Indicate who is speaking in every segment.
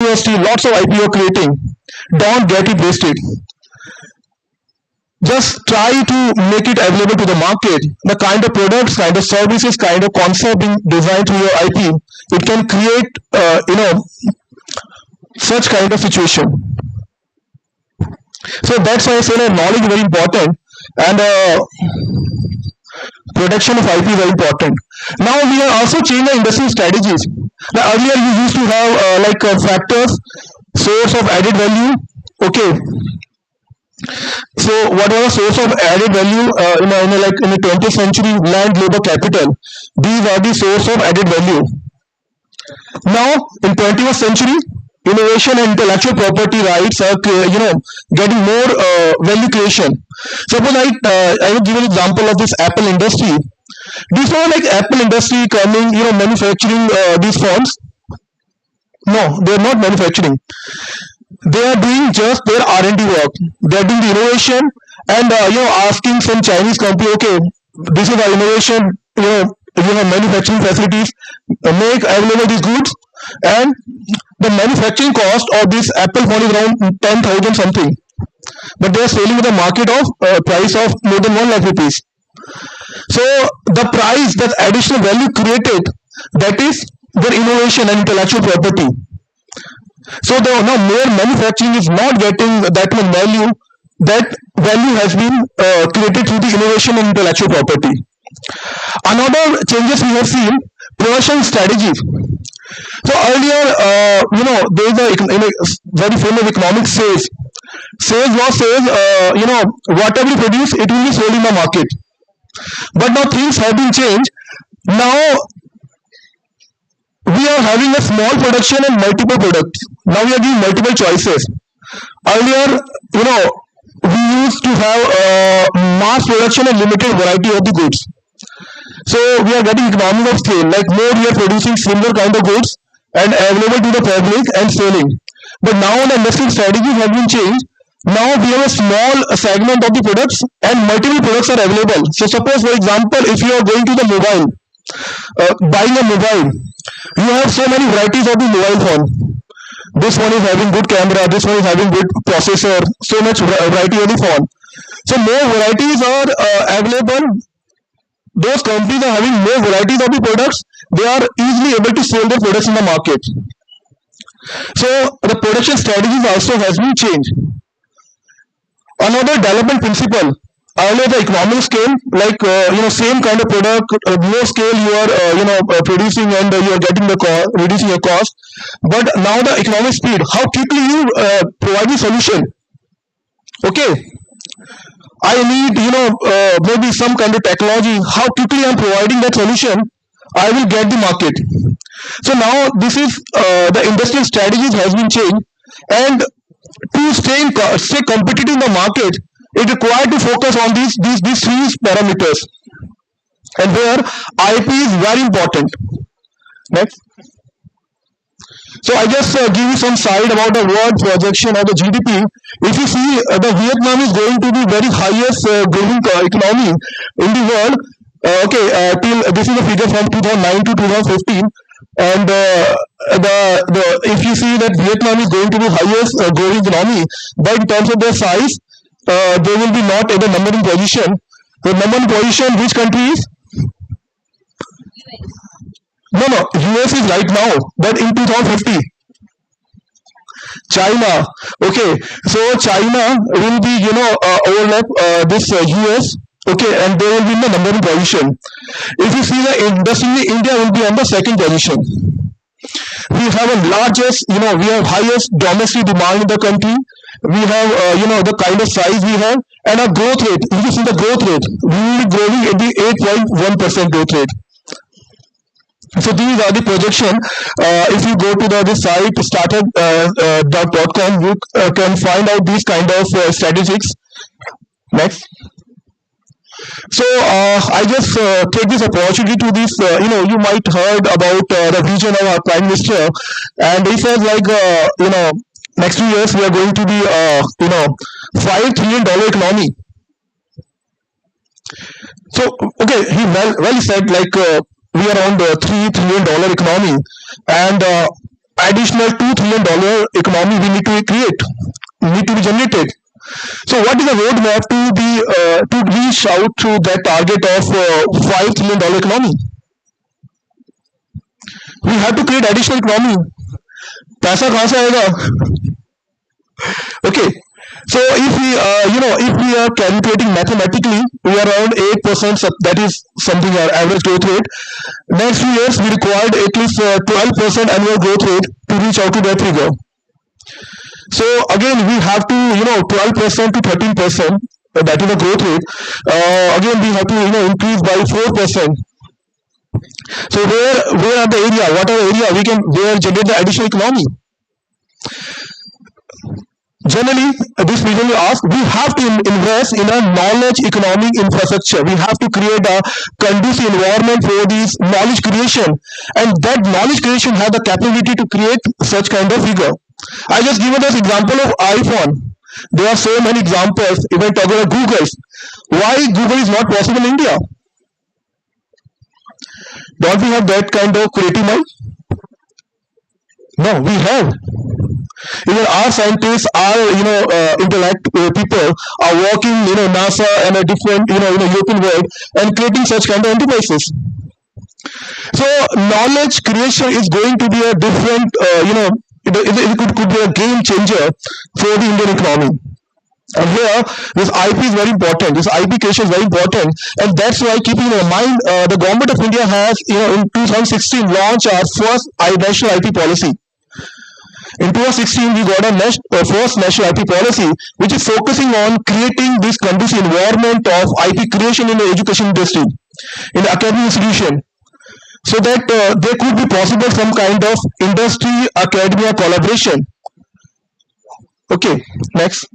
Speaker 1: university, lots of IPO creating. Don't get it wasted. Just try to make it available to the market. The kind of products, kind of services, kind of concept being designed through your IP, it can create, such kind of situation. So that's why I say that knowledge is very important, and protection of IP is very important. Now we are also changing the industry strategies. Now, earlier you used to have factors, source of added value. Okay, so whatever source of added value in the 20th century, land, labor, capital, these are the source of added value. Now in 21st century, innovation and intellectual property rights are getting more value creation. Suppose I will give an example of this Apple industry. These are like Apple industry coming, manufacturing these phones. No, they are not manufacturing. They are doing just their R&D work. They are doing the innovation and asking some Chinese company, okay, this is our innovation. You have manufacturing facilities, make available these goods, and the manufacturing cost of this Apple phone is around 10,000 something, but they are selling in the market of price of more than 1 lakh rupees. So the price, that additional value created, that is their innovation and intellectual property. So the now more manufacturing is not getting that much value. That value has been created through the innovation and intellectual property. Another changes we have seen, production strategies. So earlier, there is a very famous economic says whatever you produce, it will be sold in the market. But now things have been changed. Now we are having a small production and multiple products. Now we are giving multiple choices. Earlier, we used to have mass production and limited variety of the goods. So we are getting economies of scale. Like more we are producing similar kind of goods and available to the public and selling. But now the industry strategies have been changed. Now we have a small segment of the products and multiple products are available. So suppose, for example, if you are going to the mobile, buying a mobile, you have so many varieties of the mobile phone. This one is having good camera, this one is having good processor, so much variety of the phone. So more varieties are available. Those companies are having more varieties of the products. They are easily able to sell their products in the market. So the production strategies also has been changed. Another development principle. Earlier the economic scale, like same kind of product, more scale you are producing and you are getting the cost, reducing your cost. But now the economic speed, how quickly you provide the solution. Okay, I need maybe some kind of technology. How quickly I am providing that solution, I will get the market. So now this is the industrial strategies has been changed, and to stay competitive in the market, it required to focus on these three parameters, and where IP is very important. Next. So I just give you some side about the world projection of the GDP. If you see, the Vietnam is going to be very highest growing economy in the world. Till this is a figure from 2009 to 2015, and if you see that Vietnam is going to be highest growing economy, but in terms of their size, they will be not in the number one position. The number one position, which country is? No, US is right now, but in 2050, China. Okay, so China will be, overlap this US. Okay, and they will be in the number one position. If you see the industry, India will be on the second position. We have a largest, we have highest domestic demand in the country. We have, the kind of size we have, and our growth rate. If you see the growth rate, we will be growing at the 8.1% growth rate. So these are the projection. If you go to this site startup.com, you can find out these kind of statistics. Next. So I just take this opportunity to this. You might heard about the vision of our Prime Minister, and he says next 2 years we are going to be $5 trillion economy. So okay, he well said we are around $3 trillion economy, and additional $2 trillion economy we need to create, need to be generated. So, what is the roadmap to reach out to that target of $5 trillion economy? We have to create additional economy. पैसा कहाँ से आएगा? Okay. So if we, if we are calculating mathematically, we are around 8%. That is something our average growth rate. Next few years, we required at least 12% annual growth rate to reach out to that figure. So again, we have to, 12% to 13%. That is the growth rate. Again, we have to, increase by 4%. So where are the area? What are the area we can where generate the additional economy? Generally, this frequently asked, we have to invest in a knowledge economic infrastructure. We have to create a conducive environment for this knowledge creation, and that knowledge creation has the capability to create such kind of figure. I just given this example of iPhone. There are so many examples. Even talking about Google. Why Google is not possible in India? Don't we have that kind of creative mind? No, we have. Even our scientists, our intellect people are working, NASA and a different, European world and creating such kind of enterprises. So knowledge creation is going to be a different, it could be a game changer for the Indian economy. And here, this IP is very important. This IP creation is very important, and that's why, keeping in mind, the government of India has, in 2016, launched our first national IP policy. In 2016, we got a first national IP policy, which is focusing on creating this conducive environment of IP creation in the education industry, in the academic institution, so that there could be possible some kind of industry academia collaboration. Okay, next.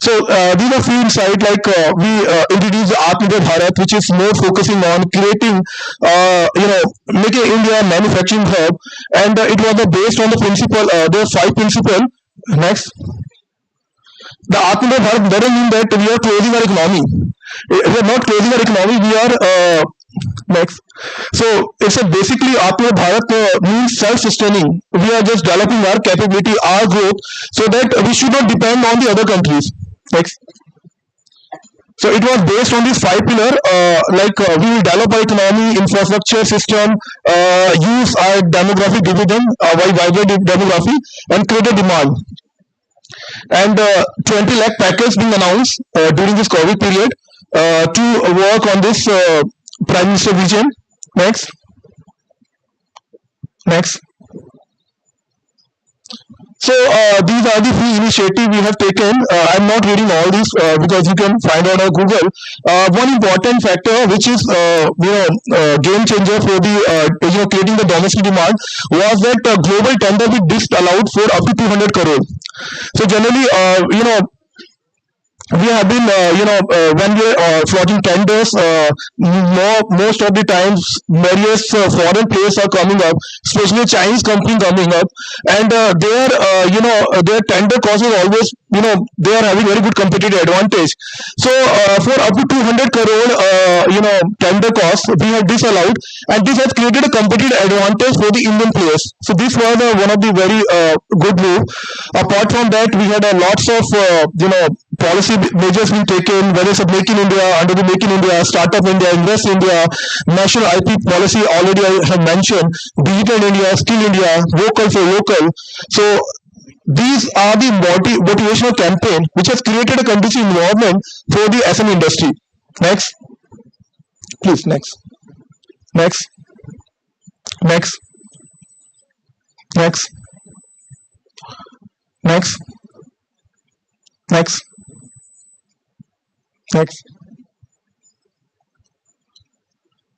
Speaker 1: So these are few insights, like we introduced the Atmanirbhar Bharat, which is more focusing on creating, making India a manufacturing hub, and it was based on the principle. There are 5 principles. Next, the Atmanirbhar Bharat doesn't mean that we are closing our economy. We are not closing our economy. We are next. So it's a basically Atmanirbhar Bharat means self-sustaining. We are just developing our capability, our growth, so that we should not depend on the other countries. Next. So it was based on this 5 pillar, we will develop our economy, infrastructure system, use our demographic dividend, vibrant demography, and create a demand. And 20 lakh package being announced during this COVID period to work on this Prime Minister vision. Next. Next. So these are the few initiatives we have taken. I'm not reading all these because you can find out on Google. One important factor, which is game changer for the creating the domestic demand, was that global tender be disallowed for up to 200 crore. So generally, we have been, when we are floating tenders, most of the times various foreign players are coming up, especially Chinese company coming up, and their tender cost is always, they are having very good competitive advantage. So for up to 200 crore, tender cost, we have disallowed, and this has created a competitive advantage for the Indian players. So this was one of the very good move. Apart from that, we had lots of, policy measures being taken, whether it's Make in India, under the Make in India, Startup India, Invest India, National IP policy already I have mentioned, Digital India, Skill India, Vocal for Local. So these are the motivational campaign which has created a conducive environment for the SME industry. Next. Please, next. Next. Next. Next. Next. Next. Next.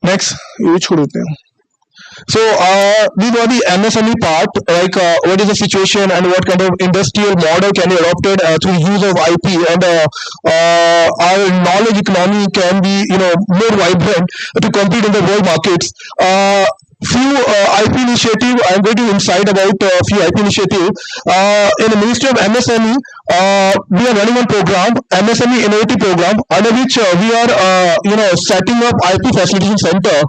Speaker 1: Next. ये छोड़ देते हैं. So these are the MSME part, like what is the situation and what kind of industrial model can be adopted through use of IP, and our knowledge economy can be more vibrant to compete in the world markets. Few IP initiative. I'm going to insight about few IP initiative. In the Ministry of MSME, we are running a program, MSME Innovative Program, under which we are setting up IP Facilitation Center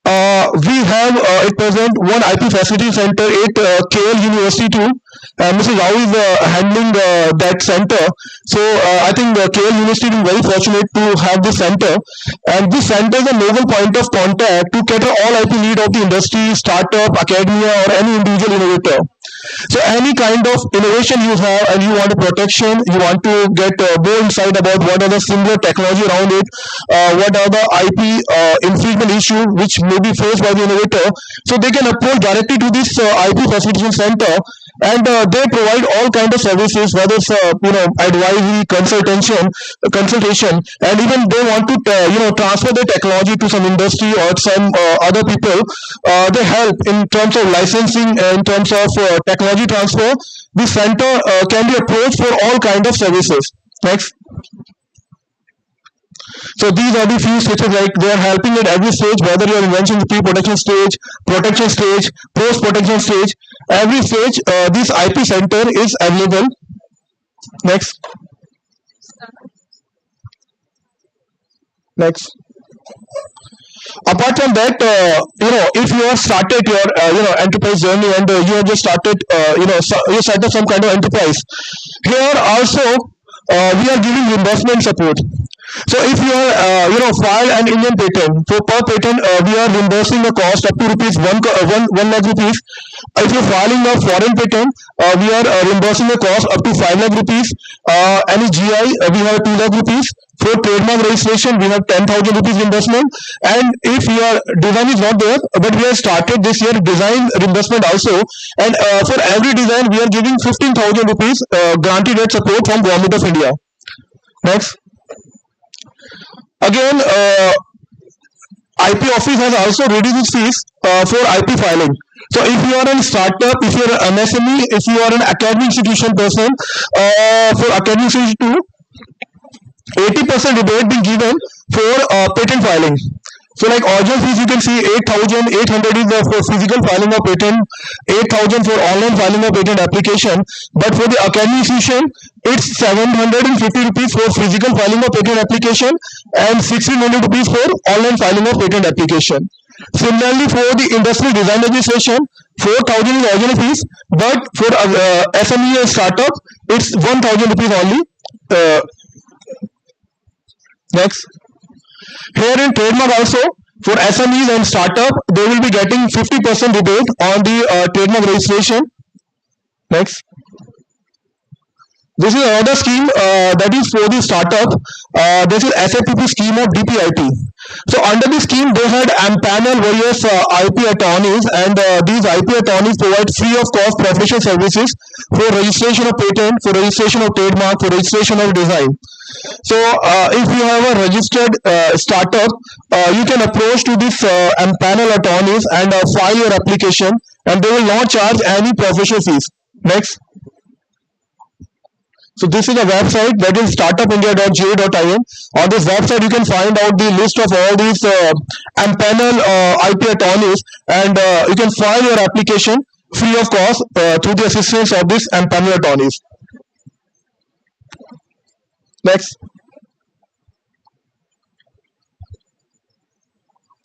Speaker 1: We have at present one IP facility center at KL University too. Mrs. Rao is handling that center. So I think KL University is very fortunate to have this center. And this center is a novel point of contact to cater all IP need of the industry, startup, academia, or any individual innovator. So any kind of innovation you have and you want a protection, you want to get more insight about what are the similar technology around it, what are the IP infringement issue which may be faced by the innovator. So they can approach directly to this IP facilitation center, and they provide all kind of services, whether it's advisory, consultation, and even they want to transfer their technology to some industry or some other people. They help in terms of licensing, in terms of technology transfer. The center can be approached for all kind of services. Next. So these are the few stages, like they are helping at every stage, whether your invention is pre-production stage, protection stage, post-protection stage, every stage this IP center is available. Next. Next. Apart from that, if you have started your enterprise journey, and you have just started, you set up some kind of enterprise, here also we are giving reimbursement support. So if you are file an Indian patent, for per patent we are reimbursing the cost up to rupees 1 lakh rupees. If you're filing a foreign patent, we are reimbursing the cost up to 5 lakh rupees. Any GI, we have 2 lakh rupees. For trademark registration, we have 10,000 rupees reimbursement. And if your design is not there, but we have started this year design reimbursement also. And for every design, we are giving 15,000 rupees granted rate support from Government of India. Next. Again, IP office has also reduced its fees for IP filing. So if you are a startup, if you are an MSME, if you are an academic institution person, for academic institution too, 80% rebate being given for patent filing. So like original fees, you can see 8,800 is for physical filing of patent, 8,000 for online filing of patent application. But for the academic institution, it's 750 rupees for physical filing of patent application and 1,600 rupees for online filing of patent application. Similarly, for the industrial design registration, 4,000 is original fees, but for SME and startup, it's 1,000 rupees only. Next. Here in trademark also, for SMEs and startup, they will be getting 50% rebate on the trademark registration. Next. This is another scheme that is for the startup. This is SAPP scheme of DPIT. So under this scheme, they had empanel various IP attorneys, and these IP attorneys provide free of cost professional services for registration of patent, for registration of trademark, for registration of design. So if you have a registered startup, you can approach to this empanel attorneys and file your application, and they will not charge any professional fees. Next. So this is a website, that is startupindia.ga.in. On this website, you can find out the list of all these empanel IP attorneys, and you can file your application free of cost through the assistance of these empanel attorneys. Next.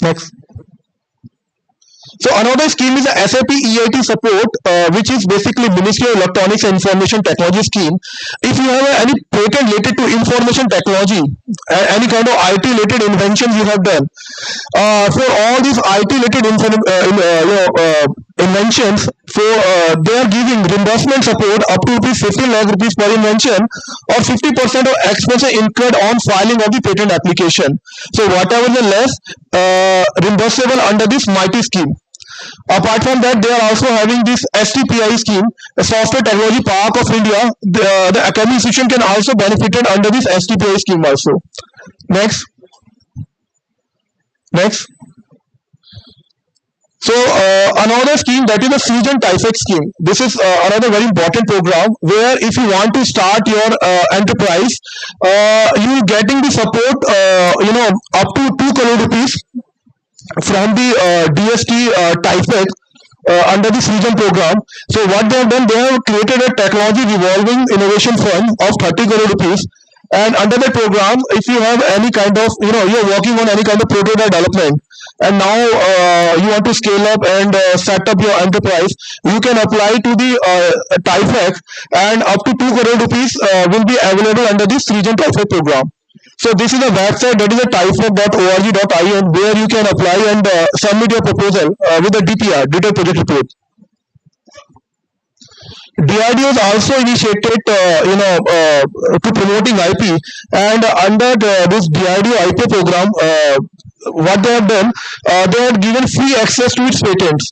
Speaker 1: Next. So another scheme is the SAP EIT support, which is basically Ministry of Electronics and Information Technology scheme. If you have any patent related to information technology, any kind of IT related inventions you have done, for all these IT related inventions, they are giving reimbursement support up to 15 lakh rupees per invention, or 50% of expenses incurred on filing of the patent application. So whatever the less reimbursable under this mighty scheme. Apart from that, they are also having this STPI scheme, the Software Technology Park of India. The academic institution can also benefit under this STPI scheme also. Next. Next. So another scheme, that is the Fusion Typex scheme. This is another very important program where if you want to start your enterprise, you are getting the support, up to 2 crore rupees from the DST Typex under the Fusion program. So what they have done, they have created a technology revolving innovation fund of 30 crore rupees, And under the program, if you have any kind of, you're working on any kind of prototype development, and now you want to scale up and set up your enterprise, you can apply to the TIFAC, and up to 2 crore rupees will be available under this region TIFAC program. So this is a website, that is a typefork.org.in, where you can apply and submit your proposal with a DPR, detailed project report. DRDO is also initiated, to promoting IP, and under this DRDO IP program, what they have done, they have given free access to its patents.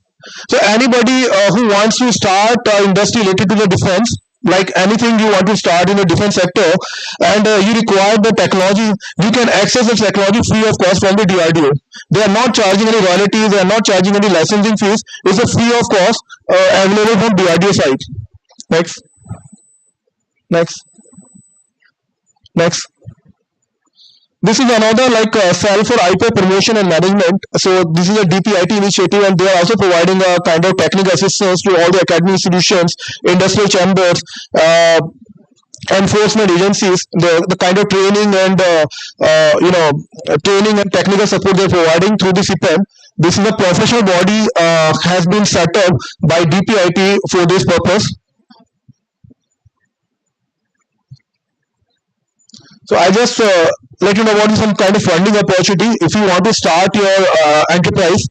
Speaker 1: So anybody who wants to start industry related to the defense, like anything you want to start in the defense sector, and you require the technology, you can access the technology free of cost from the DRDO. They are not charging any royalties, they are not charging any licensing fees. It's a free of cost available from DRDO site. Next, next, next. This is another like cell for IPR promotion and management. So this is a DPIT initiative, and they are also providing a kind of technical assistance to all the academic institutions, industrial chambers, enforcement agencies, the kind of training and training and technical support they're providing through the CPEM. This is a professional body has been set up by DPIT for this purpose. So I just let you know what is some kind of funding opportunity. If you want to start your enterprise,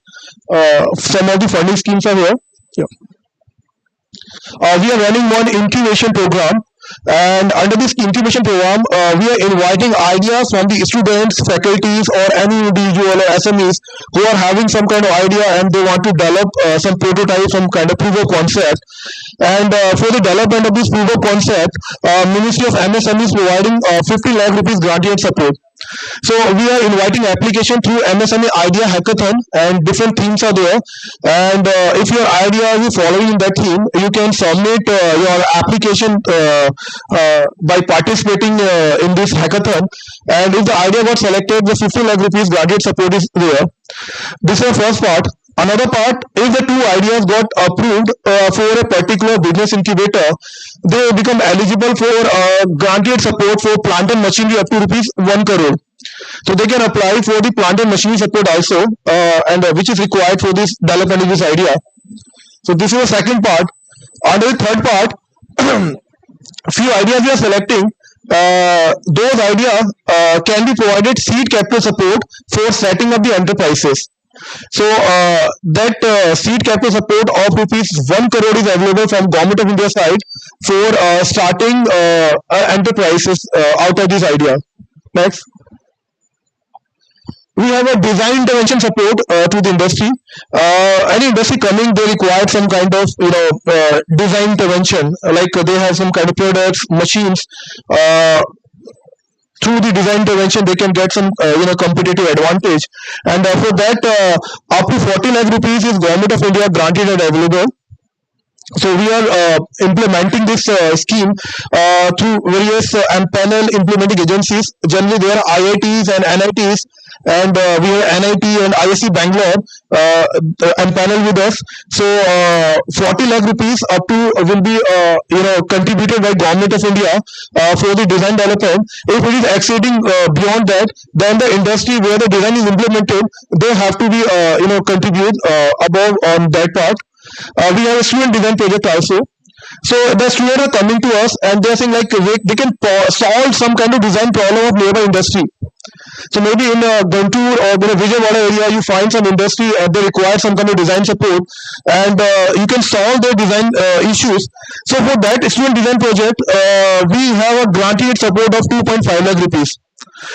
Speaker 1: some of the funding schemes are here. Yeah. We are running one incubation program, and under this incubation program, we are inviting ideas from the students, faculties, or any individual or SMEs who are having some kind of idea and they want to develop some prototype, some kind of proof of concept. And for the development of this proof of concept, Ministry of MSME is providing 50 lakh rupees grant support. So we are inviting application through MSME Idea Hackathon, and different themes are there. And if your idea is following in that theme, you can submit your application by participating in this hackathon. And if the idea got selected, the 50 lakh rupees granted support is there. This is the first part. Another part, if the two ideas got approved for a particular business incubator, they become eligible for granted support for plant and machinery up to rupees 1 crore. So they can apply for the plant and machinery support also, and which is required for this development of this idea. So this is the second part. Under the third part, few ideas we are selecting. Those ideas can be provided seed capital support for setting up the enterprises. So that seed capital support of rupees 1 crore is available from Government of India side for starting enterprises out of this idea. Next. We have a design intervention support to the industry. Any industry coming, they require some kind of design intervention, like they have some kind of products, machines. Through the design intervention, they can get some competitive advantage, and for that, up to 40 lakh rupees is Government of India granted and available. So we are implementing this scheme through various panel implementing agencies. Generally, there are IITs and NITs, and we have NIT and ISC Bangalore panel with us. So 40 lakh rupees up to will be contributed by Government of India for the design development. If it is exceeding beyond that, then the industry where the design is implemented, they have to be contribute above on that part. We have a student design project also. So the students are coming to us and they are saying like they can solve some kind of design problem of nearby industry. So maybe in Guntur or Vijayawada area, you find some industry and they require some kind of design support, and you can solve their design issues. So for that student design project, we have a granted support of 2.5 lakh rupees.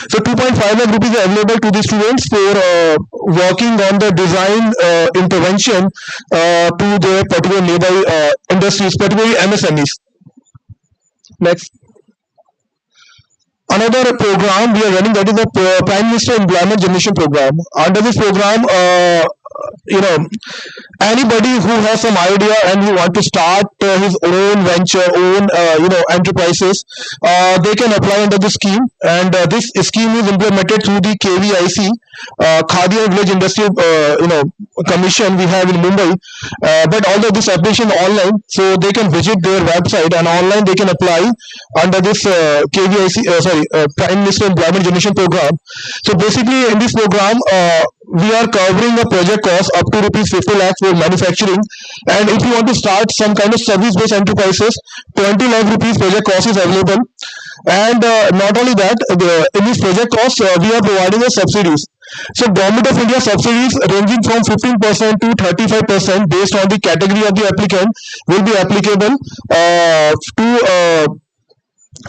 Speaker 1: So 2.5 lakh rupees is available to the students for working on the design intervention to their particular nearby industries, particularly MSMEs. Next. Another program we are running, that is the Prime Minister Employment Generation Program. Under this program, you know, anybody who has some idea and who want to start his own venture, own enterprises, they can apply under the scheme. And this scheme is implemented through the KVIC, Khadi and Village Industry Commission we have in Mumbai. But although this application online, so they can visit their website and online they can apply under this KVIC, Prime Minister Employment Generation Program. So basically, in this program, we are covering a project cost up to rupees 50 lakhs for manufacturing, and if you want to start some kind of service based enterprises, 20 lakh rupees project cost is available. And not only that, in this project cost, we are providing the subsidies. So government of India subsidies ranging from 15% to 35% based on the category of the applicant will be applicable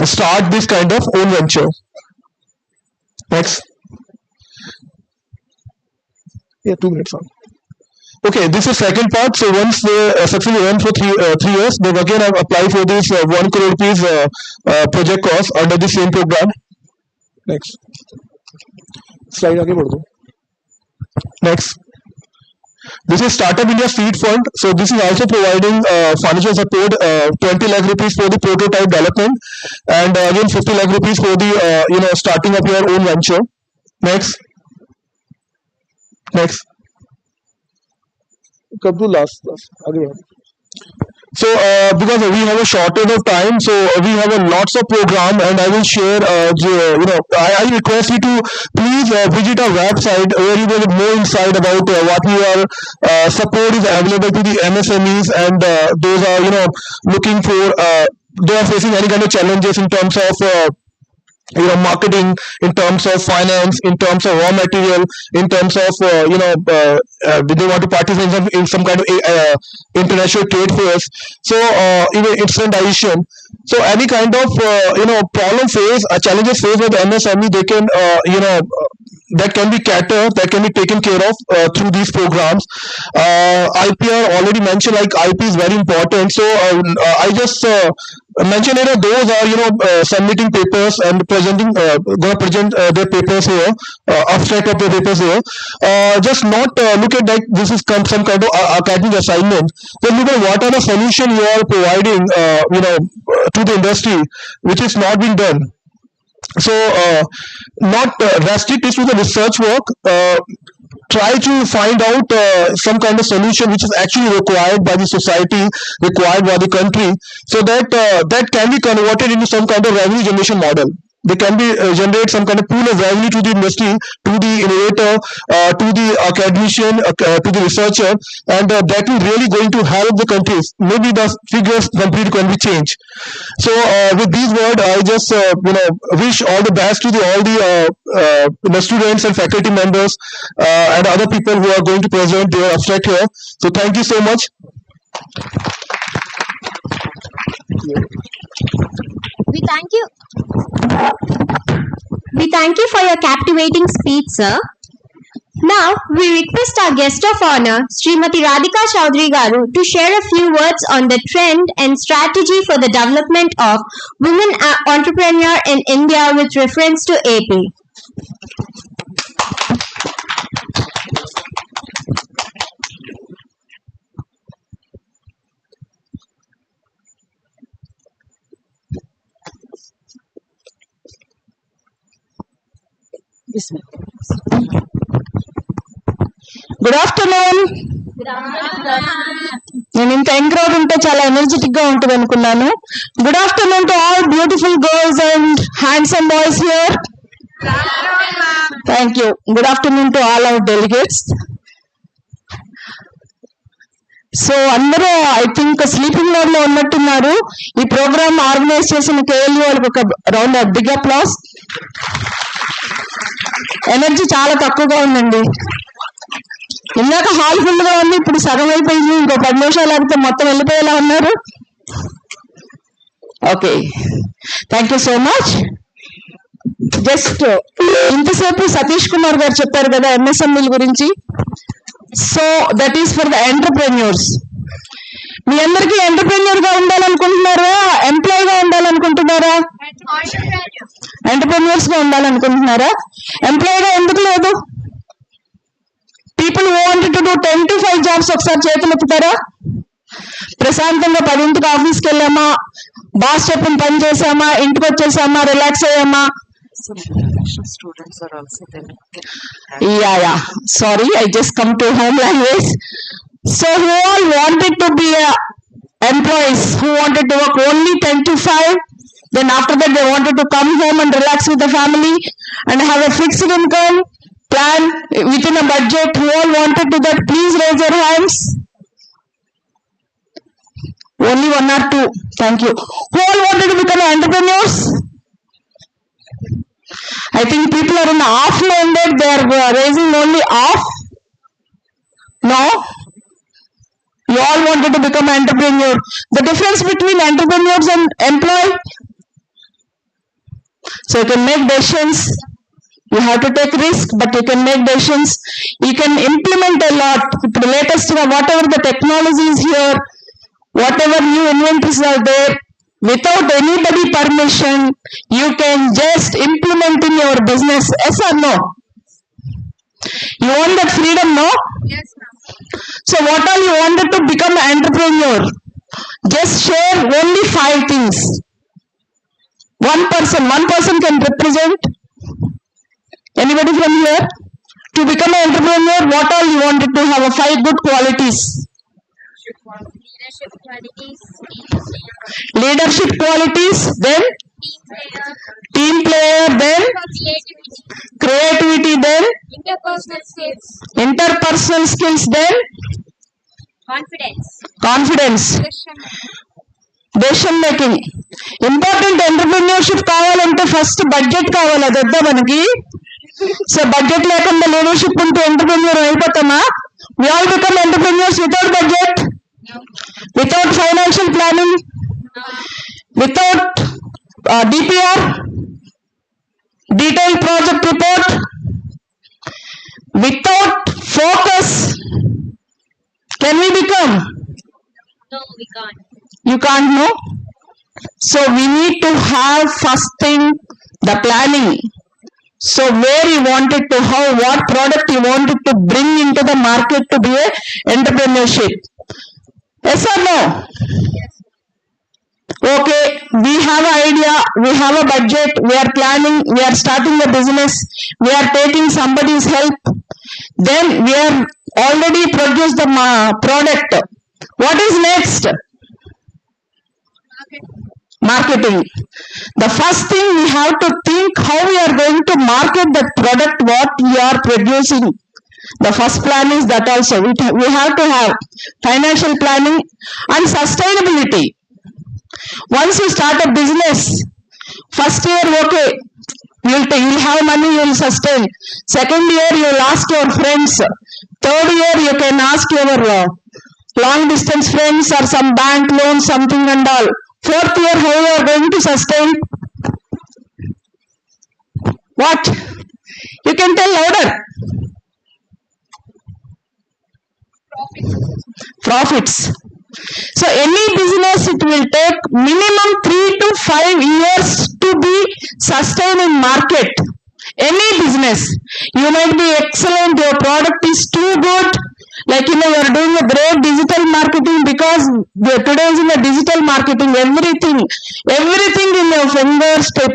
Speaker 1: to start this kind of own venture. Next. Yeah, 2 minutes on. Okay, this is second part. So once they successfully run for 3 years, they again apply for this 1 crore rupees project cost under the same program. Next. Slide आगे बढ़ दो. Next. This is Startup India Seed Fund. So this is also providing financial support, 20 lakh rupees for the prototype development, and again 50 lakh rupees for the starting up your own venture. Next. Next. कब दो last आगे बढ़ो. So because we have a shortage of time, so we have a lots of program, and I will share. I request you to please visit our website where you will get more insight about what we are support is available to the MSMEs, and those are looking for they are facing any kind of challenges in terms of marketing, in terms of finance, in terms of raw material, in terms of they want to participate in some kind of international trade fairs. So even instrumentalization. So any kind of problem faced, challenges faced by the MSME, they can that can be catered, that can be taken care of through these programs. IPR already mentioned, like IP is very important. So I just mentioned it. Those are submitting papers and presenting, going to present their papers here, abstract of their papers here. Just not look at like this is some kind of academic assignment. Then look at what are the solution you are providing, to the industry, which is not being done. So not restrict it to the research work. Try to find out some kind of solution which is actually required by the society, required by the country, so that that can be converted into some kind of revenue generation model. They can be generate some kind of pool of revenue to the industry, to the innovator, to the academician, to the researcher, and that will really going to help the countries. Maybe the figures completely can be changed. So with these words, I just wish all the best to all the students and faculty members and other people who are going to present their abstract here. So thank you so much.
Speaker 2: We thank you. We thank you for your captivating speech, sir. Now, we request our guest of honor, Srimati Radhika Chaudhary Garu, to share a few words on the trend and strategy for the development of women entrepreneur in India with reference to AP.
Speaker 3: Good afternoon. నేను ఇంత ఎంక్రౌడ్ ఉంటే చాలా energetic గా ఉంటుంది అనుకున్నాను. Good afternoon to all beautiful girls and handsome boys here. Thank you. Good afternoon to all our delegates. So అందరూ I think sleeping mode లో ఉన్నట్టున్నారు. ఈ ప్రోగ్రామ్ ఆర్గనైజ్ చేసిన కేఎల్యూ వాళ్ళకి ఒక round of big applause. Energy చాలా తక్కువగా ఉందండి. ఇందాక హాల్ ఫుల్ గా ఉంది, ఇప్పుడు సగం అయిపోయింది. ఇంకో 10 నిమిషాలు ఆగితే మొత్తం వెళ్ళిపోయేలా ఉన్నారు. Okay, thank you so much. Just ఇంతసేపు సతీష్ కుమార్ గారు చెప్పారు కదా ఎంఎస్ఎంఈల గురించి. So that is for the entrepreneurs. మీ అందరికీ ఎంటర్ప్రెన్యూర్ గా ఉండాలనుకుంటున్నారా, ఎంప్లాయ్ గా ఉండాలనుకుంటున్నారా? ఎంటర్ప్రెన్యూర్స్ గా ఉండాలనుకుంటున్నారా? ఎంప్లాయ్ గా ఎందుకు లేదు? People who wanted to do 10 to 5 jobs ఒకసారి చేతులు ఎత్తుతారా? ప్రశాంతంగా 10ంటికి ఆఫీస్కి వెళ్ళామా, బాస్ చెప్పిన పని చేసామా, ఇంటికి వచ్చేసామా, relax అయ్యామా?
Speaker 4: Students are also telling.
Speaker 3: Yeah. Sorry, I just come to home language. So who all wanted to be employees, who wanted to work only 10 to 5, then after that they wanted to come home and relax with the family and have a fixed income plan within a budget. Who all wanted to that? Please raise your hands. Only 1 or 2. Thank you. Who all wanted to become entrepreneurs? I think people are in the off-minded. They are raising only off. No? You all wanted to become an entrepreneur. The difference between entrepreneurs and employee? So you can make decisions. You have to take risk, but you can make decisions. You can implement a lot. The latest, whatever the technology is here, whatever new inventories are there, without anybody permission, you can just implement in your business. Yes or no? You want that freedom, no?
Speaker 2: Yes, ma'am.
Speaker 3: So what all you wanted to become an entrepreneur? Just share only 5 things. One person can represent. Anybody from here? To become an entrepreneur, what all you wanted to have? 5 good qualities.
Speaker 2: Leadership qualities,
Speaker 3: Leadership qualities, then
Speaker 2: team player,
Speaker 3: team player, then creativity, then
Speaker 2: interpersonal skills,
Speaker 3: then
Speaker 2: confidence,
Speaker 3: decision making. Important entrepreneurship కావాలంటే first budget కావాలి, అది వద్దా మనకి? So budget లేకుండా leadership ఉంటే entrepreneur అయిపోతామా? We all become entrepreneurs without budget, without financial planning, without DPR, detailed project report, without focus. Can we become?
Speaker 2: No, we can't.
Speaker 3: You can't know. So we need to have first thing the planning. So where you wanted to, how, what product you wanted to bring into the market to be a entrepreneurship. Yes or no? Okay, we have an idea, we have a budget, we are planning, we are starting a business, we are taking somebody's help, then we are already produced the product. What is next? Marketing. The first thing we have to think how we are going to market that product what we are producing. The first plan is that also. We have to have financial planning and sustainability. Once you start a business, first year, okay, you'll have money, you'll sustain. Second year, you'll ask your friends. Third year, you can ask your long distance friends or some bank loan, something and all. Fourth year, how you are going to sustain? What? You can tell louder. Profits. So any business, it will take minimum 3 to 5 years to be sustained in market. Any business, you might be excellent, your product is too good, like you are doing a great digital marketing, because today is in the digital marketing, everything in your fingertip.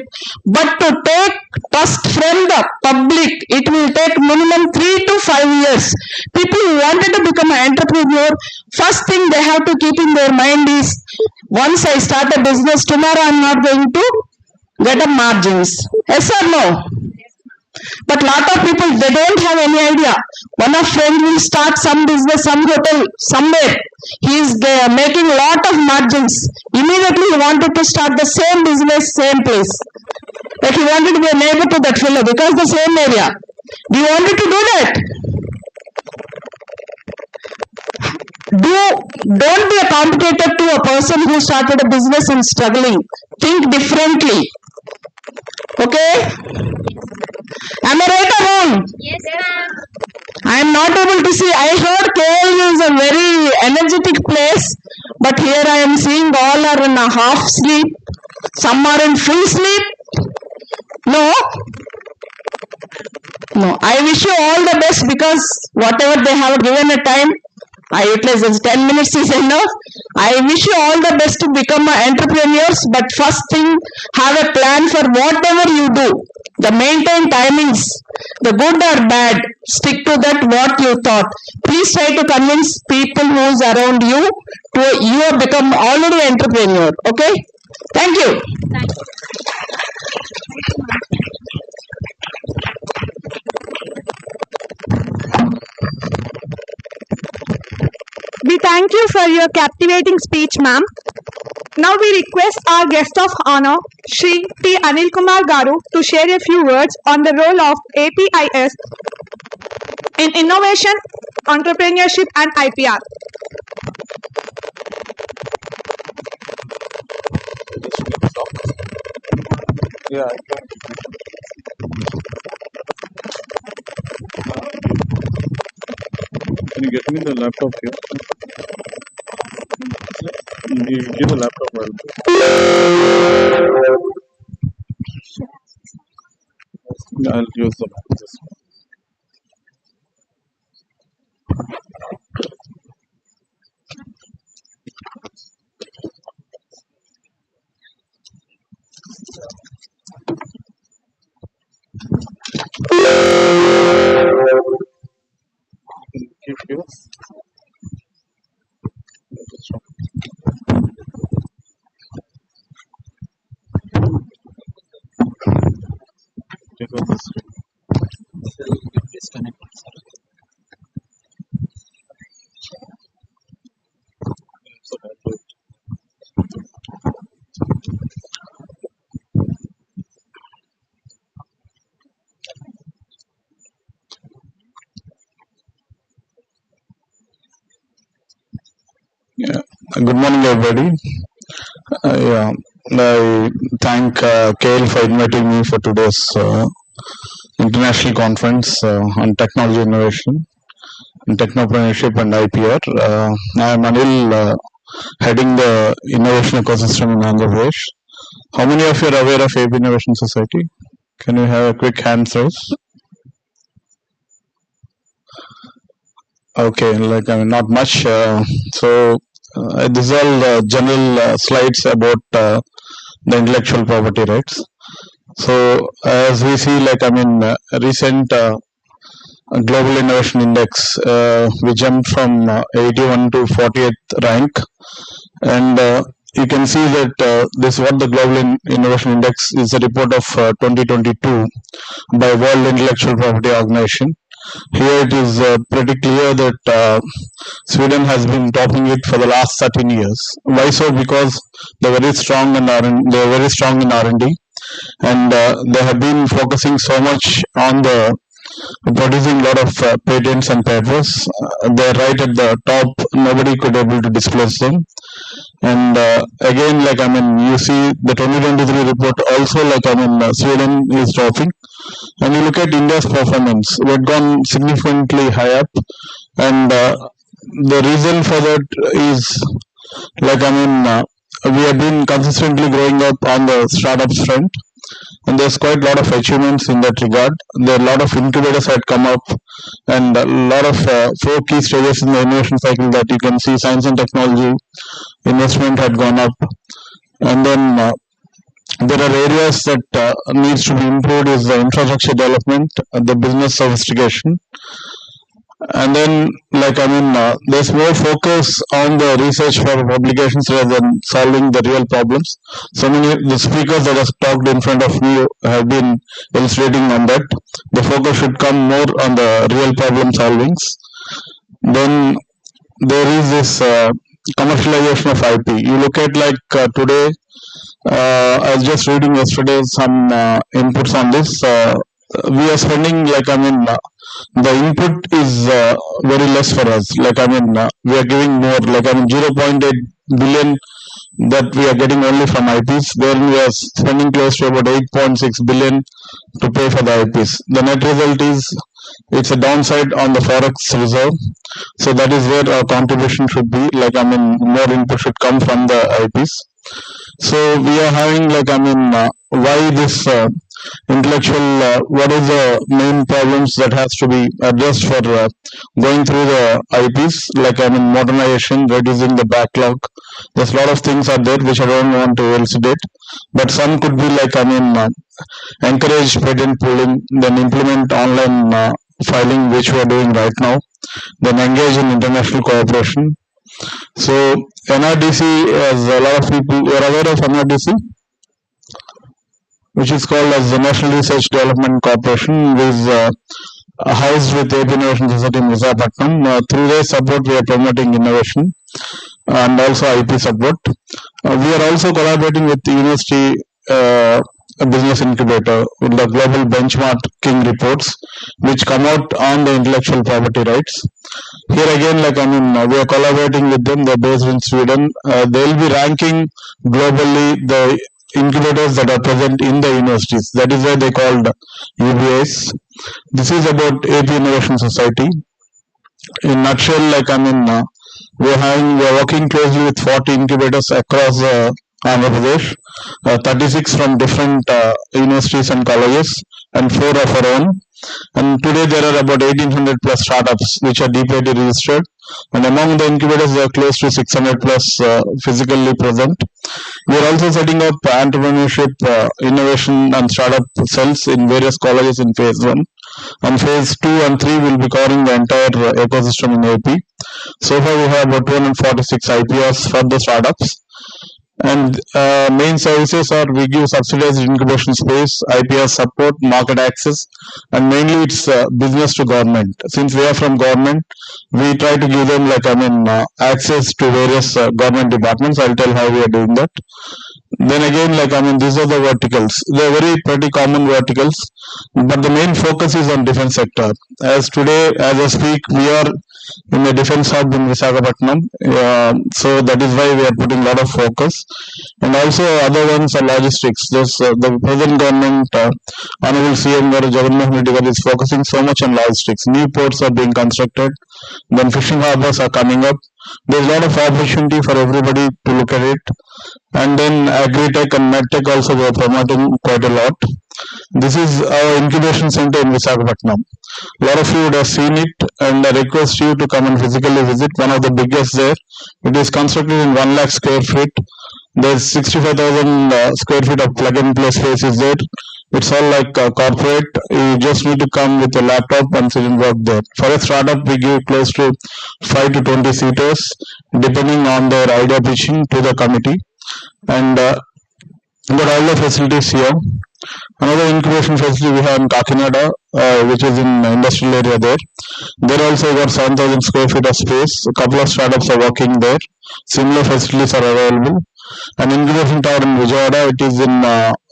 Speaker 3: But to take trust from the public, it will take minimum 3 to 5 years. People who wanted to become an entrepreneur, first thing they have to keep in their mind is, once I start a business, tomorrow I am not going to get a margins. Yes or no? But lot of people, they don't have any idea. One of friend will start some business, some hotel, somewhere. He is making lot of margins. Immediately he wanted to start the same business, same place. Like he wanted to be a neighbor to that fellow because the same area. Do you wanted to do that? Don't be a competitor to a person who started a business and struggling. Think differently. Okay? Am I right or wrong?
Speaker 2: Yes, ma'am.
Speaker 3: I am not able to see. I heard KLU is a very energetic place, but here I am seeing all are in a half sleep. Some are in full sleep. No? No, I wish you all the best because whatever they have given a time, I utilize this 10 minutes is enough. I wish you all the best to become entrepreneurs, but first thing, have a plan for whatever you do. The maintain timings, the good or bad, stick to that what you thought. Please try to convince people who's around you to you have become already entrepreneur. Okay? Thank you.
Speaker 5: We thank you for your captivating speech, ma'am. Now we request our guest of honor, Shri T. Anil Kumar Garu, to share a few words on the role of APIS in innovation, entrepreneurship, and IPR.
Speaker 6: Yeah, can you get me the laptop here? You give the laptop. I'll use the this one. Keep yours. Take off this. Disconnect. So I'll do it. Yeah. Good morning, everybody. Yeah, I thank Kale for inviting me for today's international conference on technology innovation, and technopreneurship, and IPR. I am Anil, heading the innovation ecosystem in Andhra Pradesh. How many of you are aware of AB Innovation Society? Can you have a quick hand raise? Okay, not much. These are all general slides about the intellectual property rights. So as we see, recent global innovation index, we jumped from 81 to 40th rank, and you can see that this what the global innovation index is a report of 2022 by World Intellectual Property Organization. Here it is pretty clear that Sweden has been topping it for the last 13 years. Why so? Because they're very strong in R&D, and they have been focusing so much on the producing a lot of patents and papers. They're right at the top. Nobody could able to disclose them. And again, you see the 2023 report also, Sweden is topping. And you look at India's performance, we've gone significantly high up. And the reason for that is, we have been consistently growing up on the startups front. And there's quite a lot of achievements in that regard. There are a lot of incubators that come up, and a lot of 4 key stages in the innovation cycle that you can see. Science and technology investment had gone up, and then there are areas that needs to be improved is the infrastructure development, the business sophistication, and then there's more focus on the research for publications rather than solving the real problems. So many the speakers that have talked in front of me have been illustrating on that. The focus should come more on the real problem solvings. Then there is this commercialization of IP. You look at today, I was just reading yesterday some inputs on this. We are spending the input is very less for us. We are giving more 0.8 billion that we are getting only from IPs. Then we are spending close to about 8.6 billion to pay for the IPs. The net result is it's a downside on the forex reserve. So that is where our contribution should be. More input should come from the IPs. So we are having why this intellectual, what is the main problems that has to be addressed for going through the IPs, like modernization, reducing the backlog. There's a lot of things are there which I don't want to elucidate, but some could be like encourage patent pooling, then implement online filing, which we are doing right now, then engage in international cooperation. So NRDC, as a lot of people, you are aware of NRDC, which is called as the National Research Development Corporation, which is housed with AP Innovation Society in Visakhapatnam. Through their support, we are promoting innovation and also IP support. We are also collaborating with the university business incubator with the global benchmarking reports, which come out on the intellectual property rights. Here again, we are collaborating with them. They're based in Sweden. They'll be ranking globally the incubators that are present in the universities. That is why they called UBIs. This is about AP Innovation Society. In nutshell, we are working closely with 40 incubators across Andhra Pradesh, 36 from different universities and colleges, and 4 of our own. And today there are about 1800 plus startups which are DPIT registered, and among the incubators there are close to 600 plus physically present. We are also setting up entrepreneurship, innovation and startup cells in various colleges in phase 1, and phase 2 and 3 will be covering the entire ecosystem in AP. So far we have about 246 IPRs for the startups. And main services are we give subsidized incubation space, IPR support, market access, and mainly it's business to government. Since we are from government, we try to give them access to various government departments. I'll tell how we are doing that. Then again, these are the verticals. They're very pretty common verticals, but the main focus is on defense sector. As today, as I speak, we are in a defense hub in Visakhapatnam. So that is why we are putting a lot of focus. And also other ones are logistics. The present government, Honorable CM Jagannath Reddy is focusing so much on logistics. New ports are being constructed, then fishing harbors are coming up. There's a lot of opportunity for everybody to look at it. And then agri-tech and medtech also we are promoting quite a lot. This is our incubation center in Visakhapatnam. A lot of you would have seen it, and I request you to come and physically visit. One of the biggest there. It is constructed in 1 lakh square feet. There's 65,000 square feet of plug-and-play space is there. It's all like corporate. You just need to come with a laptop and sit and work there. For a startup, we give close to 5 to 20 seaters, depending on their idea pitching to the committee. And got all the facilities here. Another incubation facility we have in Kakinada, which is in industrial area there. There also got 7,000 square feet of space. A couple of startups are working there. Similar facilities are available. An incubation tower in Vijayawada, it is in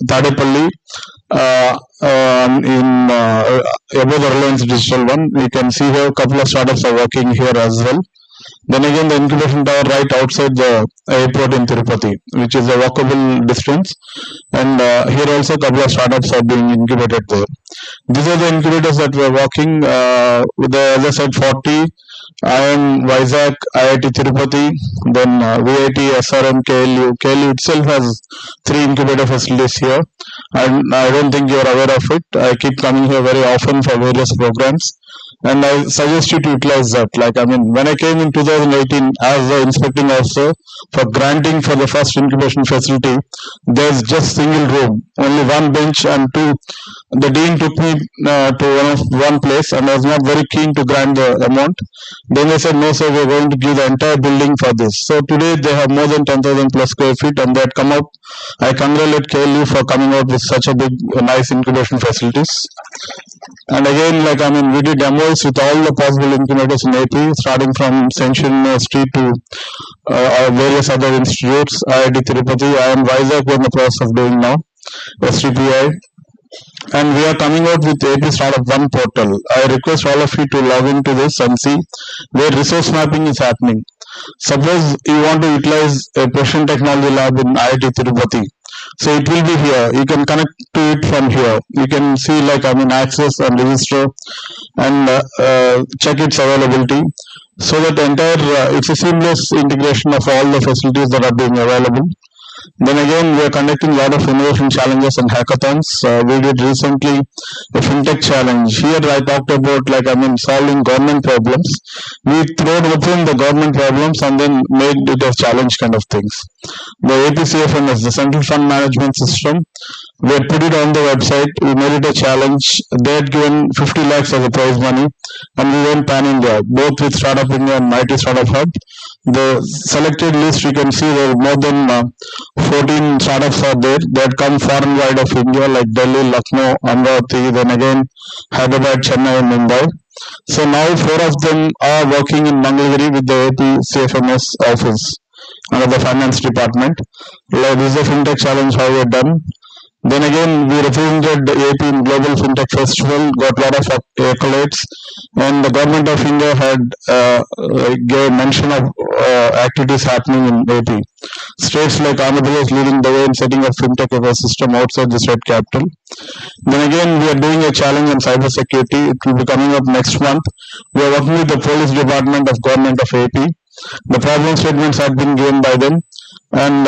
Speaker 6: Tadepalli, above the Reliance Digital one. We can see here a couple of startups are working here as well. Then again, the incubation tower right outside the airport in Tirupati, which is a walkable distance, and here also a couple of startups are being incubated there. These are the incubators that we are working with, as I said, 40. IIM Vizag, IIT Tirupati, then VIT, SRM, KLU. KLU itself has 3 incubator facilities here, and I don't think you are aware of it. I keep coming here very often for various programs, and I suggest you to utilize that. When I came in 2018 as the inspecting officer for granting for the first incubation facility, there's just single room, only 1 bench and 2. The dean took me to one place, and I was not very keen to grant the amount. Then they said, no sir, we're going to give the entire building for this. So today they have more than 10,000 plus square feet, and they had come up. I congratulate KLU for coming out with such a big, nice incubation facilities. And again, we did demos with all the possible incubators in AP, starting from Central University to various other institutes, IIT Tirupati, IIM Vizag, we're in the process of doing now, STPI. And we are coming out with AP Startup One portal. I request all of you to log into this and see where resource mapping is happening. Suppose you want to utilize a precision technology lab in IIT Tirupati. So it will be here. You can connect to it from here. You can see access and register and check its availability. So that entire it's a seamless integration of all the facilities that are being available. Then again, we are conducting a lot of innovation challenges and hackathons. We did recently a fintech challenge. Here I talked about solving government problems. We thrown open the government problems and then made it a challenge kind of things. The APCFMS, the Central Fund Management System, we had put it on the website. We made it a challenge. They had given 50 lakhs as a prize money, and we went pan India, both with Startup India and Mighty Startup Hub. The selected list, you can see there are more than 14 startups are there. They had come far and wide of India, like Delhi, Lucknow, Amravati, then again Hyderabad, Chennai, and Mumbai. So now 4 of them are working in Mangalagiri with the AP CFMS office under the finance department. Like, this is a fintech challenge how we are done. Then again, we represented the AP in Global FinTech Festival, got a lot of accolades, and the government of India had gave mention of activities happening in AP. States like Andhra Pradesh leading the way in setting up FinTech ecosystem outside the state capital. Then again, we are doing a challenge on cyber security. It will be coming up next month. We are working with the police department of government of AP. The problem statements have been given by them. And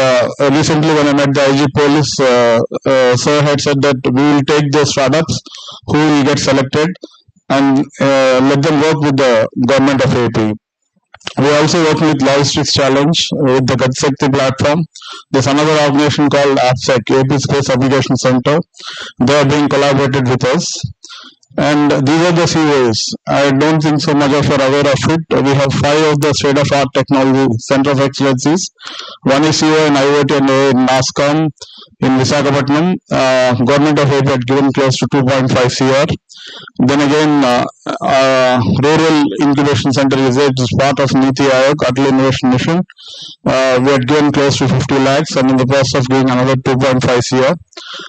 Speaker 6: recently, when I met the IG police, sir had said that we will take those startups who will get selected and let them work with the government of AP. We are also working with Logistics Challenge with the Gatshakti platform. There's another organization called AppSec, AP Space Application Center. They are being collaborated with us. And these are the COAs. I don't think so much of you are aware of it. We have 5 of the state-of-art technology center of excellencies. One is COA in IoT and AI in NASCOM in Visakhapatnam. Government of AP had given close to 2.5 CR. Then again, Rural Incubation Center is part of Niti Aayog, Atal Innovation Mission. We had given close to 50 lakhs and in the process of giving another 2.5 CR.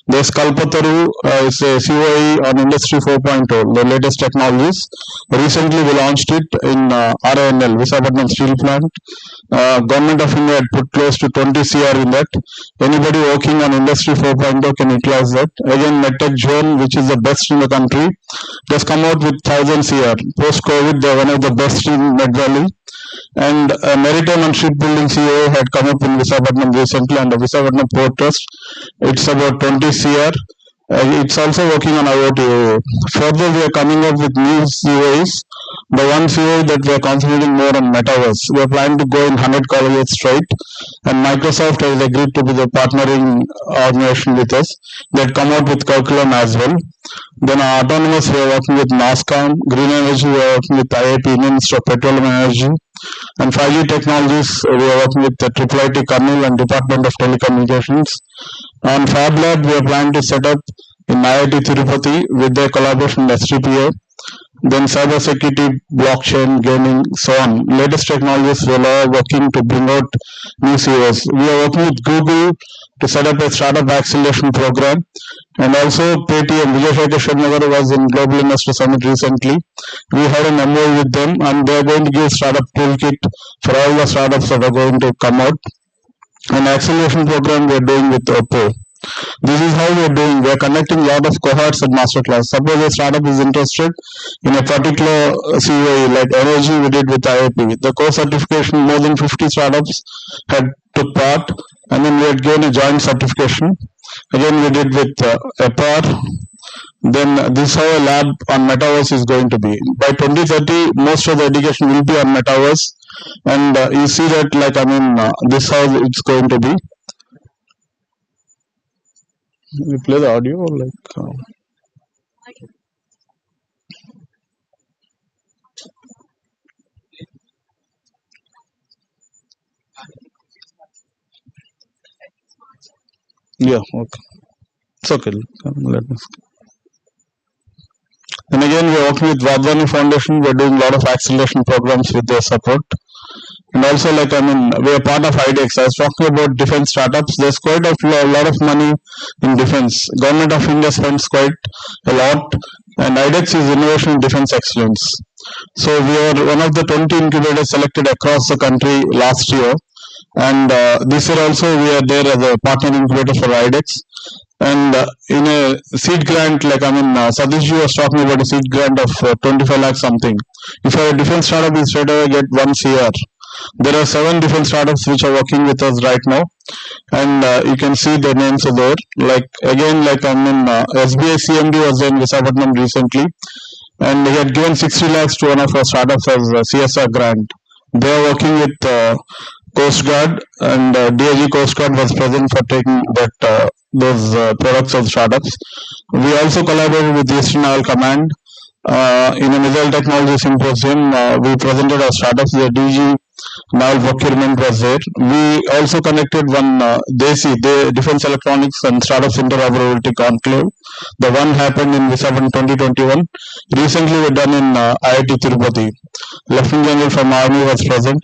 Speaker 6: There's Kalpataru, is a COE on Industry 4.0, the latest technologies. Recently we launched it in RINL, Visakhapatnam Steel Plant. Government of India had put close to 20 CR in that. Anybody working on Industry 4.0 can utilize that. Again, MedTech Zone, which is the best in the country, just come out with 1000 CR. Post-COVID, they're one of the best in Med Valley. And Maritime and Shipbuilding CEO had come up in Visakhapatnam recently under Visakhapatnam Port Trust. It's about 20 CR. It's also working on IoT. Further, we are coming up with new COEs. The one COE that we are concentrating more on Metaverse. We are planning to go in 100 colleges straight, and Microsoft has agreed to be the partnering organization with us. They come out with curriculum as well. Then autonomous, we are working with NASCOM. Green energy, we are working with IIP, Indian Institute of Petroleum Energy. And 5G technologies, we are working with the IIT Karnool and Department of Telecommunications. On Fab Lab, we are planning to set up in IIT Tirupati with their collaboration with STPA. Then cyber security, blockchain, gaming, so on. Latest technologies, we are working to bring out new COs. We are working with Google to set up a startup acceleration program. And also Paytm, Vijay Shekhar Sharnagar was in Global Investor Summit recently. We had an MOU with them and they are going to give startup toolkit for all the startups that are going to come out. An acceleration program we are doing with Oppo. This is how we are doing. We are conducting a lot of cohorts and masterclass. Suppose a startup is interested in a particular COE like energy, we did with IIP. The course certification, more than 50 startups had took part, and then we had given a joint certification. Again, we did with IPR. Then this is how a lab on Metaverse is going to be. By 2030, most of the education will be on Metaverse, and you see that this is how it's going to be. You play the audio or yeah, okay. It's okay. Let me. And again, we are working with Vadvani Foundation. We are doing a lot of acceleration programs with their support. And also, we are part of IDEX. I was talking about defense startups. There's quite a lot of money in defense. Government of India spends quite a lot, and IDEX is Innovation in Defense Excellence. So we are one of the 20 incubators selected across the country last year, and this year also we are there as a partner incubator for IDEX. And in a seed grant, Satishji was talking about a seed grant of 25 lakh something. If you are a defense startup, you straight away get 1 CR. There are 7 different startups which are working with us right now, and you can see the names are there. Like again, like SBI CMD was in Visakhapatnam recently, and he had given 60 lakhs to one of our startups as a CSR grant. They are working with Coast Guard, and DIG Coast Guard was present for taking those products of startups. We also collaborated with Eastern Naval Command in a missile technology symposium. We presented our startups. The DG Naval Procurement was there. We also connected one the Defense Electronics and Startups Interoperability Conclave. The one happened in December 2021. Recently, we done in IIT Tirupati. Lieutenant General from Army was present.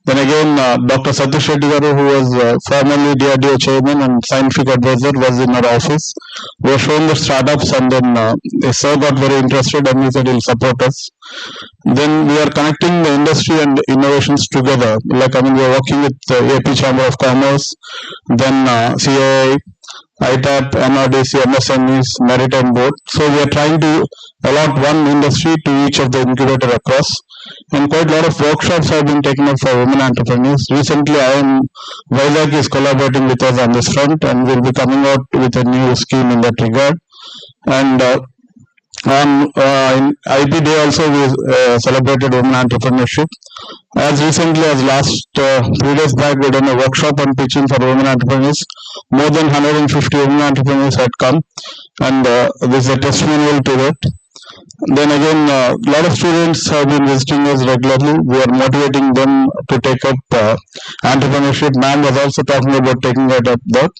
Speaker 6: Then again, Dr. Satish Reddy Garu, who was formerly DRDO chairman and scientific advisor, was in our office. We were shown the startups, and then the sir got very interested and he said he'll support us. Then we are connecting the industry and innovations together. Like we are working with AP Chamber of Commerce, then CAI, ITAP, NRDC, MSMEs, Maritime Board. So we are trying to allot one industry to each of the incubator across. And quite a lot of workshops have been taken up for women entrepreneurs. Recently, Vizag is collaborating with us on this front, and we'll be coming out with a new scheme in that regard. And in IP Day also we celebrated women entrepreneurship. As recently as last 3 days back, we done a workshop on pitching for women entrepreneurs. More than 150 women entrepreneurs had come, and this is a testimonial to that. Then again, a lot of students have been visiting us regularly. We are motivating them to take up entrepreneurship. Ma'am was also talking about taking it up that.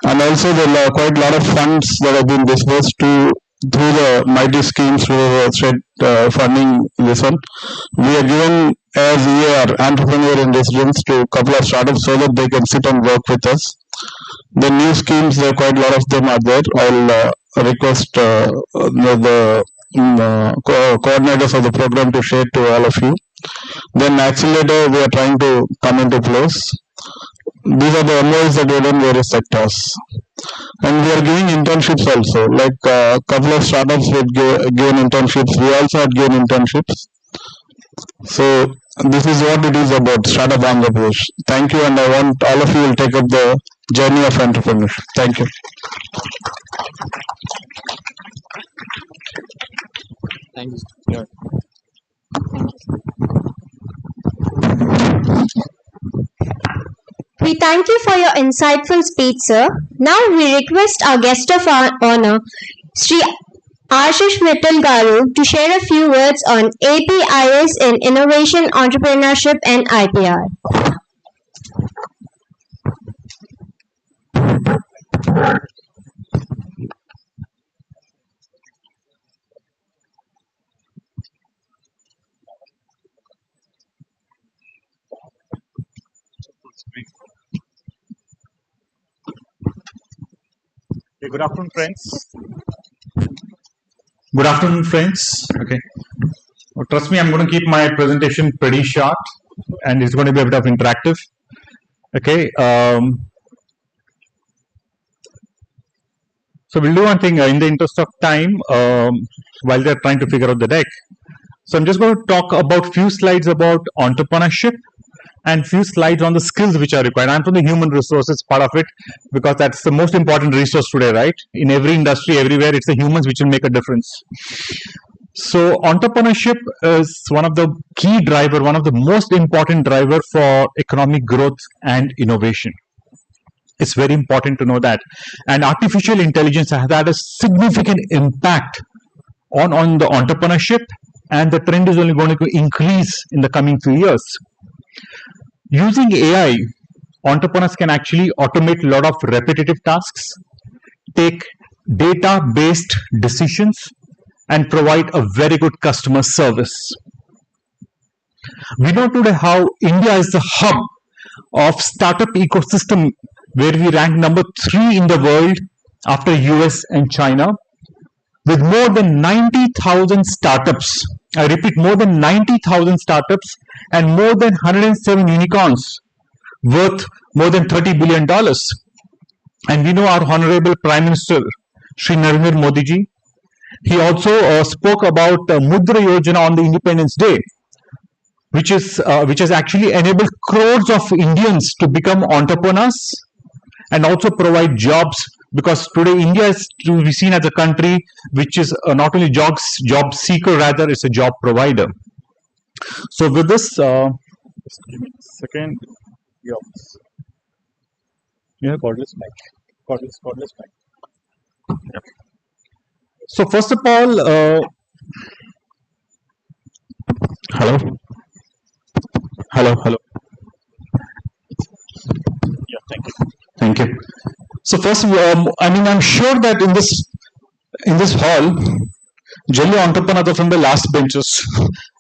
Speaker 6: And also there are quite a lot of funds that have been disbursed through the mighty schemes through state funding this one. We are given as EAR, entrepreneur in residence, to a couple of startups so that they can sit and work with us. The new schemes, there are quite a lot of them are there. I'll request the coordinators of the program to share to all of you. Then accelerator, we are trying to come into place. These are the MOs that we do in various sectors. And we are giving internships also. Like a couple of startups would give internships. We also had given internships. So this is what it is about, Startup Andhra Pradesh. Thank you, and I want all of you will take up the journey of entrepreneurship. Thank you.
Speaker 7: Thank you.
Speaker 2: We thank you for your insightful speech, sir. Now we request our guest of honor, Sri Ashish Mittal Garu, to share a few words on APIS in innovation, entrepreneurship, and IPR.
Speaker 8: Okay, good afternoon, friends. Good afternoon, friends. Okay. Well, trust me, I'm going to keep my presentation pretty short, and it's going to be a bit of interactive. Okay. So we'll do one thing in the interest of time while they're trying to figure out the deck. So I'm just going to talk about few slides about entrepreneurship and few slides on the skills which are required. I'm from the human resources part of it because that's the most important resource today, right? In every industry, everywhere, it's the humans which will make a difference. So entrepreneurship is one of the key driver, one of the most important driver for economic growth and innovation. It's very important to know that. And artificial intelligence has had a significant impact on the entrepreneurship, and the trend is only going to increase in the coming few years. Using AI, entrepreneurs can actually automate a lot of repetitive tasks, take data-based decisions, and provide a very good customer service. We know today how India is the hub of startup ecosystem, where we rank number 3 in the world after US and China, with more than 90,000 startups. I repeat, more than 90,000 startups and more than 107 unicorns worth more than $30 billion. And we know our Honorable Prime Minister, Shri Narendra Modi ji, he also spoke about Mudra Yojana on the Independence Day. which has actually enabled crores of Indians to become entrepreneurs and also provide jobs, because today India is to be seen as a country which is not only job seeker, rather it's a job provider. So with this, just give me a second. Yeah, cordless mic. Cordless mic. Yeah. So first of all, hello. Yeah, thank you. Thank you. So first, I'm sure that in this hall, generally entrepreneurs are from the last benches.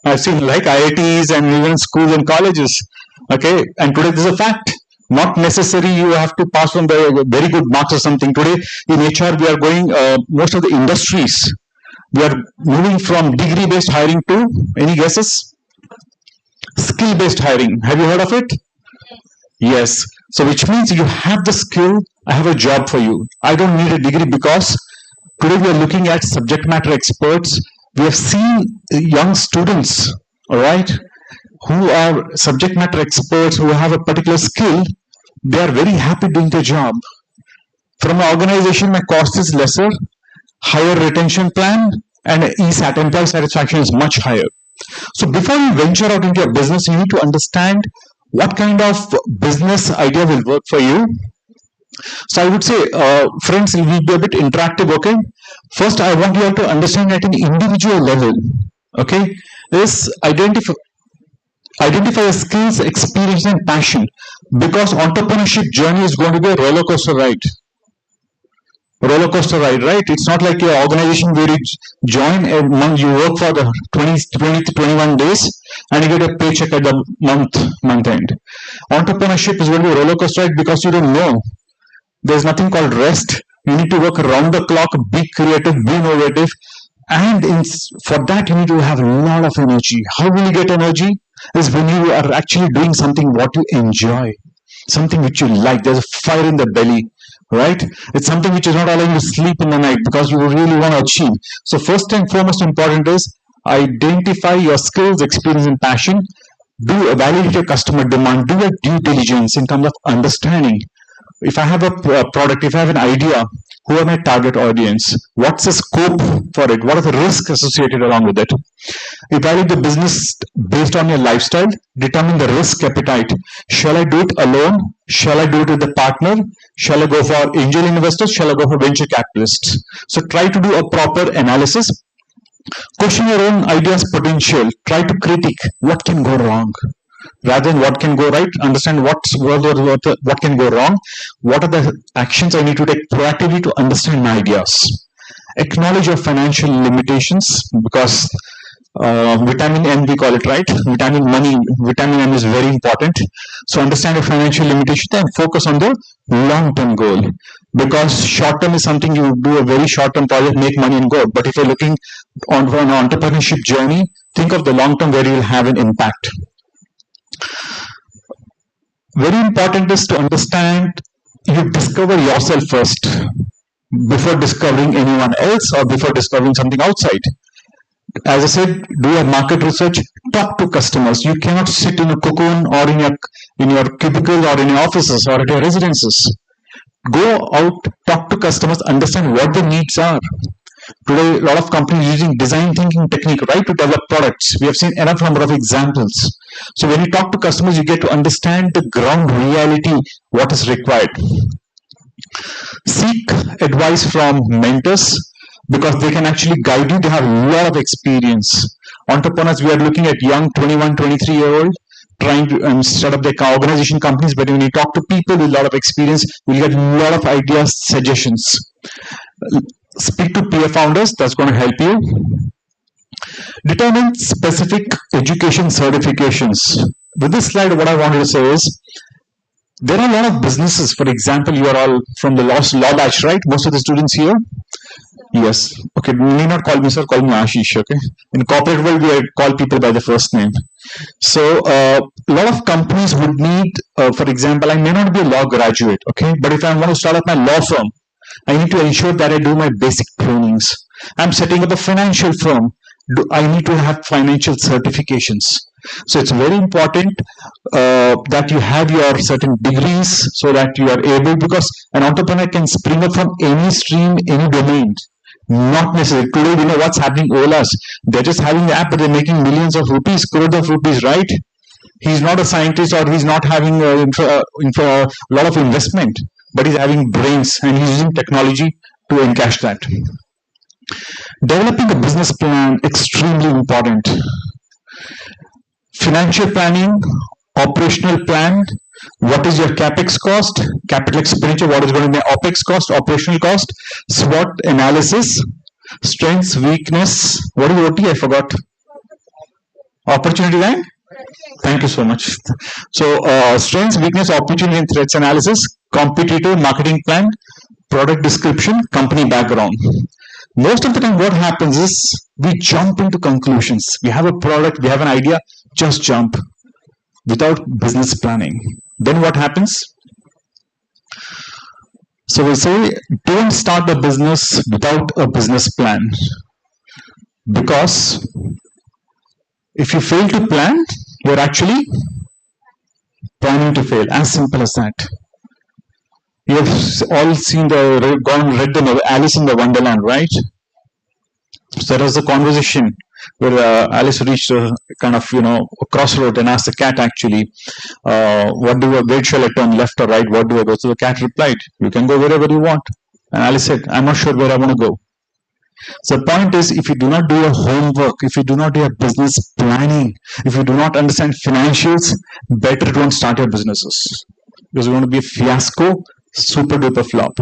Speaker 8: I've seen like IITs and even schools and colleges. Okay, and today this is a fact. Not necessary you have to pass from the very good marks or something. Today in HR we are going most of the industries. We are moving from degree-based hiring to, any guesses? Skill-based hiring. Have you heard of it? Yes. So which means you have the skill, I have a job for you. I don't need a degree, because today we are looking at subject matter experts. We have seen young students, all right, who are subject matter experts, who have a particular skill. They are very happy doing their job. From an organization, my cost is lesser, higher retention plan, and ESAT, employee satisfaction, is much higher. So before you venture out into your business, you need to understand what kind of business idea will work for you. So I would say, friends, it will be a bit interactive, okay? First, I want you all to understand at an individual level, okay? Is identify your skills, experience, and passion, because entrepreneurship journey is going to be a roller coaster ride. Right? It's not like your organization where you join a month, you work for the 20 to 21 days and you get a paycheck at the month end. Entrepreneurship is going to be a roller coaster ride, because you don't know. There's nothing called rest. You need to work around the clock, be creative, be innovative, and for that you need to have a lot of energy. How will you get energy? Is when you are actually doing something what you enjoy, something which you like. There's a fire in the belly, right? It's something which is not allowing you to sleep in the night because you really want to achieve. So first and foremost important is identify your skills, experience, and passion. Do evaluate your customer demand. Do a due diligence in terms of understanding. If I have a product, if I have an idea, who are my target audience? What's the scope for it? What are the risks associated along with it? Evaluate the business based on your lifestyle. Determine the risk appetite. Shall I do it alone? Shall I do it with a partner? Shall I go for angel investors? Shall I go for venture capitalists? So try to do a proper analysis. Question your own ideas potential. Try to critique what can go wrong, rather than what can go right. Understand what can go wrong. What are the actions I need to take proactively to understand my ideas. Acknowledge your financial limitations, because vitamin M, we call it, right? Vitamin M is very important. So understand your financial limitations and focus on the long-term goal, because short-term is something you do a very short-term project, make money and go. But if you're looking on an entrepreneurship journey, think of the long-term where you will have an impact. Very important is to understand you discover yourself first before discovering anyone else or before discovering something outside. As I said, do your market research, talk to customers. You cannot sit in a cocoon or in your cubicle or in your offices or at your residences. Go out, talk to customers, understand what the needs are. Today, a lot of companies using design thinking technique, right, to develop products. We have seen enough number of examples. So when you talk to customers, you get to understand the ground reality, what is required. Seek advice from mentors, because they can actually guide you. They have a lot of experience. Entrepreneurs, we are looking at young 21, 23-year-old trying to set up their organization companies, but when you talk to people with a lot of experience, you'll get a lot of ideas, suggestions. Speak to peer founders, that's going to help you. Determine specific education certifications. With this slide, what I wanted to say is, there are a lot of businesses. For example, you are all from the law batch, right? Most of the students here? Yes. Okay, you need not call me sir, call me Ashish, okay? In corporate world, we call people by the first name. So, a lot of companies would need, for example, I may not be a law graduate, okay? But if I want to start up my law firm, I need to ensure that I do my basic trainings. I'm setting up a financial firm. I need to have financial certifications.
Speaker 6: So it's very important that you have your certain degrees so that you are able, because an entrepreneur can spring up from any stream, any domain. Not necessarily. Today, we know what's happening. Ola's, they're just having the app, but they're making millions of rupees, crores of rupees, right? He's not a scientist, or he's not having a lot of investment, but he's having brains and he's using technology to encash that. Developing a business plan, extremely important. Financial planning, operational plan. What is your capex cost, capital expenditure? What is going to be opex cost, operational cost? SWOT analysis, strengths, weakness. What is OT? I forgot. Opportunity line. Thank you so much. So, strengths, weakness, opportunity, and threats analysis, competitive marketing plan, product description, company background. Most of the time, what happens is we jump into conclusions. We have a product, we have an idea, just jump without business planning. Then what happens? So we say, don't start a business without a business plan, because if you fail to plan, you're actually planning to fail. As simple as that. You have all seen read the novel Alice in the Wonderland, right? So there was a conversation where Alice reached a kind of a crossroad and asked the cat actually, where shall I turn, left or right? What do I go? So the cat replied, you can go wherever you want. And Alice said, I'm not sure where I want to go. So the point is, if you do not do your homework, if you do not do your business planning, if you do not understand financials, better don't start your businesses, because you're going to be a fiasco, super duper flop.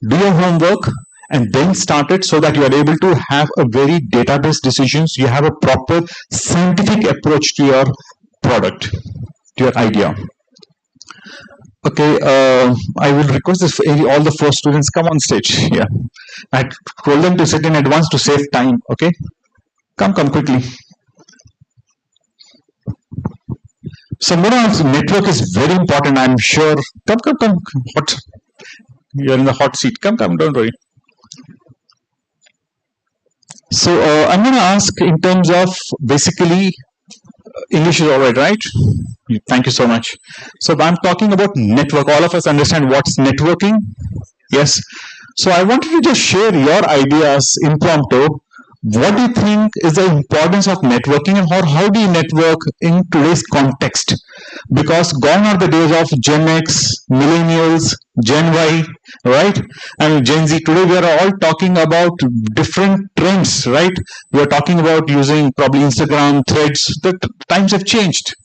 Speaker 6: Do your homework and then start it, so that you are able to have a very database decisions. You have a proper scientific approach to your product, to your idea. Okay, I will request this all the 4 students come on stage. Yeah, I told them to sit in advance to save time. Okay, come quickly. So network is very important. I'm sure. Come. What? You're in the hot seat. Come. Don't worry. So I'm going to ask in terms of basically English is all right? Thank you so much. So I'm talking about network. All of us understand what's networking? Yes. So I wanted to just share your ideas impromptu. What do you think is the importance of networking, and how do you network in today's context? Because gone are the days of Gen X, Millennials, Gen Y, right? And Gen Z. Today we are all talking about different trends, right? We are talking about using probably Instagram, Threads. The times have changed.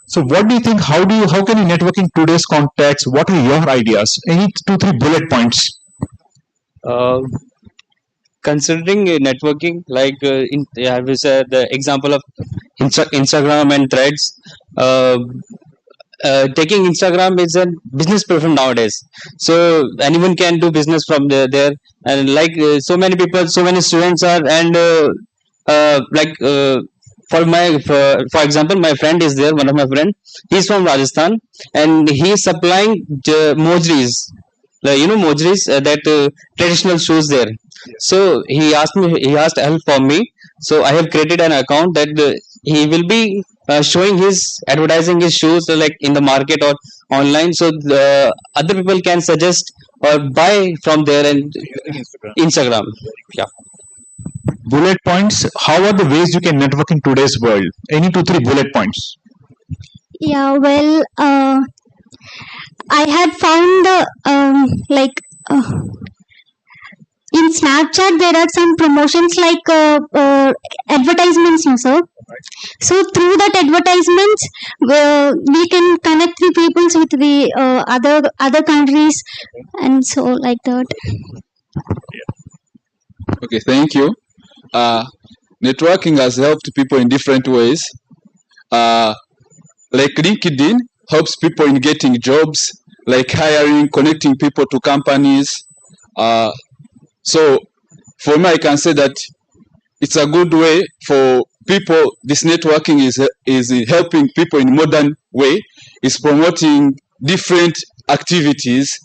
Speaker 6: So what do you think? How can you network in today's context? What are your ideas? Any 2-3 bullet points?
Speaker 7: Considering networking, like we said, the example of Instagram and Threads. Taking Instagram is a business platform nowadays, so anyone can do business from there. And like so many people, so many students are, and for example, my friend is there. One of my friend, he's from Rajasthan, and he's supplying mojris. Mojris, that traditional shoes there. So he asked help from me. So I have created an account that he will be showing advertising his shoes like in the market or online. So the other people can suggest or buy from there and Instagram. Yeah.
Speaker 6: Bullet points. How are the ways you can network in today's world? Any 2-3 bullet points?
Speaker 2: Yeah, well, I had found in Snapchat there are some promotions like advertisements, no, sir. So through that advertisements, we can connect the peoples with the other countries, and so like that.
Speaker 9: Okay, thank you. Networking has helped people in different ways. Like LinkedIn helps people in getting jobs, like hiring, connecting people to companies. So for me, I can say that it's a good way for people. This networking is helping people in modern way. It's promoting different activities.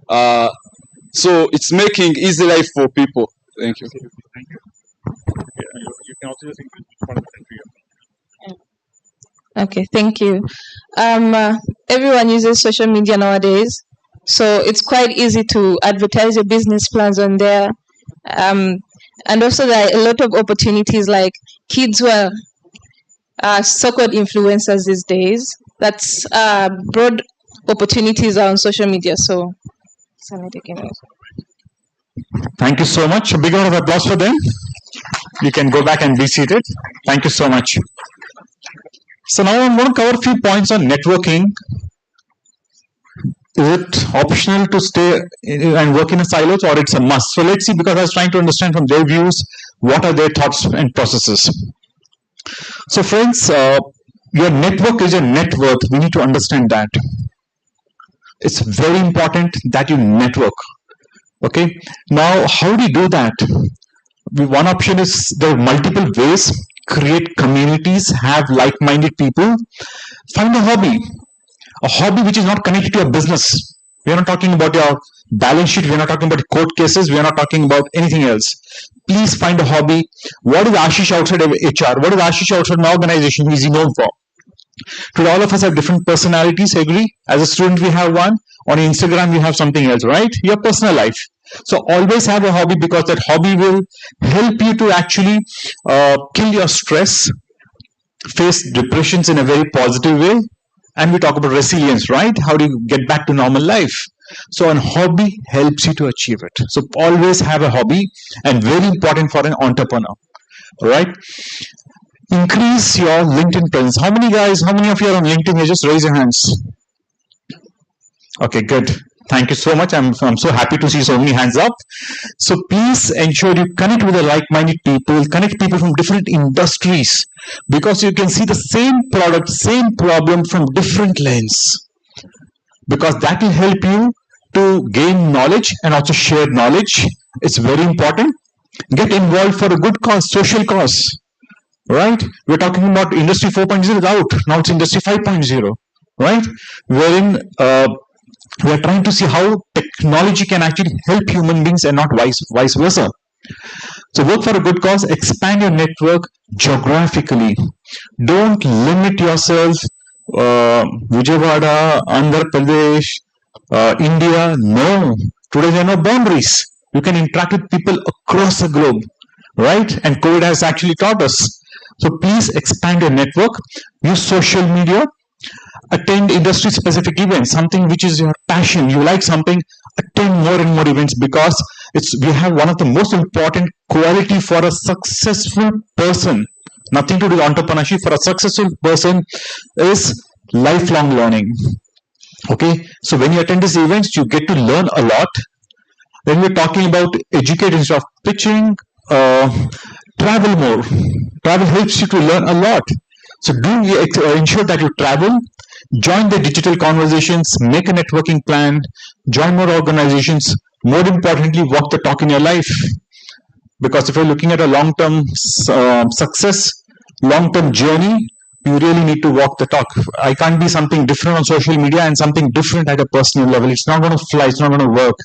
Speaker 9: So it's making easy life for people. Thank you.
Speaker 8: Thank you. You can also just increase one of the
Speaker 3: Okay, thank you. Everyone uses social media nowadays, so it's quite easy to advertise your business plans on there. And also there are a lot of opportunities, like kids who are so-called influencers these days. That's broad opportunities are on social media. So,
Speaker 8: Thank you so much. A big round of applause for them. You can go back and be seated. Thank you so much. So now I'm going to cover a few points on networking. Is it optional to stay and work in a silos, or it's a must? So let's see, because I was trying to understand from their views, what are their thoughts and processes. So friends, your network is your net worth. We need to understand that. It's very important that you network. Okay. Now, how do you do that? One option is there are multiple ways. Create communities, have like-minded people, find a hobby which is not connected to your business. We are not talking about your balance sheet, we are not talking about court cases, we are not talking about anything else. Please find a hobby. What is Ashish outside of HR? What is Ashish outside an organization? Who is he known for? Today all of us have different personalities, agree? As a student we have one, on Instagram we have something else, right? Your personal life. So always have a hobby, because that hobby will help you to actually kill your stress, face depressions in a very positive way. And we talk about resilience, right? How do you get back to normal life? So a hobby helps you to achieve it. So always have a hobby, and very important for an entrepreneur, right? Increase your LinkedIn presence. How many of you are on LinkedIn? Just raise your hands. Okay, good. Thank you so much. I'm so happy to see so many hands up. So please ensure you connect with the like-minded people, connect people from different industries, because you can see the same product, same problem from different lens, because that will help you to gain knowledge and also share knowledge. It's very important. Get involved for a good cause, social cause, right? We're talking about Industry 4.0 is out. Now it's Industry 5.0, right? Wherein we are trying to see how technology can actually help human beings and not vice versa. So work for a good cause, expand your network geographically. Don't limit yourself, Vijayawada, Andhra Pradesh, India. No, today there are no boundaries. You can interact with people across the globe, right? And COVID has actually taught us. So please expand your network, use social media, attend industry specific events, something which is your passion, you like something, attend more and more events, because we have one of the most important quality for a successful person, nothing to do with entrepreneurship. For a successful person is lifelong learning. Okay, so when you attend these events, you get to learn a lot. When we're talking about educate instead of pitching, travel more. Travel helps you to learn a lot. So ensure that you travel, join the digital conversations, make a networking plan, join more organizations. More importantly, walk the talk in your life. Because if you're looking at a long-term success, long-term journey, you really need to walk the talk. I can't be something different on social media and something different at a personal level. It's not going to fly. It's not going to work.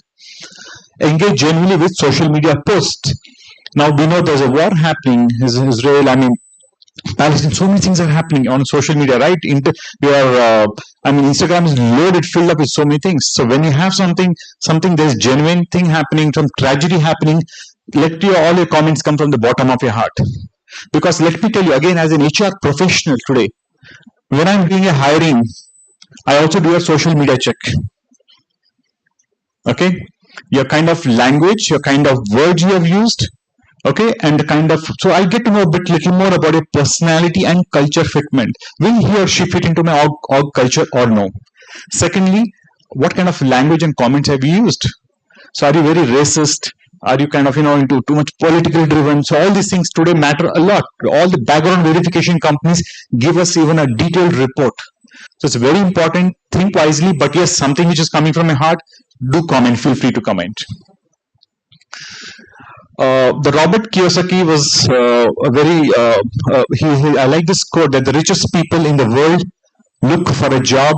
Speaker 8: Engage genuinely with social media posts. Now we know there's a war happening. Israel, Palestine, so many things are happening on social media, right? Instagram is loaded, filled up with so many things. So when you have something, there's genuine thing happening, some tragedy happening, let all your comments come from the bottom of your heart. Because let me tell you again, as an HR professional today, when I'm doing a hiring, I also do a social media check. Okay, your kind of language, your kind of words you have used. Okay, and so I get to know a little more about your personality and culture fitment. Will he or she fit into my org culture or no? Secondly, what kind of language and comments have you used? So are you very racist? Are you into too much political driven? So all these things today matter a lot. All the background verification companies give us even a detailed report. So it's very important. Think wisely, but yes, something which is coming from your heart, do comment. Feel free to comment. The Robert Kiyosaki was I like this quote that the richest people in the world look for a job,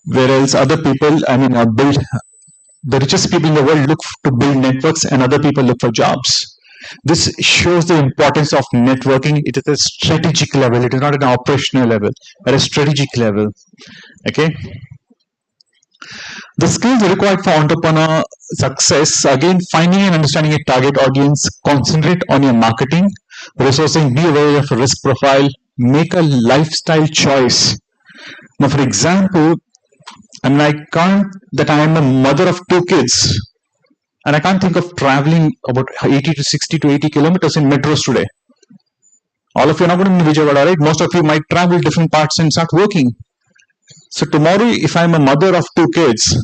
Speaker 8: whereas other people, the richest people in the world look to build networks and other people look for jobs. This shows the importance of networking. It is a strategic level. It is not an operational level, at a strategic level. Okay. The skills required for entrepreneur success, again, finding and understanding a target audience, concentrate on your marketing, resourcing, be aware of risk profile, make a lifestyle choice. Now, for example, I mean, I am a mother of 2 kids, and I can't think of traveling about 80 to 60 to 80 kilometers in metros today. All of you are not going to be Vijayawada, right? Most of you might travel different parts and start working. So tomorrow, if I'm a mother of 2 kids,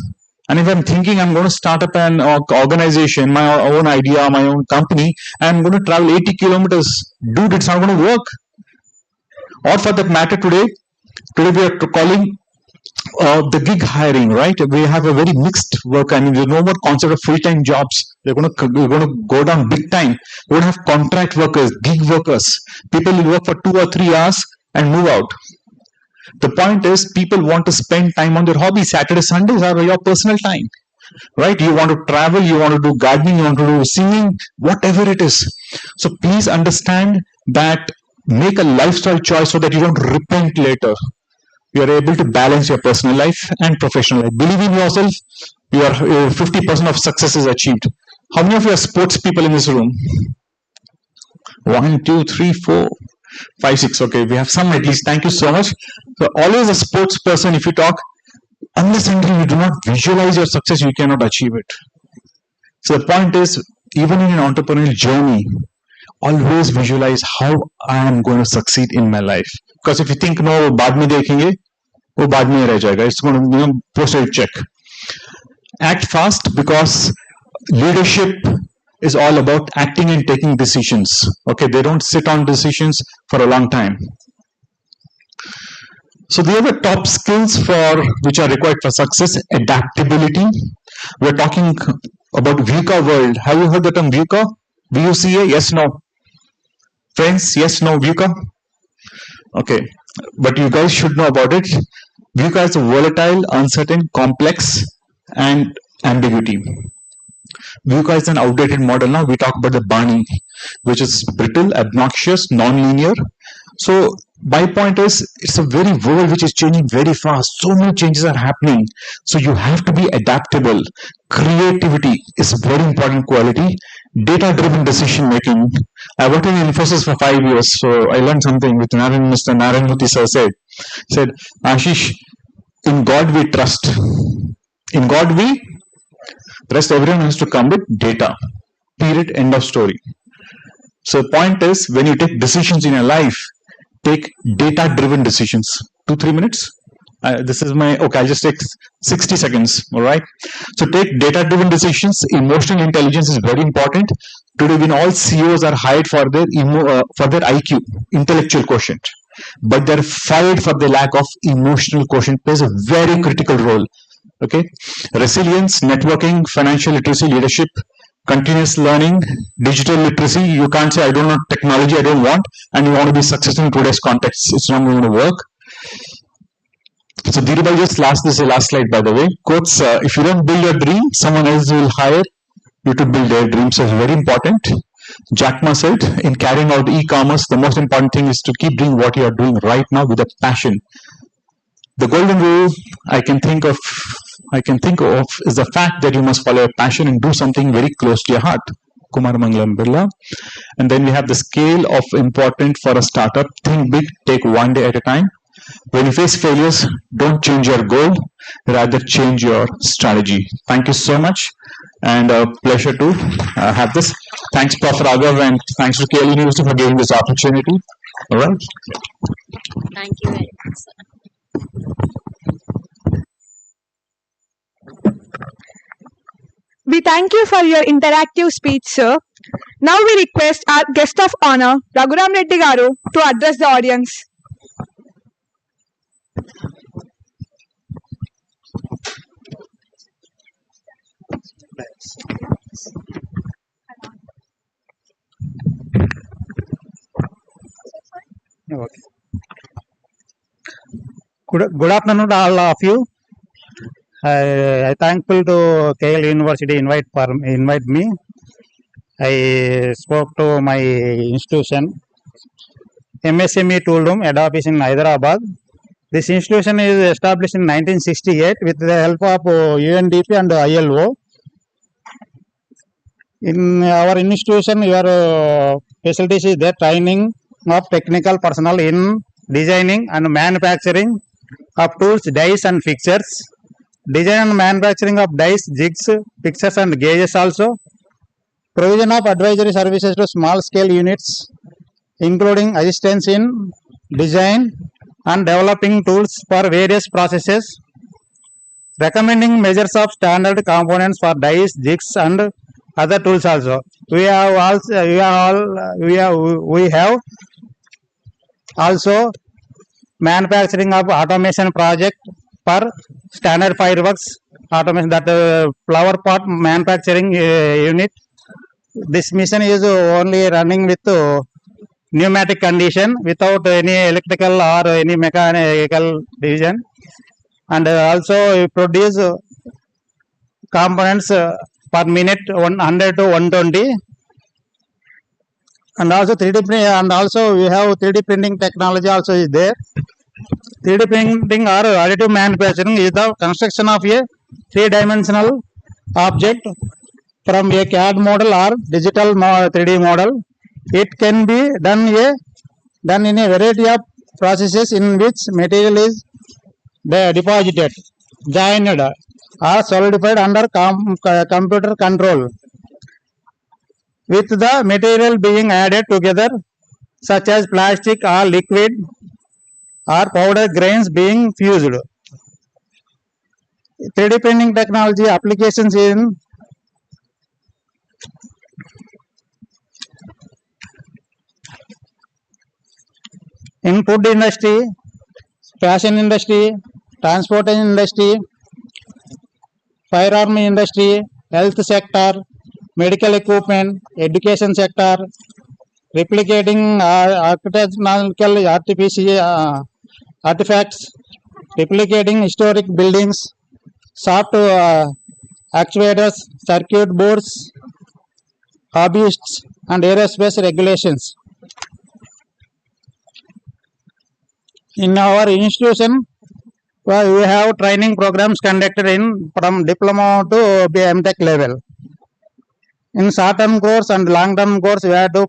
Speaker 8: and if I'm thinking I'm going to start up an organization, my own idea, my own company, and I'm going to travel 80 kilometers, dude, it's not going to work. Or for that matter, today we are calling the gig hiring, right? We have a very mixed work. I mean, there's no more concept of full-time jobs. We're going to go down big time. We're going to have contract workers, gig workers. People will work for 2 or 3 hours and move out. The point is, people want to spend time on their hobbies. Saturday, Sundays are your personal time, right? You want to travel, you want to do gardening, you want to do singing, whatever it is. So please understand that, make a lifestyle choice so that you don't repent later. You are able to balance your personal life and professional life. Believe in yourself, your 50% of success is achieved. How many of you are sports people in this room? 1, 2, 3, 4, 5, 6. Okay, we have some at least. Thank you so much. So always a sports person, if you talk, unless until you do not visualize your success, you cannot achieve it. So the point is, even in an entrepreneurial journey, always visualize how I am going to succeed in my life. Because if you think, no, बाद में देखेंगे, वो बाद में रह जाएगा. It's going to, post-it check. Act fast, because leadership is all about acting and taking decisions. Okay, they don't sit on decisions for a long time. So the other top skills which are required for success: adaptability. We're talking about VUCA world. Have you heard the term VUCA? VUCA? Yes, no. Friends, yes, no, VUCA? Okay, but you guys should know about it. VUCA is a volatile, uncertain, complex, and ambiguity. VUCA is an outdated model now. We talk about the Barney, which is brittle, obnoxious, non-linear. So my point is, it's a very world which is changing very fast. So many changes are happening. So you have to be adaptable. Creativity is a very important quality. Data-driven decision making. I worked in Infosys for 5 years, so I learned something with Mr. Narayanmurthy sir said, Ashish, in God we trust. In God we trust. Everyone has to come with data. Period. End of story. So the point is, when you take decisions in your life, take data-driven decisions. 2-3 minutes. This is my, okay, I'll just take 60 seconds, all right? So take data-driven decisions. Emotional intelligence is very important. Today, when all CEOs are hired for their IQ, intellectual quotient, but they're fired for the lack of emotional quotient, plays a very critical role, okay? Resilience, networking, financial literacy, leadership, continuous learning, digital literacy. You can't say, I don't know technology, I don't want, and you want to be successful in today's context. It's not going to work. So Dhirubhai, just this is the last slide, by the way. Quotes, if you don't build your dream, someone else will hire you to build their dream. So it's very important. Jack Ma said, in carrying out e-commerce, the most important thing is to keep doing what you are doing right now with a passion. The golden rule I can think of is the fact that you must follow your passion and do something very close to your heart. Kumar Mangalam Birla. And then we have the scale of important for a startup. Think big, take one day at a time. When you face failures, don't change your goal, rather change your strategy. Thank you so much, and a pleasure to have this. Thanks, Prof. Raghav, and thanks to KL University for giving this opportunity. All right.
Speaker 2: Thank you very much, sir.
Speaker 5: We thank you for your interactive speech, sir. Now we request our guest of honor, Raghuram Reddy Garu, to address the audience.
Speaker 10: Okay. Good afternoon to all of you. I thankful to KL University invite me. I spoke to my institution, MSME Tool Room, head office in Hyderabad. This institution is established in 1968 with the help of UNDP and ILO. In our institution, your facilities is there training of technical personnel in designing and manufacturing of tools, dies and fixtures. Design and manufacturing of dies, jigs, fixtures and gauges also. Provision of advisory services to small scale units, including assistance in design and developing tools for various processes. Recommending measures of standard components for dies, jigs and other tools also. We have also manufacturing of automation project for standard fireworks automation, that flower pot manufacturing unit. This machine is only running with pneumatic condition without any electrical or any mechanical division, and also we produce components per minute 100 to 120, and also 3D and also we have 3D printing technology also is there. 3D printing or additive manufacturing is the construction of a three-dimensional object from a CAD model or digital 3D model. It can be done in a variety of processes in which material is deposited, joined or solidified under computer control, with the material being added together, such as plastic or liquid or powder grains being fused. 3D printing technology applications in food industry, fashion industry, transportation industry, firearm industry, health sector, medical equipment, education sector, replicating architectural artifacts, replicating historic buildings, soft actuators, circuit boards, hobbyists, and aerospace regulations. In our institution, we have training programs conducted from diploma to MTech level. In short-term course and long-term course, we have two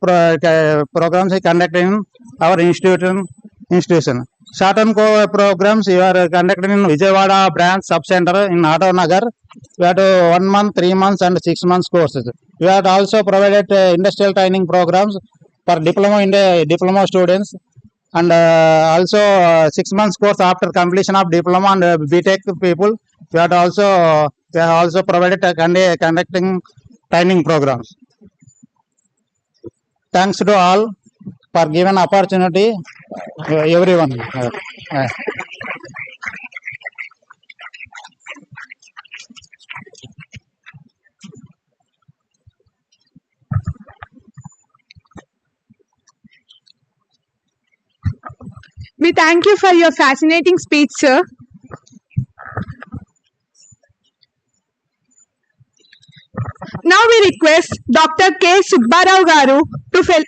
Speaker 10: programs conducted in our institution. Short-term programs we are conducted in Vijayawada branch sub-center in Auto Nagar. We have 1 month, 3 months, and 6 months courses. We have also provided industrial training programs for diploma students, and also 6 months course after completion of diploma and BTech people. We have also provided conducting training programs. Thanks to all for given opportunity, everyone.
Speaker 5: We thank you for your fascinating speech, sir. Now we request Dr. K. Subbarao Garu to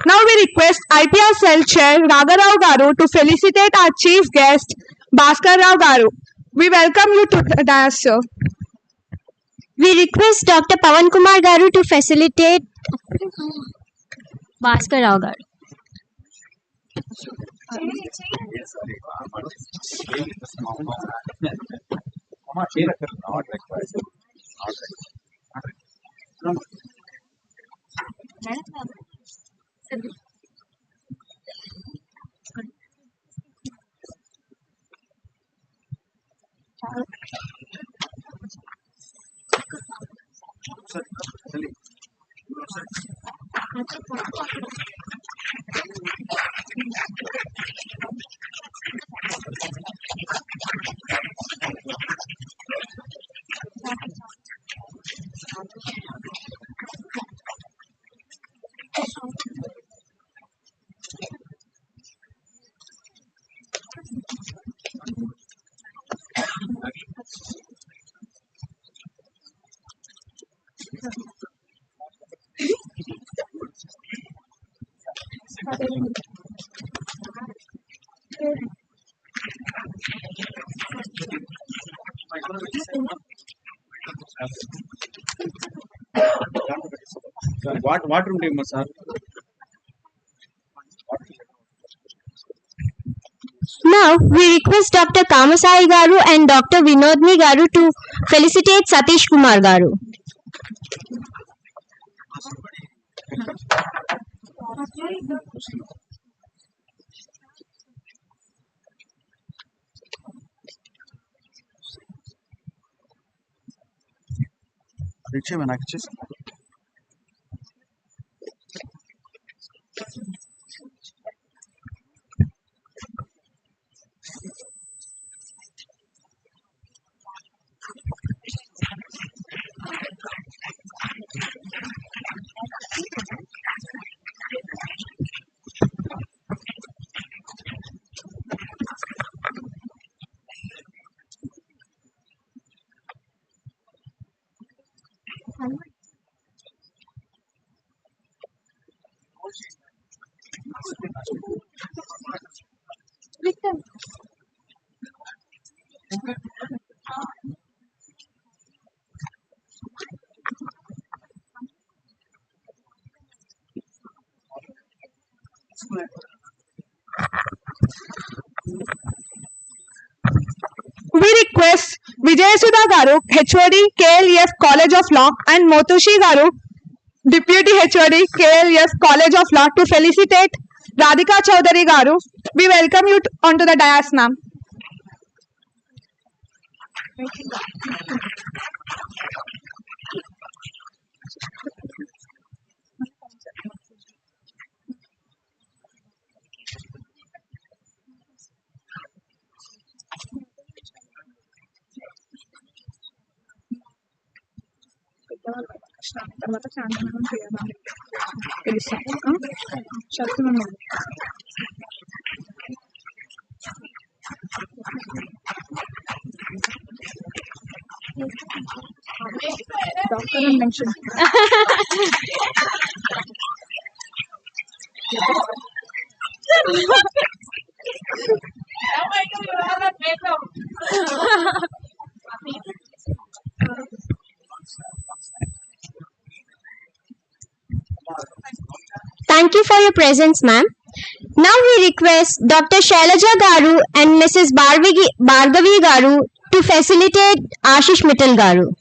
Speaker 5: Now we request IPR Cell Chair Ragarao Garu to felicitate our chief guest Bhaskar Rao Garu. We welcome you to the dais, sir.
Speaker 2: We request Dr. Pawan Kumar Garu to facilitate Bhaskar Rao Garu.
Speaker 11: What room name, sir?
Speaker 2: Now, we request Dr. Kamasai Garu and Dr. Vinodni Garu to felicitate Satish Kumar Garu.
Speaker 5: We request Vijayasudha Garu, HOD, KLF College of Law, and Motushi Garu, Deputy HOD, KLF College of Law, to felicitate Radhika Chaudhary Garu. We welcome you onto the dais, ma'am.
Speaker 2: Thank you for your presence, ma'am. Now we request Dr. Shailaja Garu and Mrs. Bhargavi Garu to facilitate Ashish Mittal Garu.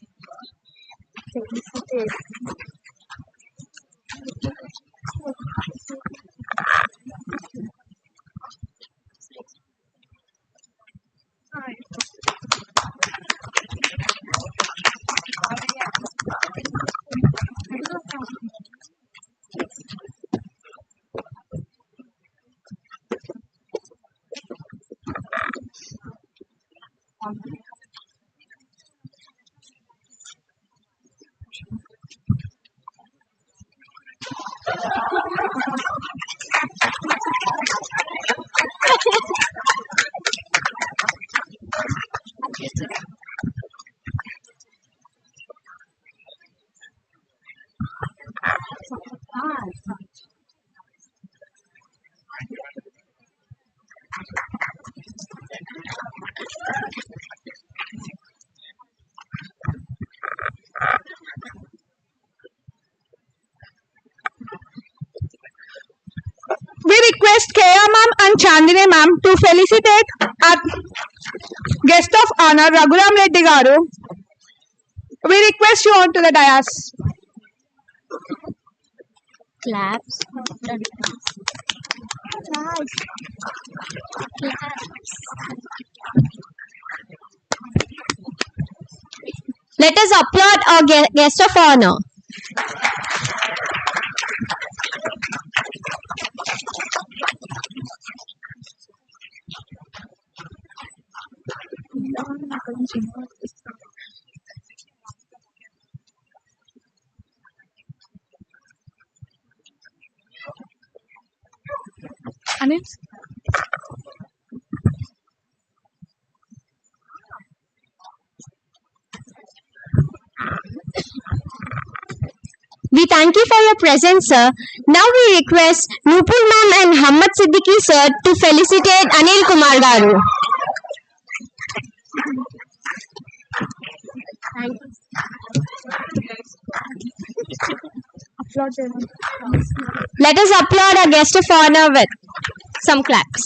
Speaker 5: We request Kaya ma'am and Chandini ma'am to felicitate our guest of honor Raghuram Reddy Garu. We request you onto the dais.
Speaker 2: Claps. Let us applaud our guest of honor. We thank you for your presence, sir. Now we request Nupur ma'am and Hamad Siddiqui sir to felicitate Anil Kumar Garu. Let us applaud our guest of honor with some claps.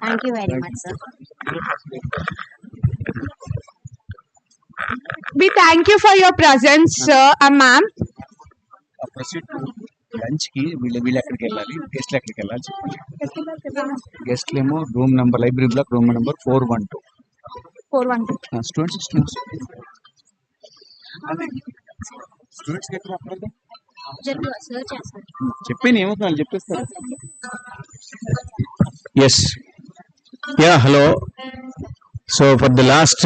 Speaker 2: Thank you very much, sir.
Speaker 5: We thank you for your presence, sir and ma'am.
Speaker 11: Proceed lunch కి వీళ్ళు ఎక్కడికి వెళ్ళాలి, గెస్ట్లు ఎక్కడికి వెళ్ళాలి చెప్పండి. గెస్ట్లు ఏమో room number, library block room number 412.
Speaker 5: 412.
Speaker 11: Students ఎక్కడ అక్కడ చెప్పాను ఏమవుతుంది చెప్పేస్తారు.
Speaker 12: Yes. Yeah, hello. So for the last,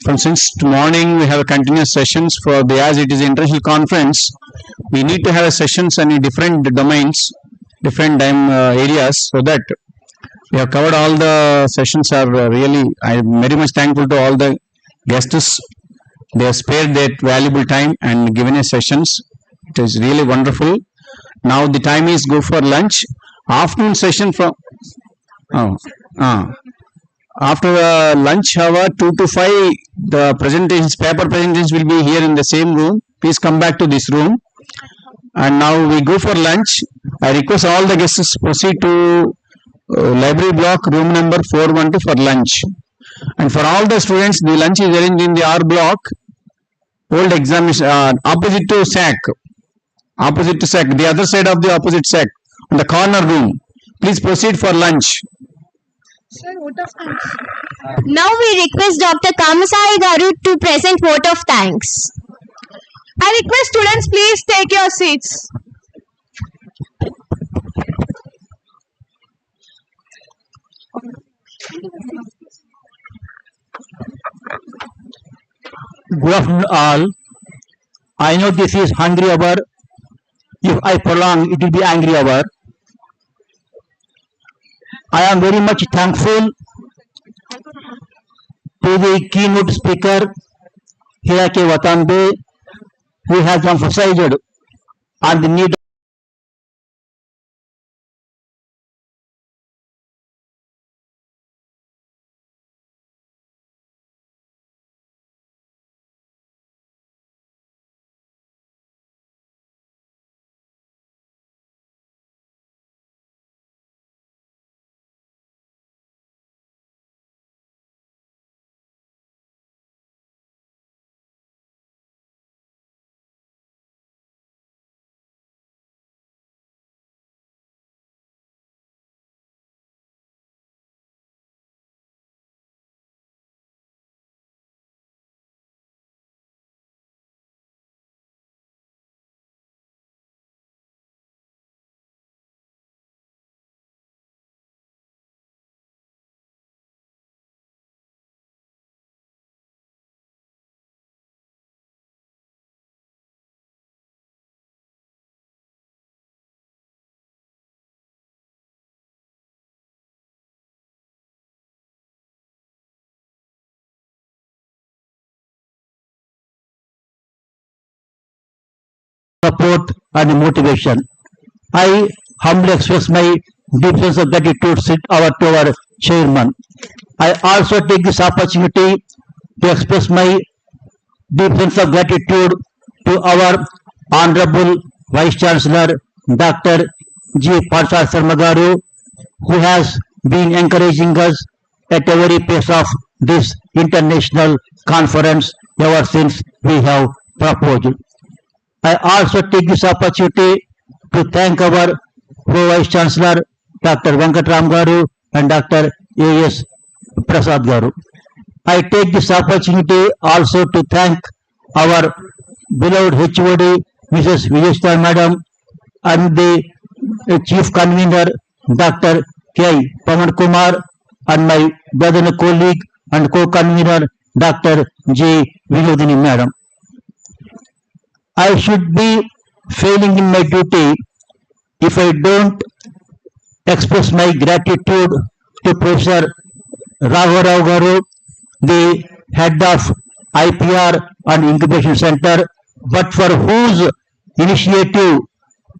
Speaker 12: from since morning, we have continuous sessions for the, as it is international conference, we need to have sessions in different domains, different time areas, so that we have covered all the sessions are really, I am very much thankful to all the guests. They have spared their valuable time and given us sessions. It is really wonderful. Now the time is go for lunch. Afternoon session from after lunch hour 2 to 5, the presentations, paper presentations will be here in the same room. Please come back to this room. And now we go for lunch. I request all the guests proceed to library block room number 412 for lunch. And for all the students, the lunch is arranged in the R block, old examination, opposite to SAC, the other side of the opposite SAC, in the corner room. Please proceed for lunch.
Speaker 2: Now we request Dr. Kamasai Garu to present vote of thanks.
Speaker 5: I request students, please take your seats.
Speaker 13: Good afternoon all. I know this is hungry hour. If I prolong, it will be angry hour. I am very much thankful to the keynote speaker, Hirake Watanabe, who has emphasized on the need support and motivation. I humbly express my deep sense of gratitude to our chairman. I also take this opportunity to express my deep sense of gratitude to our Honorable Vice Chancellor Dr. G. Parsad Sarmagaru, who has been encouraging us at every pace of this international conference ever since we have proposed. I also take this opportunity to thank our Pro Vice Chancellor Dr. Venkatram Garu and Dr. A.S. Prasad Garu. I take this opportunity also to thank our beloved HOD, Mrs. Vijayasthar Madam, and the Chief Convener, Dr. K. Pawan Kumar, and my brother and colleague and co-convener, Dr. J. Vinodini Madam. I should be failing in my duty if I don't express my gratitude to Professor Raghavarao Garu, the head of IPR and Incubation Center, but for whose initiative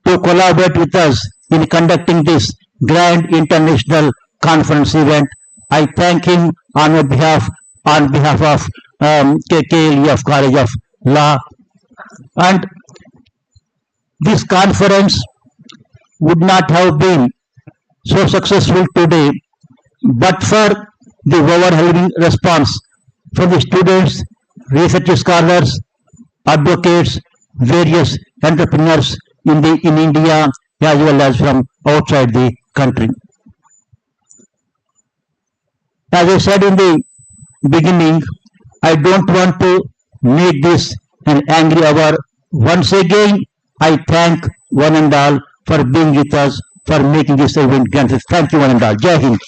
Speaker 13: to collaborate with us in conducting this grand international conference event. I thank him on behalf of KKLEF College of Law, and this conference would not have been so successful today but for the overwhelming response from the students, research scholars, advocates, various entrepreneurs in India as well as from outside the country. As I said in the beginning, I don't want to make this an angry hour. Once again, I thank one and all for being with us, for making this event grand. Thank you one and all. Jai Hind.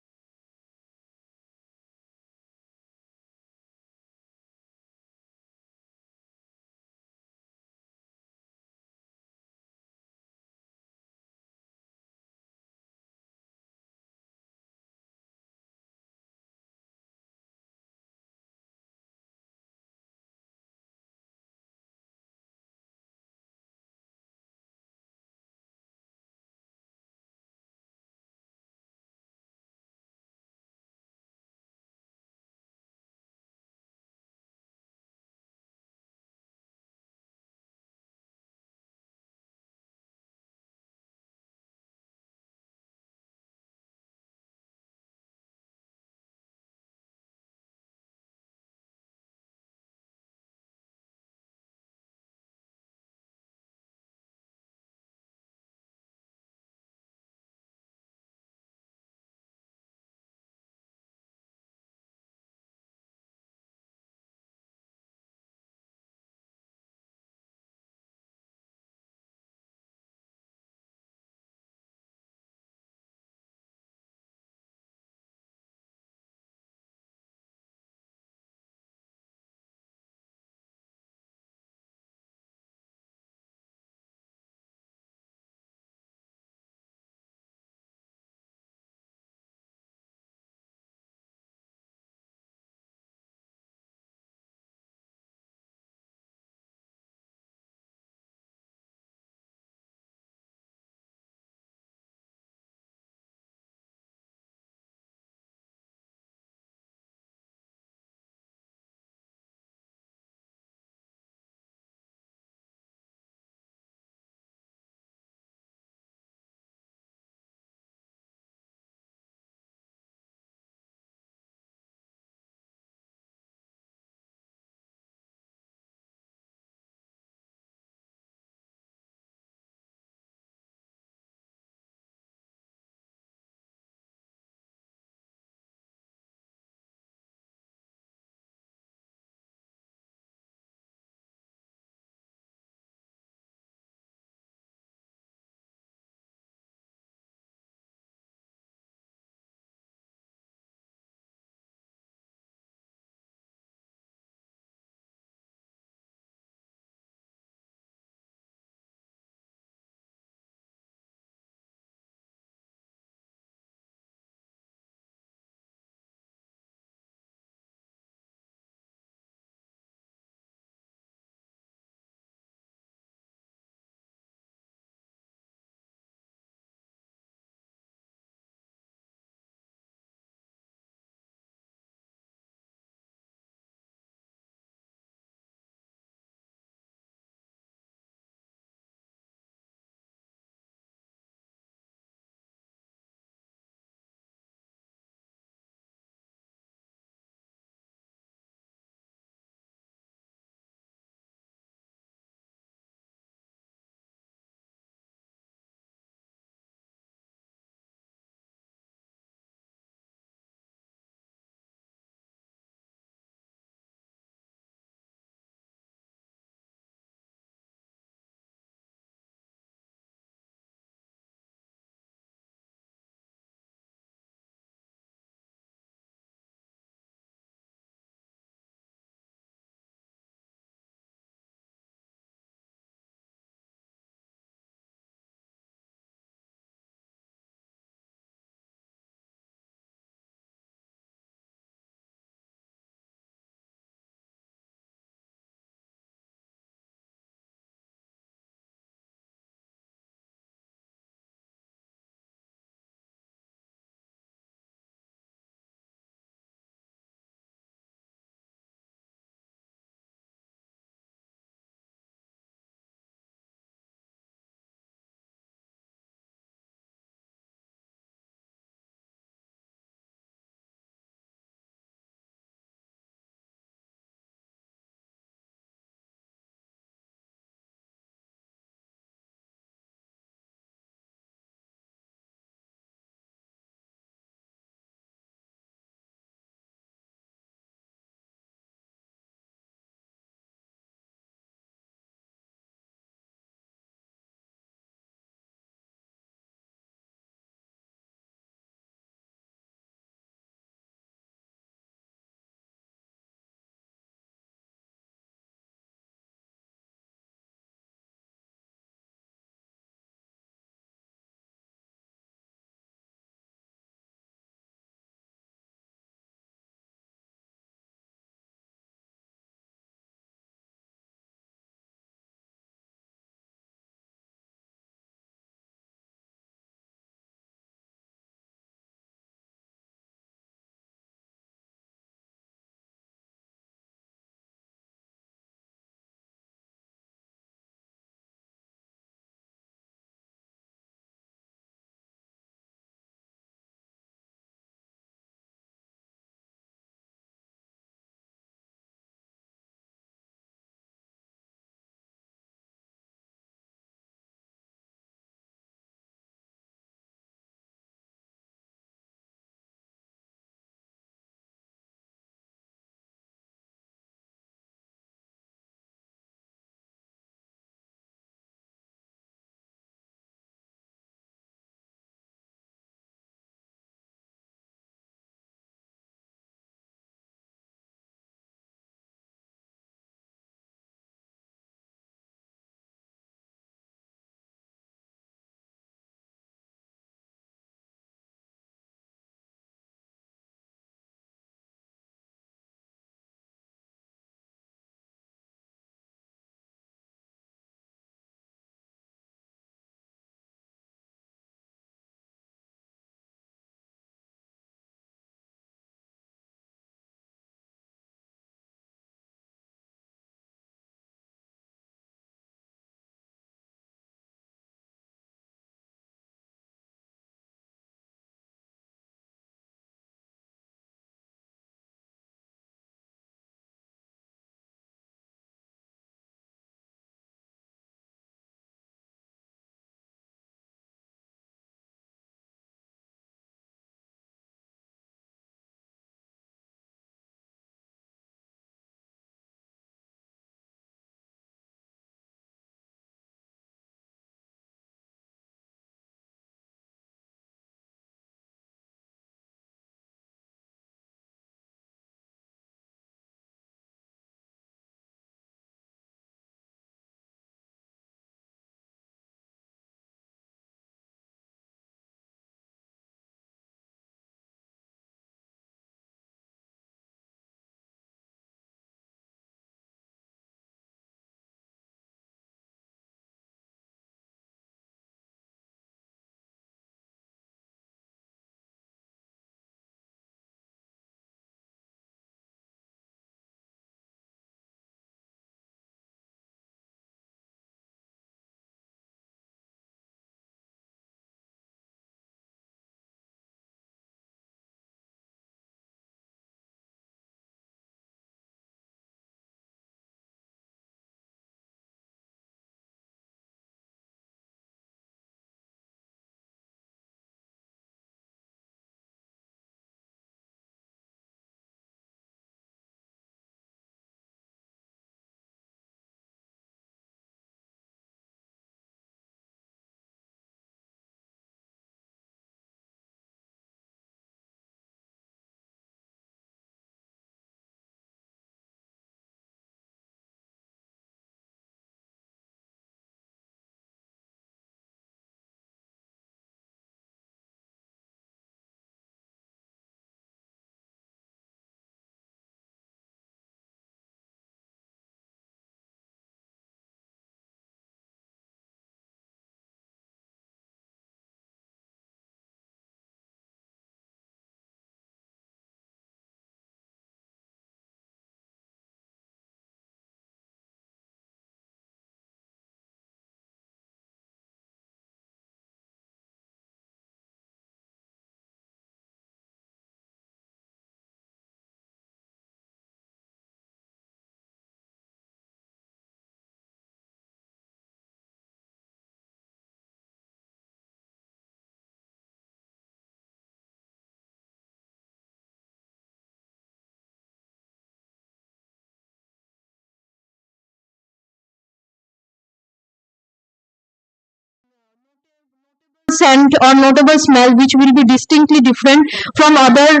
Speaker 3: scent or notable smell which will be distinctly different from other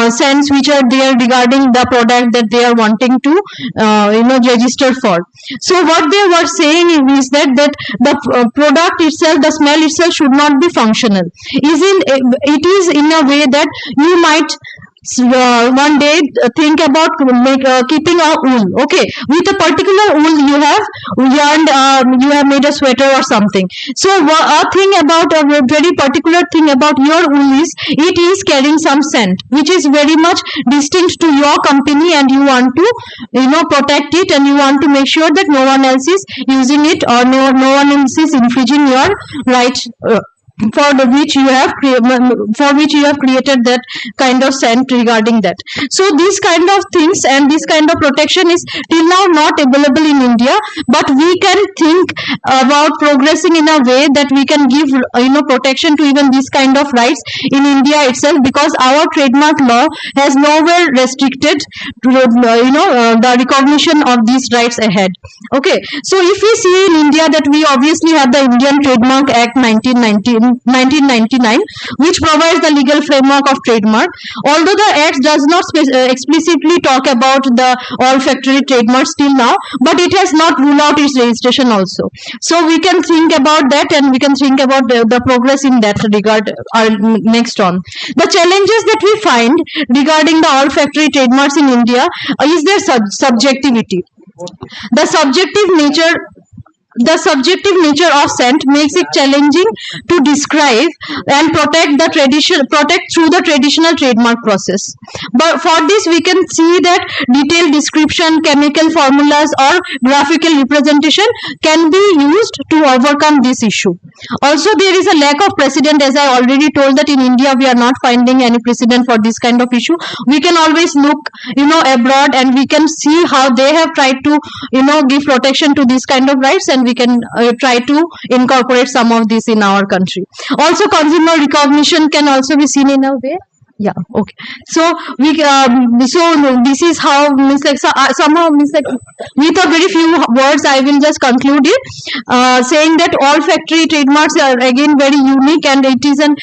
Speaker 3: scents which are there regarding the product that they are wanting to register for. So what they were saying is that the product itself, the smell itself should not be functional. It is in a way that you might one day think about keeping a wool, okay, with a particular wool you have yarned, you have made a sweater or something. So a thing about a very particular thing about your wool is it is carrying some scent which is very much distinct to your company, and you want to protect it, and you want to make sure that no one else is using it, or no one else is infringing your right for which you have created that kind of scent regarding that. So these kind of things and this kind of protection is till now not available in India, but we can think about progressing in a way that we can give protection to even this kind of rights in India itself, because our trademark law has nowhere restricted the recognition of these rights ahead. Okay, so if we see in India that we obviously have the Indian Trademark Act 1999, which provides the legal framework of trademark. Although the act does not explicitly talk about the olfactory trademarks till now, but it has not ruled out its registration also. So we can think about that, and we can think about the progress in that regard next on. The challenges that we find regarding the olfactory trademarks in India is their subjectivity. The subjective nature of scent makes it challenging to describe and protect through the traditional trademark process. But for this, we can see that detailed description, chemical formulas, or graphical representation can be used to overcome this issue. Also, there is a lack of precedent, as I already told that in India we are not finding any precedent for this kind of issue. We can always look abroad, and we can see how they have tried to give protection to this kind of rights, and we can try to incorporate some of this in our country. Also, consumer recognition can also be seen in a way. Yeah, okay. So this is how somehow with a very few words I will just conclude it, saying that olfactory trademarks are again very unique, and it is an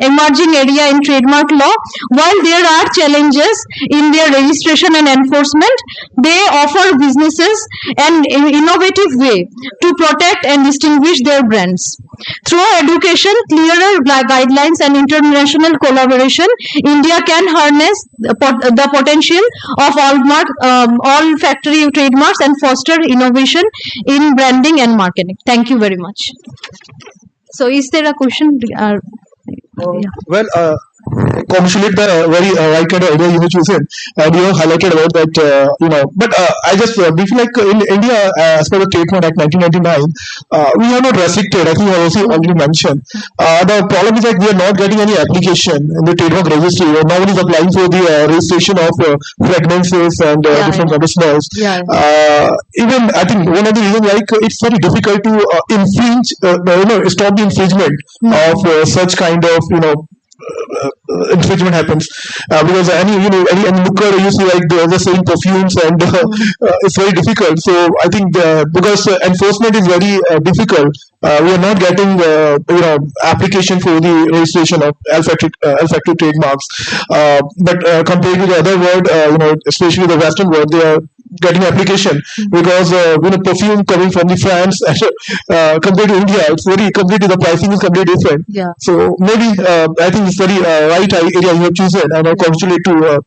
Speaker 3: emerging area in trademark law. While there are challenges in their registration and enforcement, they offer businesses an innovative way to protect and distinguish their brands. Through education, clearer guidelines, and international collaboration, India can harness the potential of olfactory trademarks and foster innovation in branding and marketing. Thank you very much. So, is there a question? Yeah.
Speaker 1: Well, congratulate the very right kind of idea you have chosen, and you have highlighted about that, But I just briefly, like in India, as per the Trademark Act 1999, we are not restricted. I think I also already mentioned. The problem is like we are not getting any application in the trademark registry. No one is applying for the registration of fragrances and different other smells. Even I think one of the reasons, like it's very difficult to infringe, stop the infringement of such kind of infringement happens, because any looker you see, like they're saying perfumes, and it's very difficult. So I think because enforcement is very difficult, we are not getting application for the registration of olfactory trademarks. But compared to the other world, especially the Western world, they are getting application, because perfume coming from the France compared to India, it's very completely, the pricing is completely different.
Speaker 3: Yeah.
Speaker 1: So maybe I think it's very right area you have chosen, and I congratulate to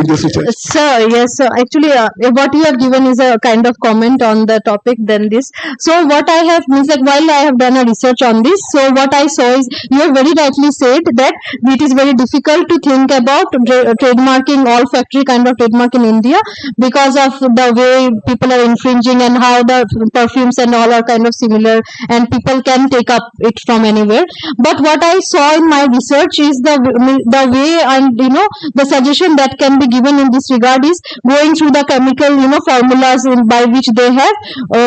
Speaker 1: this research.
Speaker 3: Sir, yes, so actually what you have given is a kind of comment on the topic than this. So what I have means, like, while I have done a research on this, so what I saw is you have very rightly said that it is very difficult to think about trademarking olfactory kind of trademark in India, because of the way people are infringing and how the perfumes and all are kind of similar, and people can take up it from anywhere. But what I saw in my research is the way, and the suggestion that can be given in this regard is going through the chemical formulas by which they have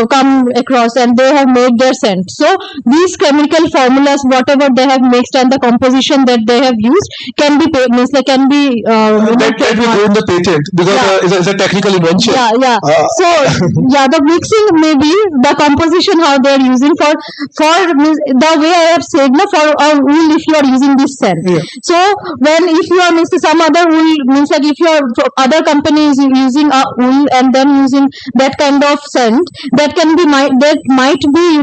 Speaker 3: come across, and they have made their scent. So these chemical formulas, whatever they have mixed, and the composition that they have used can be
Speaker 1: that will go in the patent, because it's a technical invention. sure.
Speaker 3: Yeah. So yeah, the mixing maybe the composition how they are using means the way I have said no for wool if you are using this scent.
Speaker 1: Yeah.
Speaker 3: So when if you are means some other wool means like if you are other company is using a wool and then using that kind of scent that can be that might be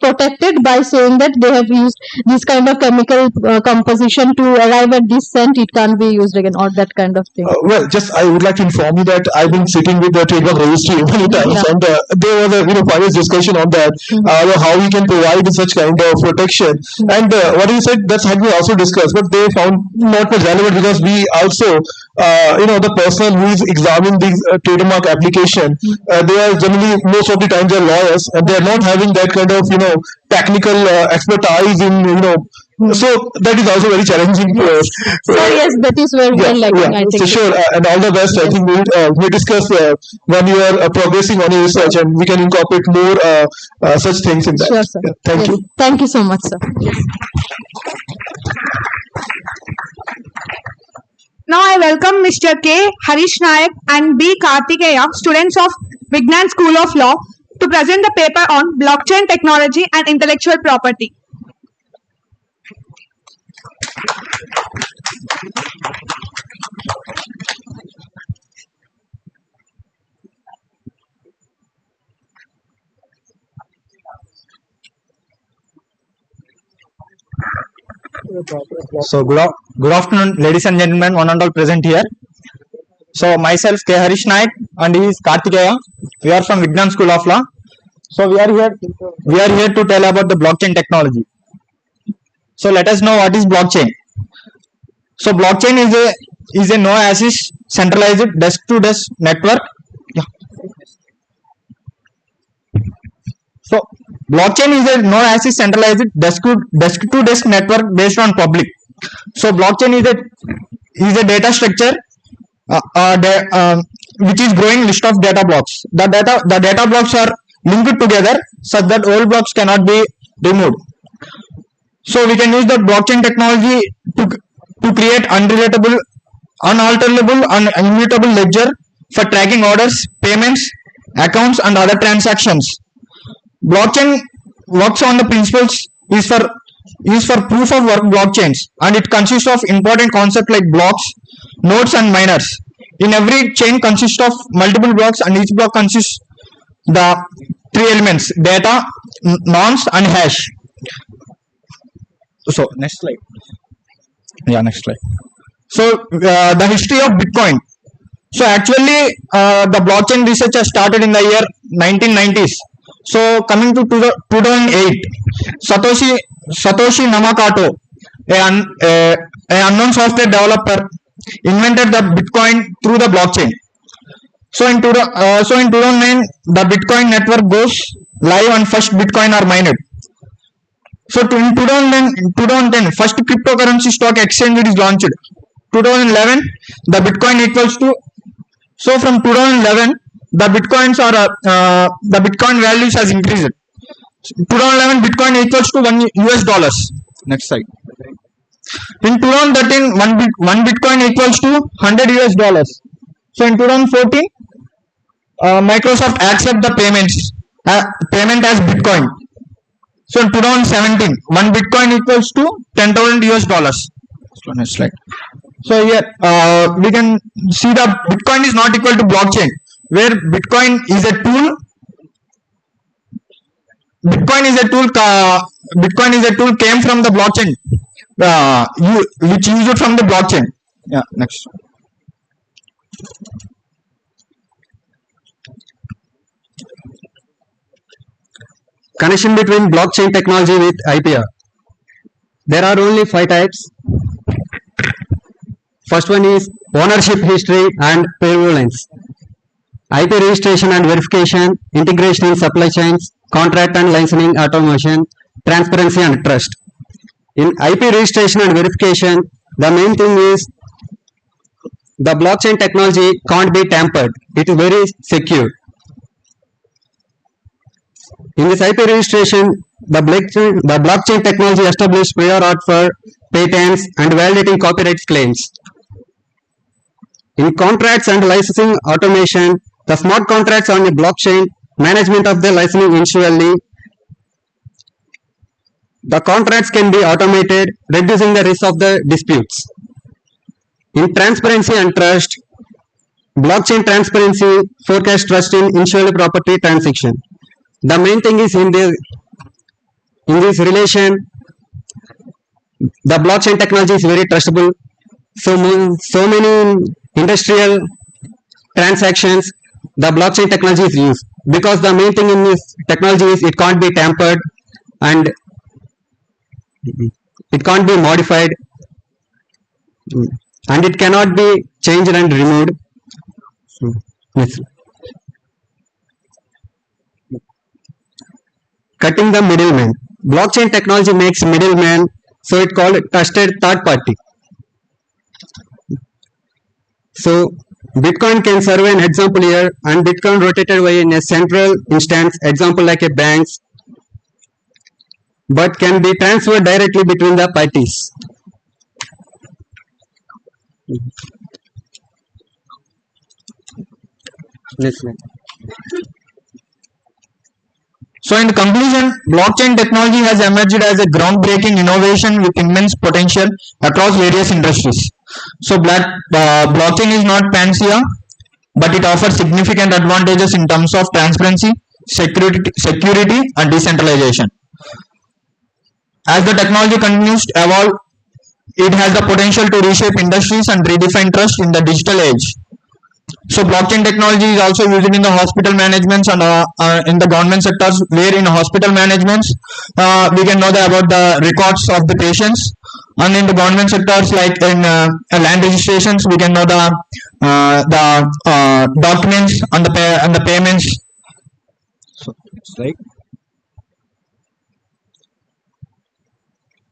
Speaker 3: protected by saying that they have used this kind of chemical composition to arrive at this scent. It can't be used again or that kind of thing.
Speaker 1: Well, just I would like to inform you that I've been sitting with the trademark registry many times,
Speaker 3: Yeah.
Speaker 1: and there was a previous discussion on that, how we can provide such kind of protection. And what you said that had been also discussed, but they found not much relevant because we also, the person who is examining these trademark application, they are generally most of the times they're lawyers, and they are not having that kind of technical expertise in so that is also very challenging for us.
Speaker 3: So yes, that is where we are lacking. I think.
Speaker 1: So sure, and all the best. I think we discuss when you are progressing on your research, and we can incorporate more such things in that.
Speaker 3: Sure, sir.
Speaker 1: Yeah, thank
Speaker 3: Yes.
Speaker 1: you.
Speaker 3: Thank you so much, sir.
Speaker 5: Now I welcome Mr. K. Harish Nayak and B. Kartikeya, students of Vignan School of Law, to present the paper on blockchain technology and intellectual property.
Speaker 14: So good afternoon, ladies and gentlemen, one and all present here. So myself K. Harish Naik and he is Kartikeya. We are from Vignan School of Law. So we are here to tell about the blockchain technology. So let us know what is blockchain. So blockchain is a no access centralized desk to desk network. Yeah. So blockchain is a no access centralized desk to desk network based on public. So blockchain is a data structure which is growing list of data blocks. The data blocks are linked together such that old blocks cannot be removed. So we can use the blockchain technology to create unrelatable, unalterable, and immutable ledger for tracking orders, payments, accounts, and other transactions. Blockchain works on the principles is for proof of work blockchains, and it consists of important concepts like blocks, nodes, and miners. In every chain consists of multiple blocks, and each block consists the three elements: data, nonce, and hash. So next slide. Yeah, next slide. So the history of Bitcoin. So actually, the blockchain research has started in the year 1990s. So coming to 2008, Satoshi Nakamoto, a unknown software developer, invented the Bitcoin through the blockchain. So in 2009, the Bitcoin network goes live and first Bitcoin are mined. So in 2010, first cryptocurrency stock exchange is launched. 2011, the Bitcoin equals to. So from 2011, the Bitcoin values has increased. 2011, Bitcoin equals to $1. Next slide. In 2013, one Bitcoin equals to $100. So in 2014, Microsoft accept the payment as Bitcoin. So in 2017, one Bitcoin equals to $10,000. So next slide. So here we can see the Bitcoin is not equal to blockchain, where Bitcoin is a tool. Bitcoin is a tool came from the blockchain, which used from the blockchain. Yeah, next.
Speaker 12: Connection between blockchain technology with IPR. There are only 5 types. First one is ownership history and prevalence. IP registration and verification, integration in supply chains, contract and licensing automation, transparency and trust. In IP registration and verification, the main thing is the blockchain technology can't be tampered. It is very secure. In this IP registration, the blockchain technology established prior art for patents and validating copyright claims.
Speaker 15: In contracts and licensing automation, the smart contracts on a blockchain, management of the licensing initially, the contracts can be automated, reducing the risk of the disputes. In transparency and trust, blockchain transparency forecast trust in initial property transaction. The main thing is in this relation, the blockchain technology is very trustable. So many industrial transactions, the blockchain technology is used because the main thing in this technology is it can't be tampered and it can't be modified and it cannot be changed and removed. Yes. Cutting the middleman. Blockchain technology makes middleman, so it called trusted third party. So Bitcoin can serve an example here, and Bitcoin rotated by in a central instance, example like a banks, but can be transferred directly between the parties.
Speaker 14: So in conclusion, blockchain technology has emerged as a groundbreaking innovation with immense potential across various industries. So blockchain is not panacea, but it offers significant advantages in terms of transparency, security and decentralization. As the technology continues to evolve, it has the potential to reshape industries and redefine trust in the digital age. So blockchain technology is also used in the hospital managements and in the government sectors, where in hospital managements we can know about the records of the patients, and in the government sectors like in land registrations we can know the documents and the payments.
Speaker 15: So it's like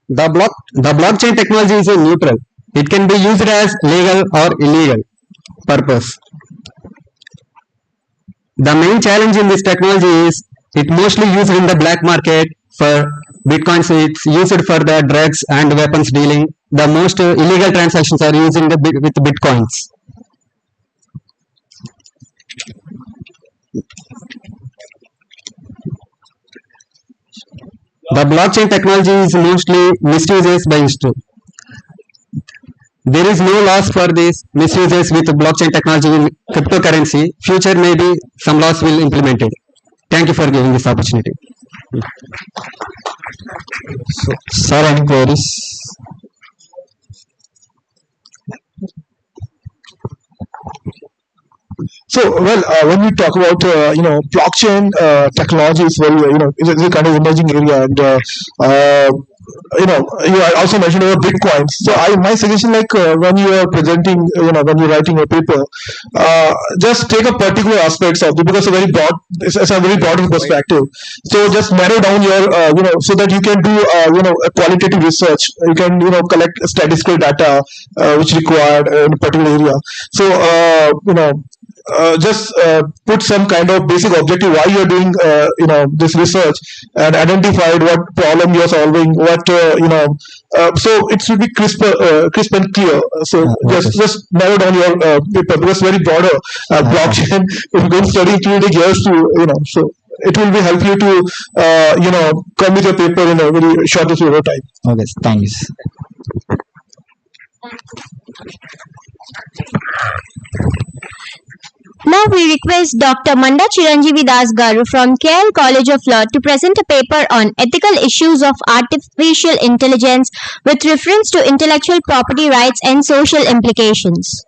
Speaker 15: the blockchain technology is a neutral. It can be used as legal or illegal purpose. The main challenge in this technology is it mostly used in the black market for bitcoins. It's used for the drugs and weapons dealing. The most illegal transactions are using with bitcoins. The blockchain technology is mostly misuses by history. There is no loss for these misuses with blockchain technology in cryptocurrency. Future maybe some laws will implement it. Thank you for giving this opportunity.
Speaker 14: So, sir, any queries?
Speaker 1: So, well, when we talk about blockchain technology is very it's a kind of emerging area, and you also mentioned about Bitcoin. So, my suggestion, like when you are presenting, when you're writing a paper, just take a particular aspects of it because it's a very broad perspective. So, just narrow down your so that you can do a qualitative research. You can collect statistical data which required in a particular area. So, just put some kind of basic objective why you're doing this research and identified what problem you're solving, what so it should be crisp and clear. So just narrow down your paper because very broader blockchain. If you're going to study, it will take years to so it will be help you to come with your paper in a very shortest period of time.
Speaker 14: Okay, thanks.
Speaker 2: Now we request Dr. Manda Chiranjeevi Das Garu from KL College of Law to present a paper on ethical issues of artificial intelligence with reference to intellectual property rights and social implications.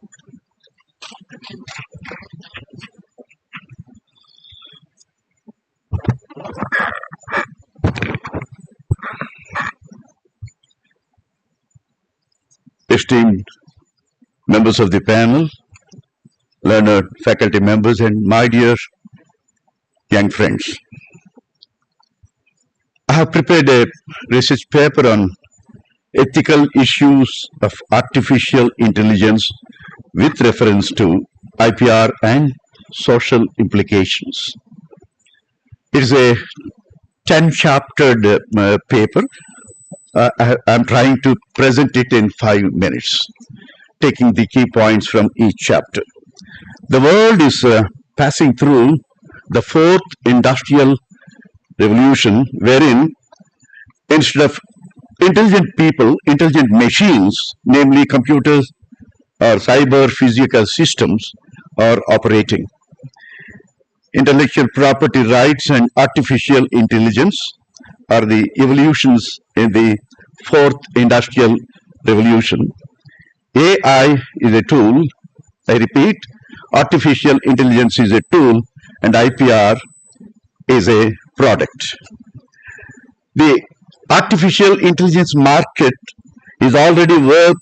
Speaker 16: Esteemed members of the panel, learned faculty members, and my dear young friends. I have prepared a research paper on ethical issues of artificial intelligence with reference to IPR and social implications. It is a 10-chaptered paper. I'm trying to present it in 5 minutes. taking the key points from each chapter. The world is passing through the fourth industrial revolution, wherein instead of intelligent people, intelligent machines, namely computers or cyber physical systems, are operating. Intellectual property rights and artificial intelligence are the evolutions in the fourth industrial revolution. AI is a tool, I repeat, artificial intelligence is a tool, and IPR is a product. The artificial intelligence market is already worth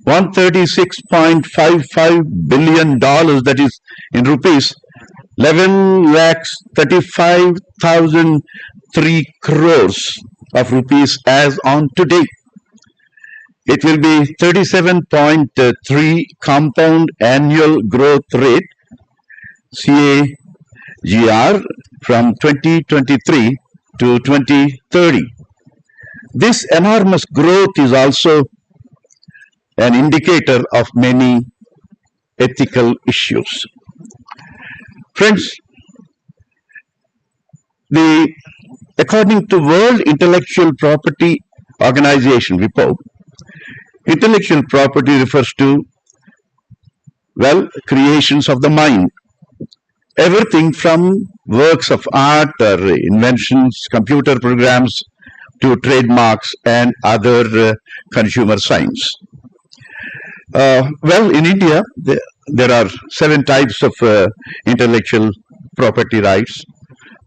Speaker 16: $136.55 billion, that is in rupees 11,35,003 crores of rupees as on today. It will be 37.3 compound annual growth rate CAGR from 2023 to 2030. This enormous growth is also an indicator of many ethical issues. Friends, according to World Intellectual Property Organization report, intellectual property refers to, well, creations of the mind. Everything from works of art or inventions, computer programs, to trademarks and other consumer science. Well, in India, there are 7 types of intellectual property rights.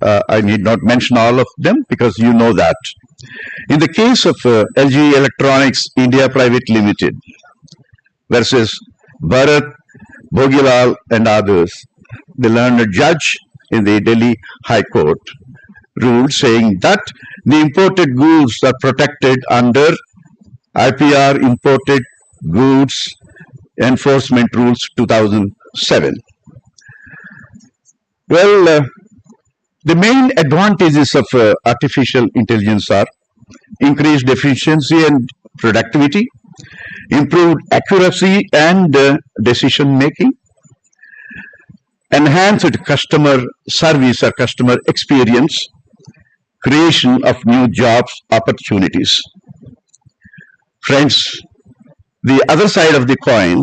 Speaker 16: I need not mention all of them because you know that. In the case of LG Electronics India Private Limited versus Bharat, Bhogilal and others, the learned judge in the Delhi High Court ruled saying that the imported goods are protected under IPR Imported Goods Enforcement Rules 2007. Well, the main advantages of artificial intelligence are increased efficiency and productivity, improved accuracy and decision making, enhanced customer service or customer experience, creation of new jobs opportunities. Friends, the other side of the coin,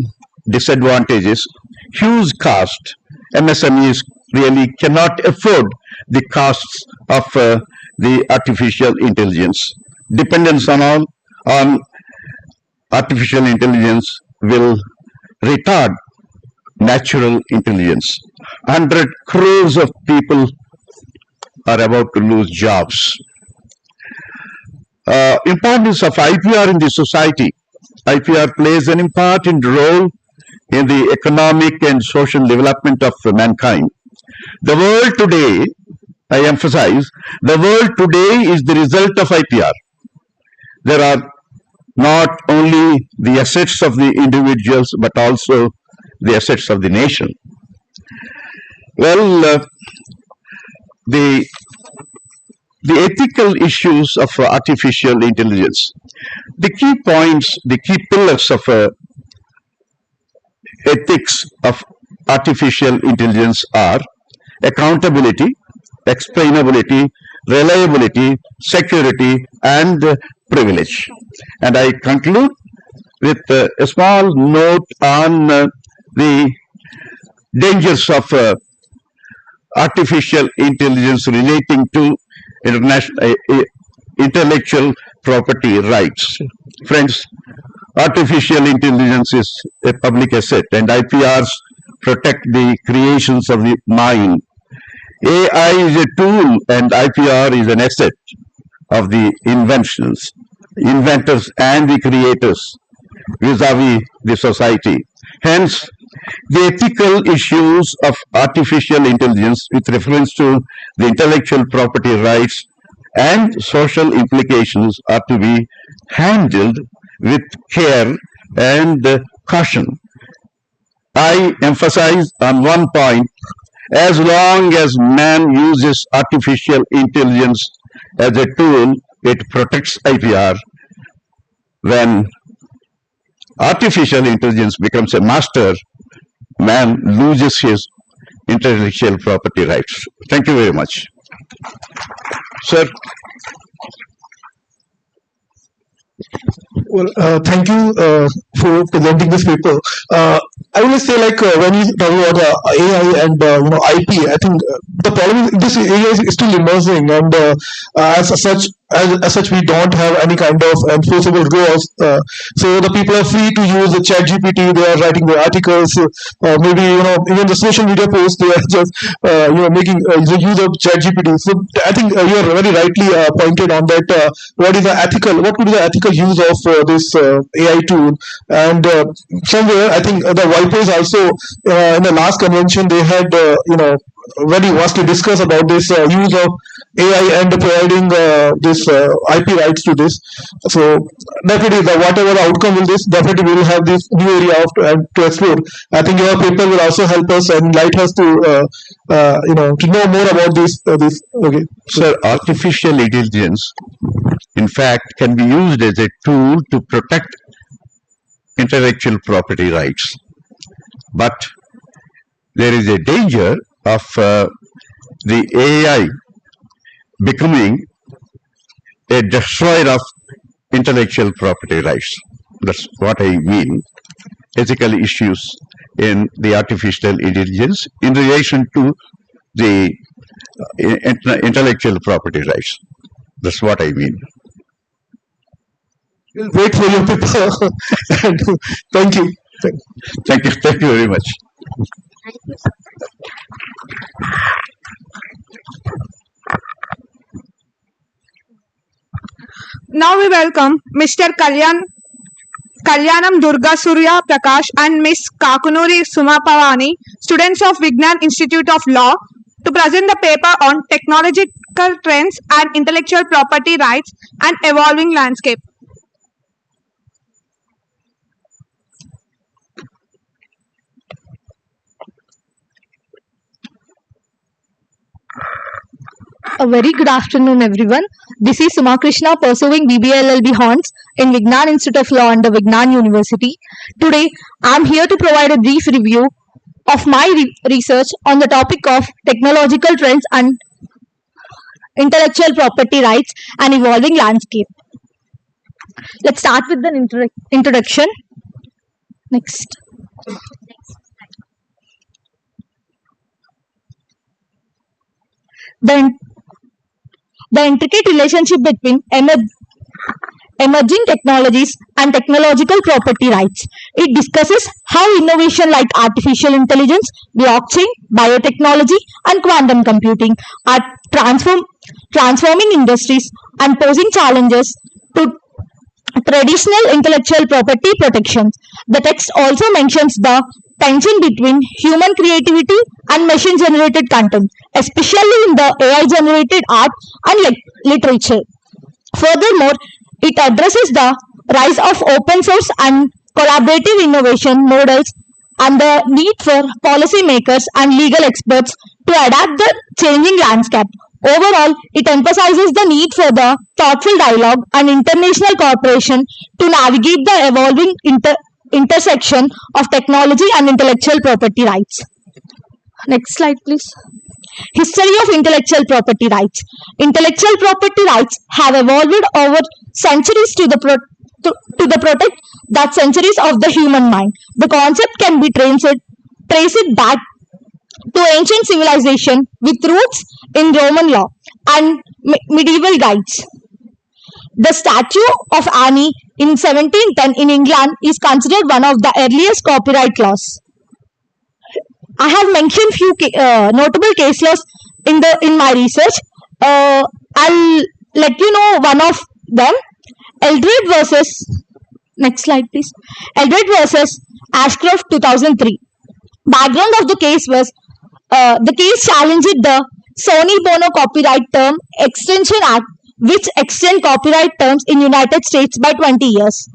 Speaker 16: disadvantages, huge cost. MSMEs really cannot afford the costs of the artificial intelligence. Dependence on artificial intelligence will retard natural intelligence. 100 crores of people are about to lose jobs. Importance of IPR in the society. IPR plays an important role in the economic and social development of mankind. The world today, I emphasize, the world today is the result of IPR. There are not only the assets of the individuals, but also the assets of the nation. Well, the ethical issues of artificial intelligence. The key points, the key pillars of ethics of artificial intelligence are accountability, explainability, reliability, security, and privilege. And I conclude with a small note on the dangers of artificial intelligence relating to international intellectual property rights. Friends, artificial intelligence is a public asset and IPRs protect the creations of the mind. AI is a tool and IPR is an asset of the inventors and the creators vis-a-vis the society. Hence, the ethical issues of artificial intelligence with reference to the intellectual property rights and social implications are to be handled with care and caution. I emphasize on one point, as long as man uses artificial intelligence as a tool, it protects IPR. When artificial intelligence becomes a master, man loses his intellectual property rights. Thank you very much. Sir.
Speaker 1: Well, thank you for presenting this paper. I will say, like, when you talk about AI and IP, I think the problem is this area is still emerging, and as such, we don't have any kind of enforceable laws. So the people are free to use the Chat GPT. They are writing their articles. Maybe even the social media posts. They are just making the use of Chat GPT. So I think you are very rightly pointed on that. What could be the ethical use of this AI tool? And somewhere I think the Vipers also in the last convention they had very vastly discussed about this use of AI and providing this IP rights to this. So definitely, whatever the outcome will this, definitely we will have this new area to explore. I think your paper will also help us and enlighten us to know more about this. Okay,
Speaker 16: Sir, artificial intelligence, in fact, can be used as a tool to protect intellectual property rights. But there is a danger of the AI becoming a destroyer of intellectual property rights. That's what I mean. Ethical issues in the artificial intelligence in relation to the intellectual property rights. That's what I mean.
Speaker 1: We'll wait for your paper. Thank you.
Speaker 16: Thank you very much.
Speaker 5: Now we welcome Mr. Kalyanam Durga Surya Prakash and Miss Kakunuri Sumapavani, students of Vignan Institute of Law, to present the paper on technological trends and intellectual property rights and evolving landscape.
Speaker 17: A very good afternoon, everyone. This is Suma Krishna pursuing BBLLB Horns in Vignan Institute of Law under Vignan University. Today, I am here to provide a brief review of my research on the topic of technological trends and intellectual property rights and evolving landscape. Let's start with an introduction. Next. The intricate relationship between emerging technologies and technological property rights. It discusses how innovation like artificial intelligence, blockchain, biotechnology, and quantum computing are transforming industries and posing challenges to traditional intellectual property protections. The text also mentions the tension between human creativity and machine generated content, especially in the AI generated art and literature. Furthermore, it addresses the rise of open source and collaborative innovation models and the need for policymakers and legal experts to adapt the changing landscape. Overall, it emphasizes the need for the thoughtful dialogue and international cooperation to navigate the evolving intersection of technology and intellectual property rights. Next slide, please. History of intellectual property rights. Intellectual property rights have evolved over centuries to protect that centuries of the human mind. The concept can be traced back to ancient civilization with roots in Roman law and medieval guides. The Statute of Anne in 1710 in England is considered one of the earliest copyright laws. I have mentioned few notable case laws in my research. I'll let you know one of them. Eldred versus next slide, please. Eldred versus Ashcroft 2003. Background of the case was the case challenged the Sony Bono Copyright Term Extension Act, which extend copyright terms in United States by 20 years.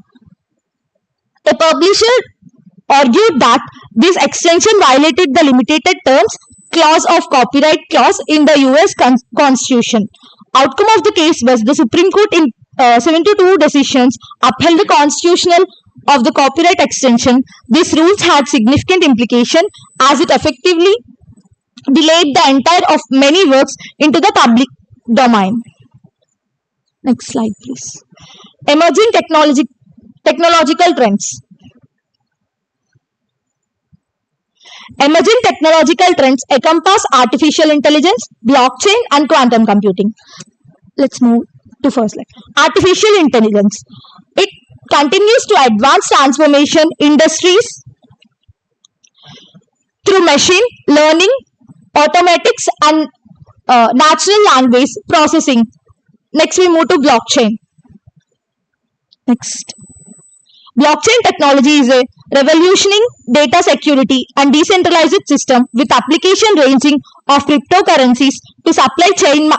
Speaker 17: A publisher argued that this extension violated the limited terms clause of copyright clause in the US Constitution. Outcome of the case was the Supreme Court in 72 decisions upheld the constitutional of the copyright extension, these rules had significant implication as it effectively delayed the entire of many works into the public domain. Next slide, please. Emerging technological trends. Emerging technological trends encompass artificial intelligence, blockchain, and quantum computing. Let's move to first slide. Artificial intelligence. It continues to advance transformation industries through machine learning, automatics, and natural language processing. Next, we move to blockchain. Next. Blockchain technology is a revolutioning data security and decentralized system with application ranging of cryptocurrencies to supply chain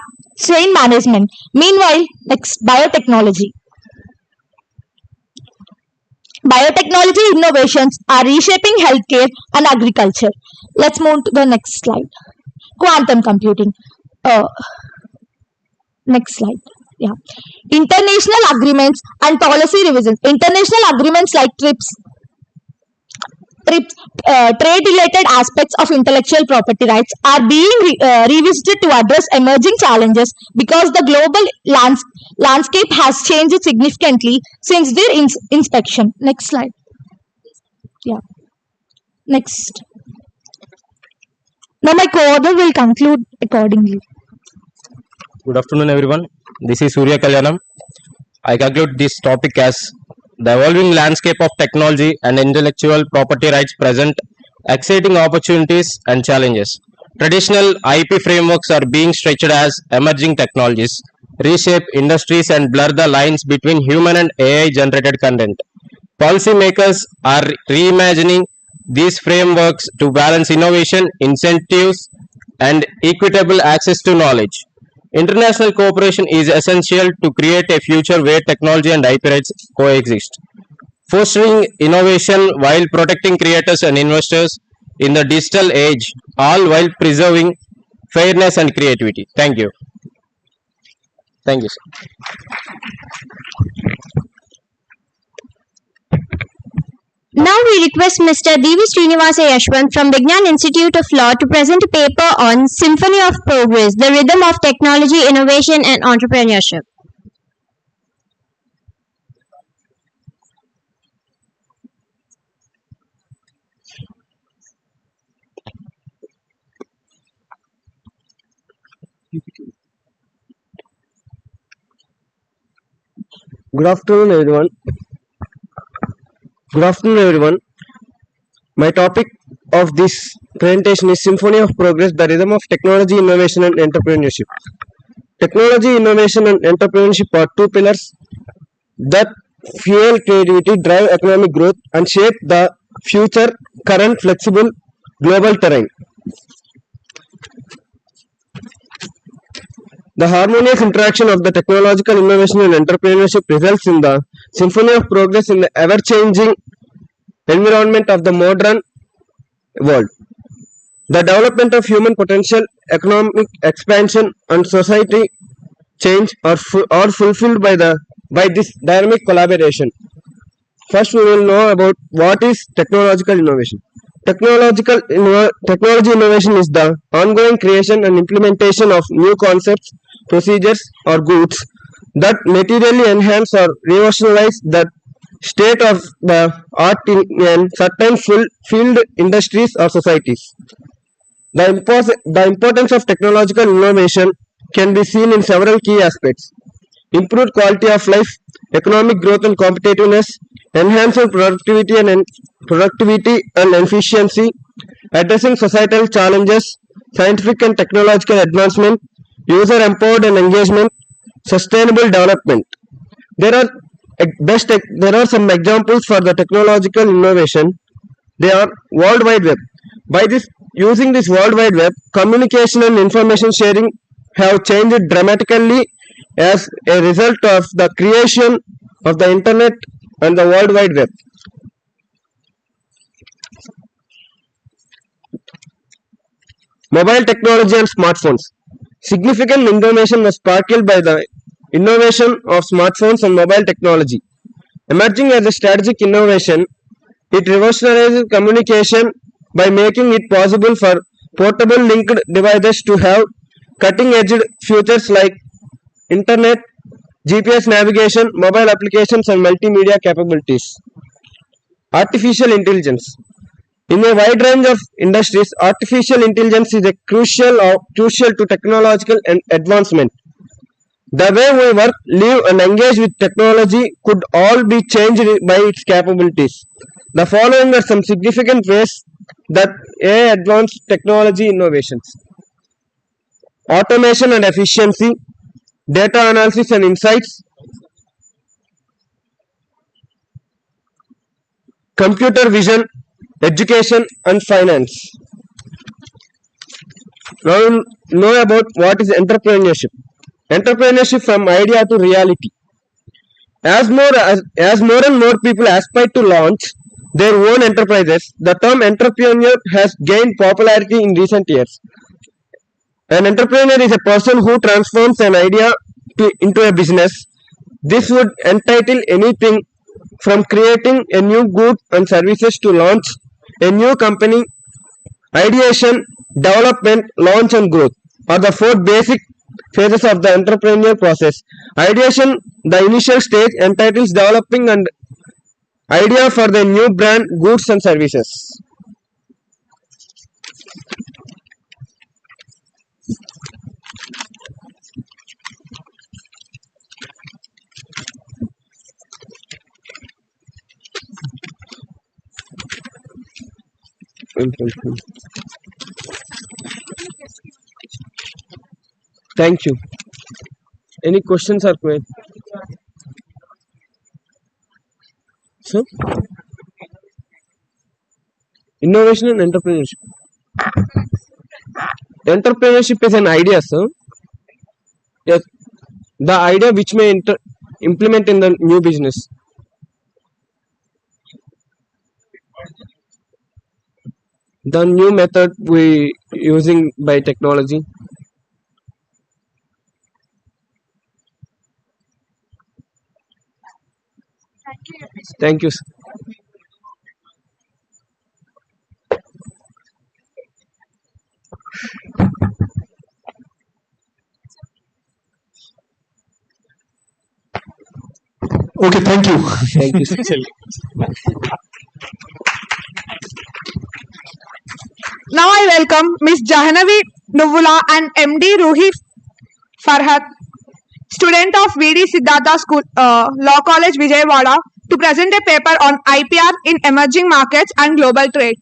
Speaker 17: management. Meanwhile, next, biotechnology. Biotechnology innovations are reshaping healthcare and agriculture. Let's move to the next slide. Quantum computing. Next slide. Yeah. International agreements and policy revisions. International agreements like trade-related aspects of intellectual property rights are being revisited to address emerging challenges because the global landscape has changed significantly since their inspection. Next slide. Yeah. Next. Now my co-author will conclude accordingly.
Speaker 18: Good afternoon, everyone. This is Surya Kalyanam. I conclude this topic as the evolving landscape of technology and intellectual property rights present exciting opportunities and challenges. Traditional IP frameworks are being stretched as emerging technologies, reshape industries and blur the lines between human and AI generated content. Policymakers are reimagining these frameworks to balance innovation, incentives, and equitable access to knowledge. International cooperation is essential to create a future where technology and IP rights coexist, fostering innovation while protecting creators and investors in the digital age, all while preserving fairness and creativity. Thank you. Thank you, sir.
Speaker 2: Now we request Mr. D.V. Srinivasa Yashwant from Vignan Institute of Law to present a paper on Symphony of Progress, the rhythm of technology, innovation and entrepreneurship.
Speaker 19: Good afternoon, everyone. Good afternoon, everyone. My topic of this presentation is Symphony of Progress, the rhythm of technology, innovation and entrepreneurship. Technology, innovation and entrepreneurship are two pillars that fuel creativity, drive economic growth and shape the future current flexible global terrain. The harmonious interaction of the technological innovation and entrepreneurship results in the symphony of progress in the ever-changing environment of the modern world. The development of human potential, economic expansion, and society change are fulfilled by this dynamic collaboration. First, we will know about what is technological innovation. Technology innovation is the ongoing creation and implementation of new concepts, procedures, or goods that materially enhance or revolutionize the state of the art in certain field, industries, or societies. The importance of technological innovation can be seen in several key aspects: improved quality of life, economic growth and competitiveness, enhancing productivity and efficiency, addressing societal challenges, scientific and technological advancement, user empowered and engagement, sustainable development. There are some examples for the technological innovation. They are World Wide Web. Using this World Wide Web, communication and information sharing have changed dramatically as a result of the creation of the Internet and the World Wide Web. Mobile technology and smartphones. Significant innovation was sparked by the innovation of smartphones and mobile technology. Emerging as a strategic innovation, it revolutionizes communication by making it possible for portable linked devices to have cutting-edge features like internet, GPS navigation, mobile applications, and multimedia capabilities. Artificial intelligence. In a wide range of industries, artificial intelligence is a crucial to technological advancement. The way we work, live, and engage with technology could all be changed by its capabilities. The following are some significant ways that AI advanced technology innovations: automation and efficiency, data analysis and insights, computer vision, education, and finance. Now we'll know about what is entrepreneurship. Entrepreneurship from idea to reality. As more and more people aspire to launch their own enterprises, the term entrepreneur has gained popularity in recent years. An entrepreneur is a person who transforms an idea into a business. This would entitle anything from creating a new good and services to launch a new company. Ideation, development, launch, and growth are the four basic phases of the entrepreneurial process. Ideation, the initial stage, entitles developing an idea for the new brand, goods, and services. Thank you. Any questions or queries? So, innovation and entrepreneurship. Entrepreneurship is an idea, sir. Yes, the idea which may implement in the new business. The new method we using by technology. Thank you, sir.
Speaker 1: Okay, thank you.
Speaker 19: Thank you, sir.
Speaker 5: Now I welcome Ms. Jahanavi Nuvula and MD Ruhi Farhat, student of VD Siddhartha School, Law College, Vijayawada, to present a paper on IPR in emerging markets and global trade.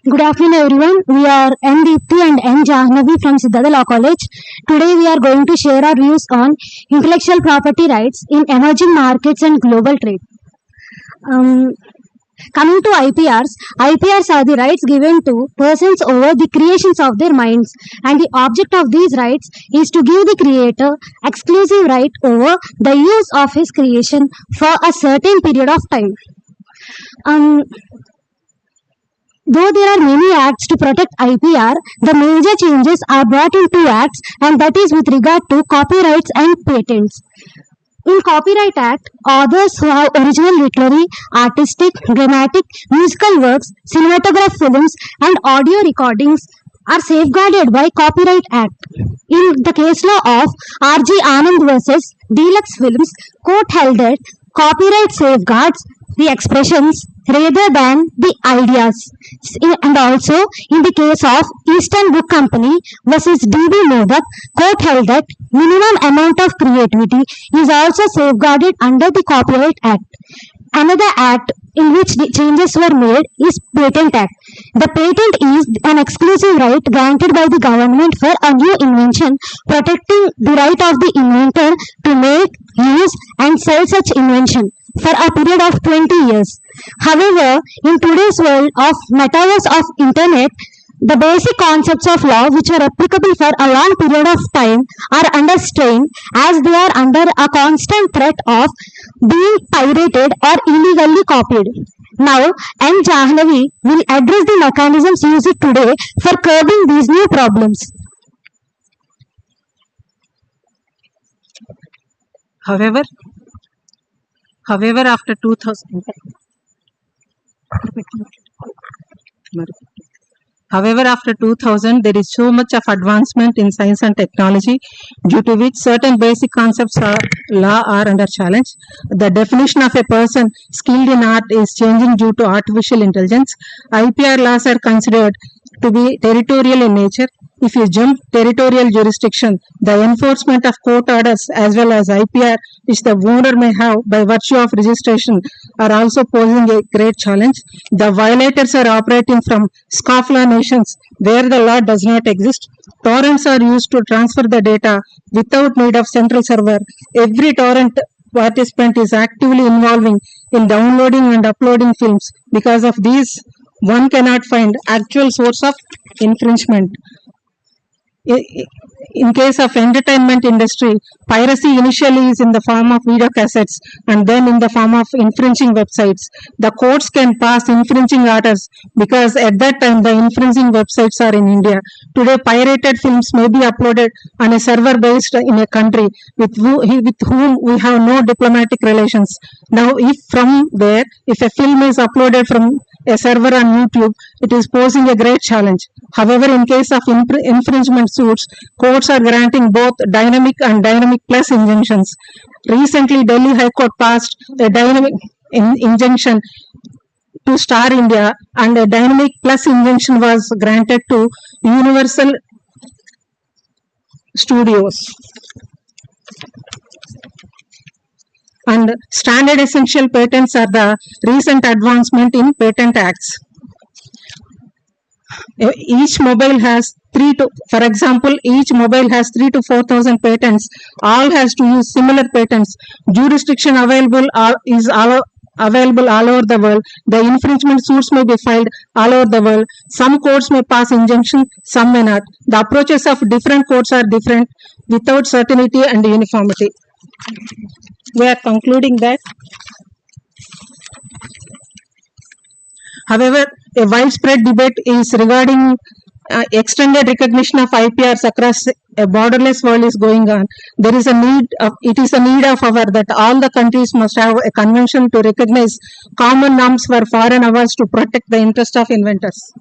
Speaker 17: Good afternoon, everyone. We are N. Deepthi and N. Jahnavi from Siddhartha Law College. Today, we are going to share our views on intellectual property rights in emerging markets and global trade. Coming to IPRs, IPRs are the rights given to persons over the creations of their minds, and the object of these rights is to give the creator exclusive right over the use of his creation for a certain period of time. Though there are many acts to protect IPR, the major changes are brought in two acts, and that is with regard to copyrights and patents. In Copyright Act, authors who have original literary, artistic, dramatic, musical works, cinematograph films, and audio recordings are safeguarded by Copyright Act. In the case law of R.G. Anand versus Deluxe Films, court held that copyright safeguards the expressions rather than the ideas. And also, in the case of Eastern Book Company versus D.B. Modak, court held that minimum amount of creativity is also safeguarded under the Copyright Act. Another act in which the changes were made is Patent Act. The patent is an exclusive right granted by the government for a new invention, protecting the right of the inventor to make, use, and sell such invention. for a period of 20 years. However, in today's world of metaverse of internet, the basic concepts of law which are applicable for a long period of time are under strain as they are under a constant threat of being pirated or illegally copied. Now, M. Jahnavi will address the mechanisms used today for curbing these new problems.
Speaker 20: However, after 2000, However, after 2000, there is so much of advancement in science and technology, due to which certain basic concepts of law are under challenge. The definition of a person skilled in art is changing due to artificial intelligence. IPR laws are considered to be territorial in nature. If you jump territorial jurisdiction, the enforcement of court orders as well as IPR, which the owner may have by virtue of registration, are also posing a great challenge. The violators are operating from scofflaw nations where the law does not exist. Torrents are used to transfer the data without need of central server. Every torrent participant is actively involving in downloading and uploading films. Because of these, one cannot find actual source of infringement. In case of entertainment industry, piracy initially is in the form of video cassettes and then in the form of infringing websites. The courts can pass infringing orders because at that time the infringing websites are in India. Today, pirated films may be uploaded on a server based in a country with whom we have no diplomatic relations. Now, if a film is uploaded from a server on YouTube, it is posing a great challenge. However, in case of infringement suits, courts are granting both dynamic and dynamic plus injunctions. Recently, Delhi High Court passed a dynamic injunction to Star India, and a dynamic plus injunction was granted to Universal Studios. And standard essential patents are the recent advancement in patent acts. Each mobile has for example, each mobile has 3 to 4,000 patents. All has to use similar patents. Jurisdiction available all over the world. The infringement suits may be filed all over the world. Some courts may pass injunction, some may not. The approaches of different courts are different without certainty and uniformity. We are concluding that. However, a widespread debate is regarding extended recognition of IPRs across a borderless world is going on. It is a need of our that all the countries must have a convention to recognize common norms for foreign awards to protect the interest of inventors.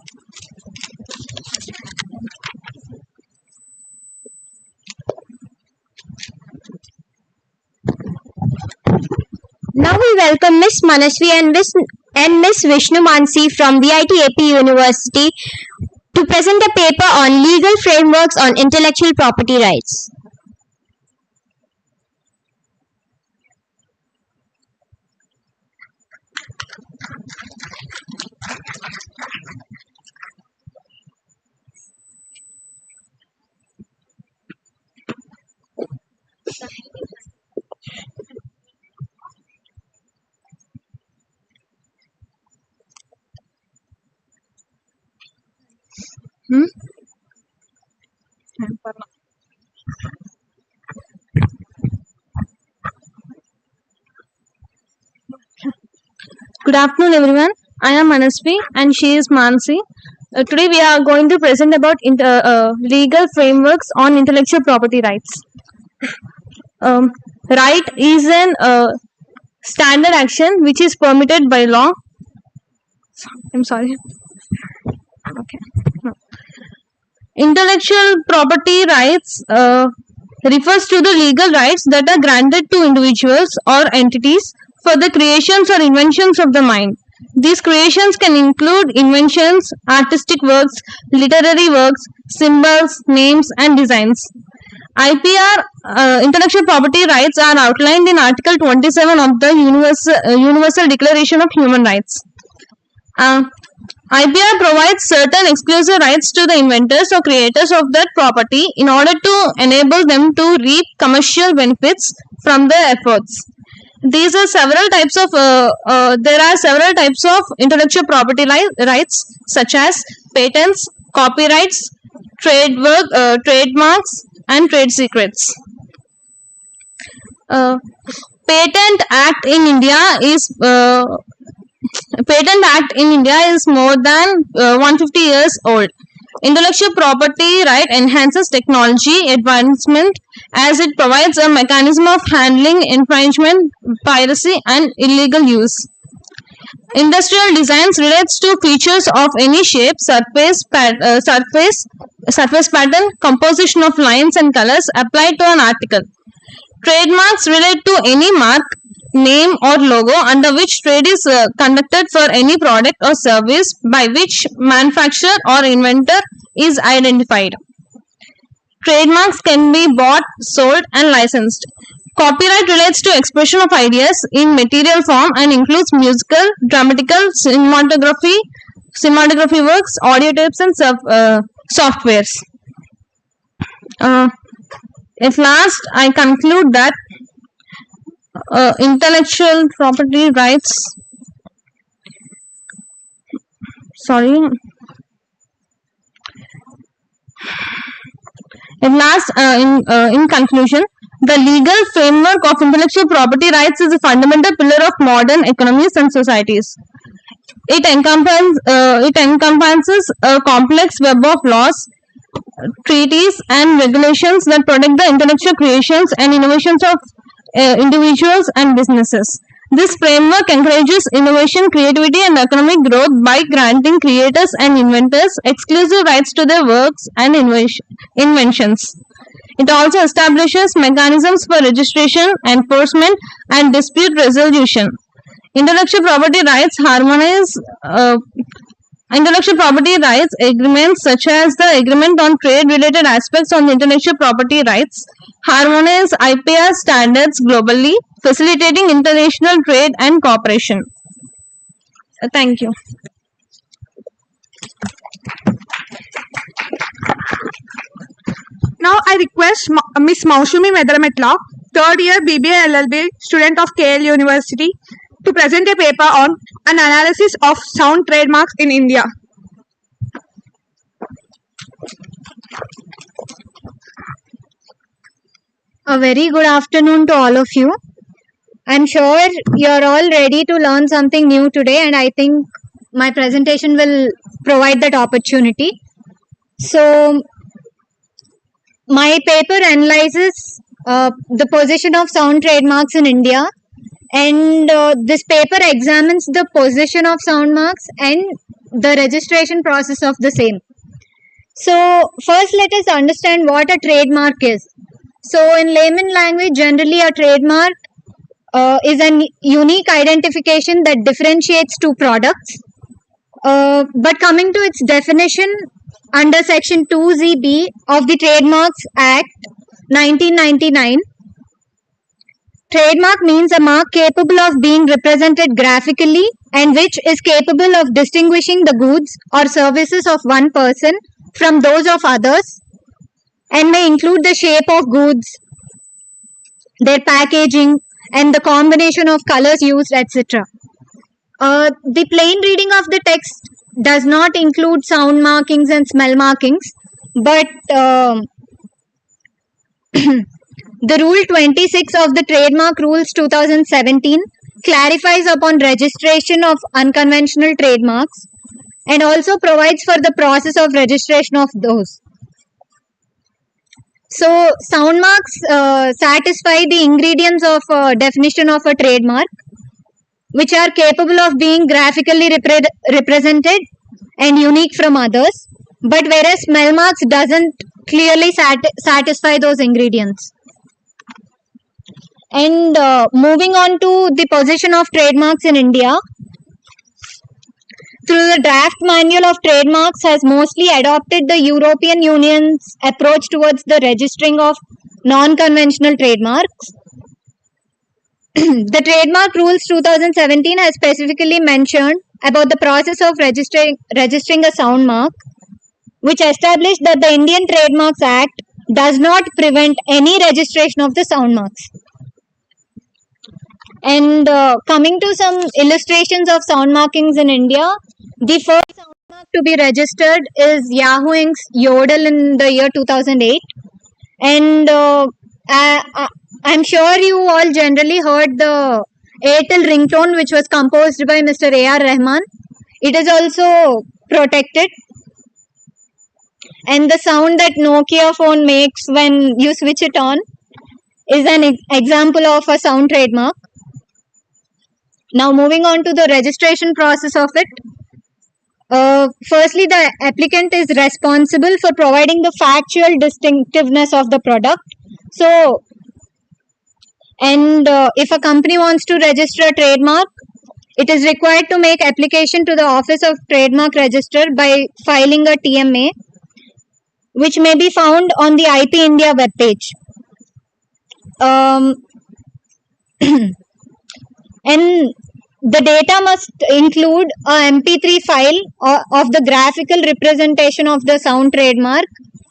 Speaker 2: Now we welcome Miss Manasvi and Miss Vishnu Mansi from VIT AP University to present a paper on legal frameworks on intellectual property rights.
Speaker 21: Good afternoon, everyone. I am Manasvi and she is Mansi. Today we are going to present about legal frameworks on intellectual property rights. Right is an standard action which is permitted by law. I'm sorry. Okay. Intellectual property rights refers to the legal rights that are granted to individuals or entities for the creations or inventions of the mind. These creations can include inventions, artistic works, literary works, symbols, names, and designs. IPR, intellectual property rights, are outlined in Article 27 of the Universal Declaration of Human Rights. IPR provides certain exclusive rights to the inventors or creators of that property in order to enable them to reap commercial benefits from their efforts. These are several types of there are several types of intellectual property rights, such as patents, copyrights, trademarks, and trade secrets. Patent Act in India is Patent Act in India is more than 150 years old. Intellectual property right enhances technology advancement as it provides a mechanism of handling infringement, piracy, and illegal use. Industrial designs relates to features of any shape, surface pattern, composition of lines and colors applied to an article. Trademarks relate to any mark, name, or logo under which trade is conducted for any product or service by which manufacturer or inventor is identified. Trademarks can be bought, sold, and licensed. Copyright relates to expression of ideas in material form and includes musical, dramatical, cinematography works, audio tapes, and softwares. At last, I conclude that intellectual property rights. Sorry. At last, in conclusion, the legal framework of intellectual property rights is a fundamental pillar of modern economies and societies. It encompasses a complex web of laws, treaties, and regulations that protect the intellectual creations and innovations of individuals and businesses. This framework encourages innovation, creativity, and economic growth by granting creators and inventors exclusive rights to their works and inventions. It also establishes mechanisms for registration, enforcement, and dispute resolution. Intellectual property rights Intellectual property rights agreements such as the Agreement on Trade-related Aspects on the Intellectual Property Rights harmonize IPR standards globally, facilitating international trade and cooperation. Thank you.
Speaker 5: Now I request Miss Maushumi Medrametla, third year BBA LLB student of KL University, to present a paper on an analysis of sound trademarks in India.
Speaker 2: A very good afternoon to all of you. I'm sure you're all ready to learn something new today, and I think my presentation will provide that opportunity. So, my paper analyzes the position of sound trademarks in India, and this paper examines the position of sound marks and the registration process of the same. So, first let us understand what a trademark is. So, in layman language, generally a trademark is a unique identification that differentiates two products. But coming to its definition, under Section 2ZB of the Trademarks Act 1999, trademark means a mark capable of being represented graphically and which is capable of distinguishing the goods or services of one person from those of others, and may include the shape of goods, their packaging, and the combination of colors used, etc. The plain reading of the text does not include sound markings and smell markings, but the Rule 26 of the Trademark Rules 2017 clarifies upon registration of unconventional trademarks and also provides for the process of registration of those. So, sound marks satisfy the ingredients of definition of a trademark, which are capable of being graphically represented and unique from others, but whereas smell marks doesn't clearly satisfy those ingredients. And moving on to the position of trademarks in India, through the draft manual of trademarks has mostly adopted the European Union's approach towards the registering of non-conventional trademarks. The Trademark Rules 2017 has specifically mentioned about the process of registering a sound mark, which established that the Indian Trademarks Act does not prevent any registration of the sound marks. And coming to some illustrations of sound markings in India, the first sound mark to be registered is Yahoo Inc.'s Yodel in the year 2008. And I'm sure you all generally heard the Airtel ringtone, which was composed by Mr. A.R. Rahman. It is also protected. And the sound that Nokia phone makes when you switch it on is an example of a sound trademark. Now moving on to the registration process of it. Firstly, the applicant is responsible for providing the factual distinctiveness of the product. So, and if a company wants to register a trademark, it is required to make application to the Office of Trademark Register by filing a TMA, which may be found on the IP India webpage. And the data must include a MP3 file of the graphical representation of the sound trademark.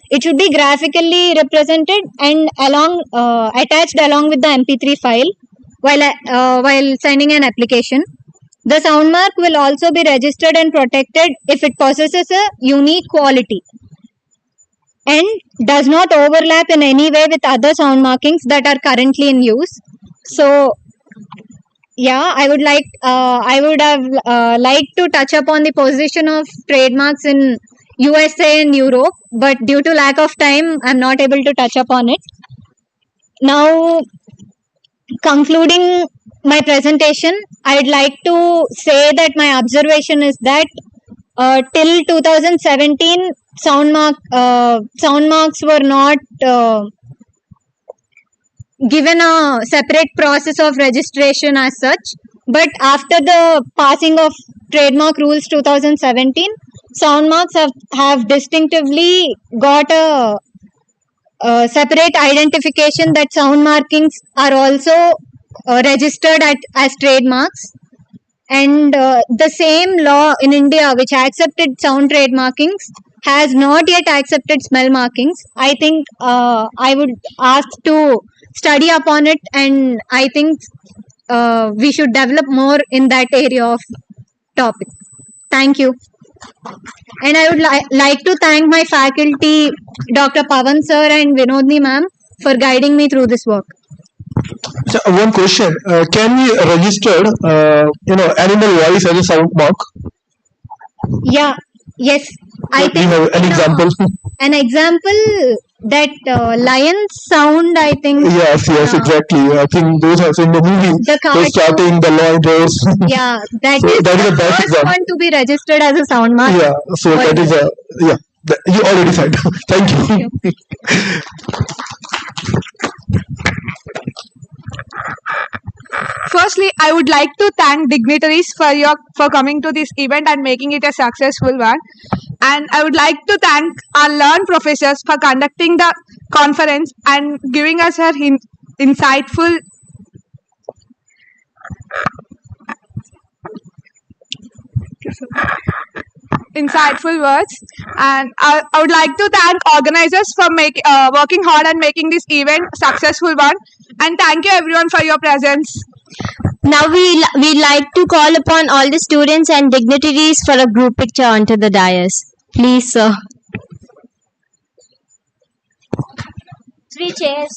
Speaker 2: It should be graphically represented and attached along with the MP3 file while signing an application. The sound mark will also be registered and protected if it possesses a unique quality and does not overlap in any way with other sound markings that are currently in use. So, yeah, I would have liked to touch upon the position of trademarks in USA and Europe, but due to lack of time, I'm not able to touch upon it. Now, concluding my presentation, I'd like to say that my observation is that till 2017, sound marks were not given a separate process of registration as such, but after the passing of trademark rules 2017, sound marks have distinctively got a separate identification that sound markings are also registered as trademarks. And the same law in India which accepted sound trademarkings has not yet accepted smell markings. I think I would ask to study upon it, and I think we should develop more in that area of topic. Thank you. And I would like to thank my faculty, Dr. Pavan sir and Vinodni ma'am, for guiding me through this work.
Speaker 1: So, one question: can we register, animal voice as a sound mark?
Speaker 2: Yeah. Yes. I think
Speaker 1: have an example.
Speaker 2: An example that lion sound. I think.
Speaker 1: Yes, exactly. I think those are in the movie.
Speaker 2: The
Speaker 1: starting the lion roars.
Speaker 2: Yeah, that
Speaker 1: So
Speaker 2: is
Speaker 1: that is
Speaker 2: the
Speaker 1: a best
Speaker 2: first
Speaker 1: example.
Speaker 2: one to be registered as a sound mark.
Speaker 1: Yeah. So that is a you already said. Thank you.
Speaker 5: Firstly, I would like to thank dignitaries for coming to this event and making it a successful one. And I would like to thank our learned professors for conducting the conference and giving us her insightful words. And I would like to thank organizers for working hard and making this event successful one. And thank you everyone for your presence.
Speaker 2: Now we like to call upon all the students and dignitaries for a group picture onto the dais. Please, sir. 3 chairs.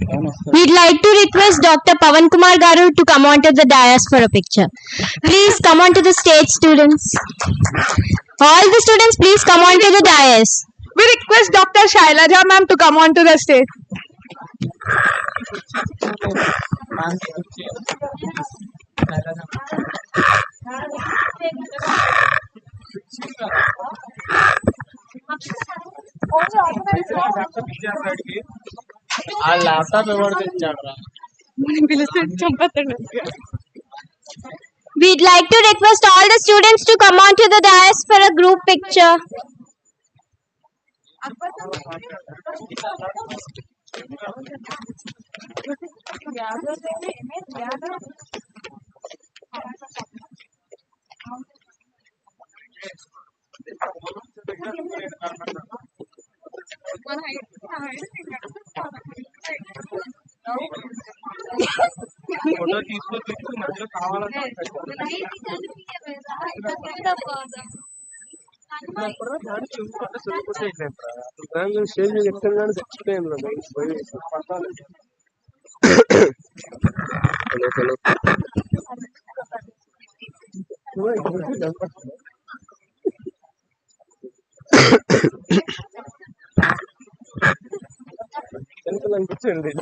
Speaker 2: We'd like to request Dr. Pavan Kumar Garu to come onto the dais for a picture. Please come onto the stage, students. All the students, please come onto the dais.
Speaker 5: We request Dr. Shailaja ma'am to come onto the stage.
Speaker 4: ఆ laptop ఎవరు తెచ్చాడు?
Speaker 2: We'd like to request all the students to come onto the dais for a group picture.
Speaker 4: Photo తీసుకొచ్చి మధ్యలో కావాలని చూసుకుంటే సులుకుంటే
Speaker 19: stage మీద ఎక్కడ చచ్చిపోయాను పట్టాలి. అనిపించండి.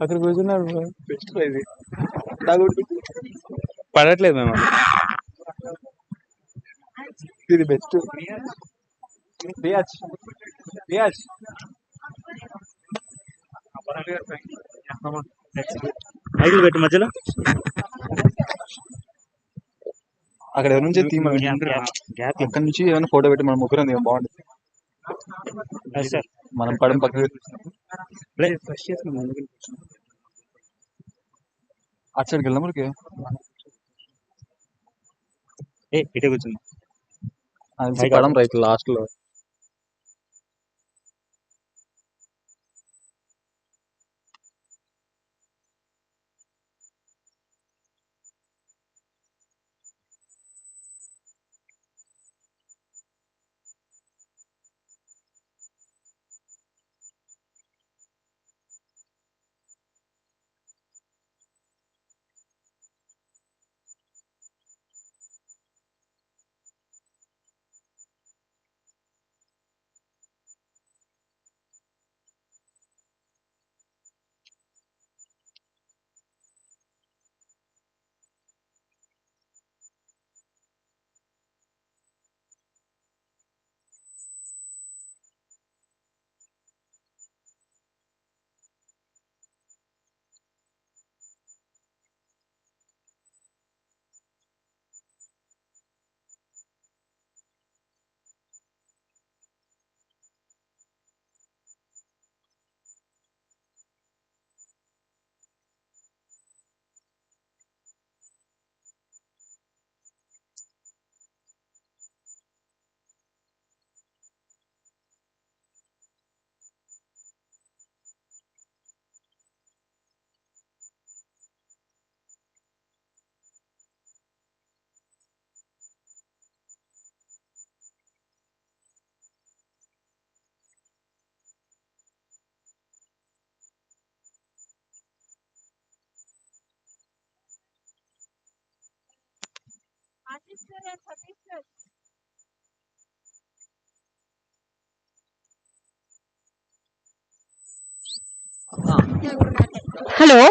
Speaker 19: అక్కడ కూర్చున్నారు బెస్ట్ ఇది పడట్లేదు మేము ఇది బెస్ట్ రియాజ్ రియాజ్
Speaker 14: మైకులు పెట్టు మధ్యలో
Speaker 19: అక్కడ ఎవరి నుంచి తీమ అక్కడ నుంచి ఏమైనా ఫోటో పెట్టి మనం ముగ్గురు బాగుంటుంది మనం పడం పక్కన అటు సైడ్కి వెళ్దాం మనకి
Speaker 14: ఇటే కూర్చుంది
Speaker 19: పడం రైట్ లాస్ట్ లో.
Speaker 17: Hello,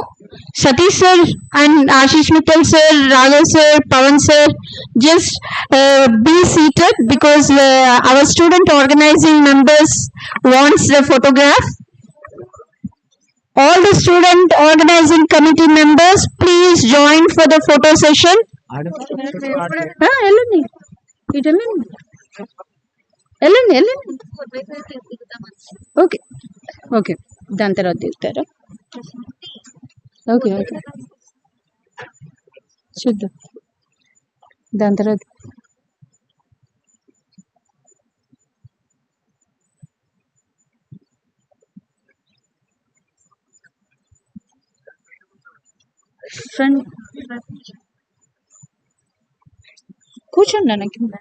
Speaker 17: Satish sir and Ashish Mittal sir, Raghav sir, Pavan sir, just be seated because our student organizing members wants the photograph. All the student organizing committee members, please join for the photo session. వెళ్ళండి ఇటు వెళ్ళండి వెళ్ళండి వెళ్ళండి okay okay దాని తర్వాత దిగుతారా okay okay చూద్దాం దాని తర్వాత ఫ్రెండ్ కూర్చోండి కింద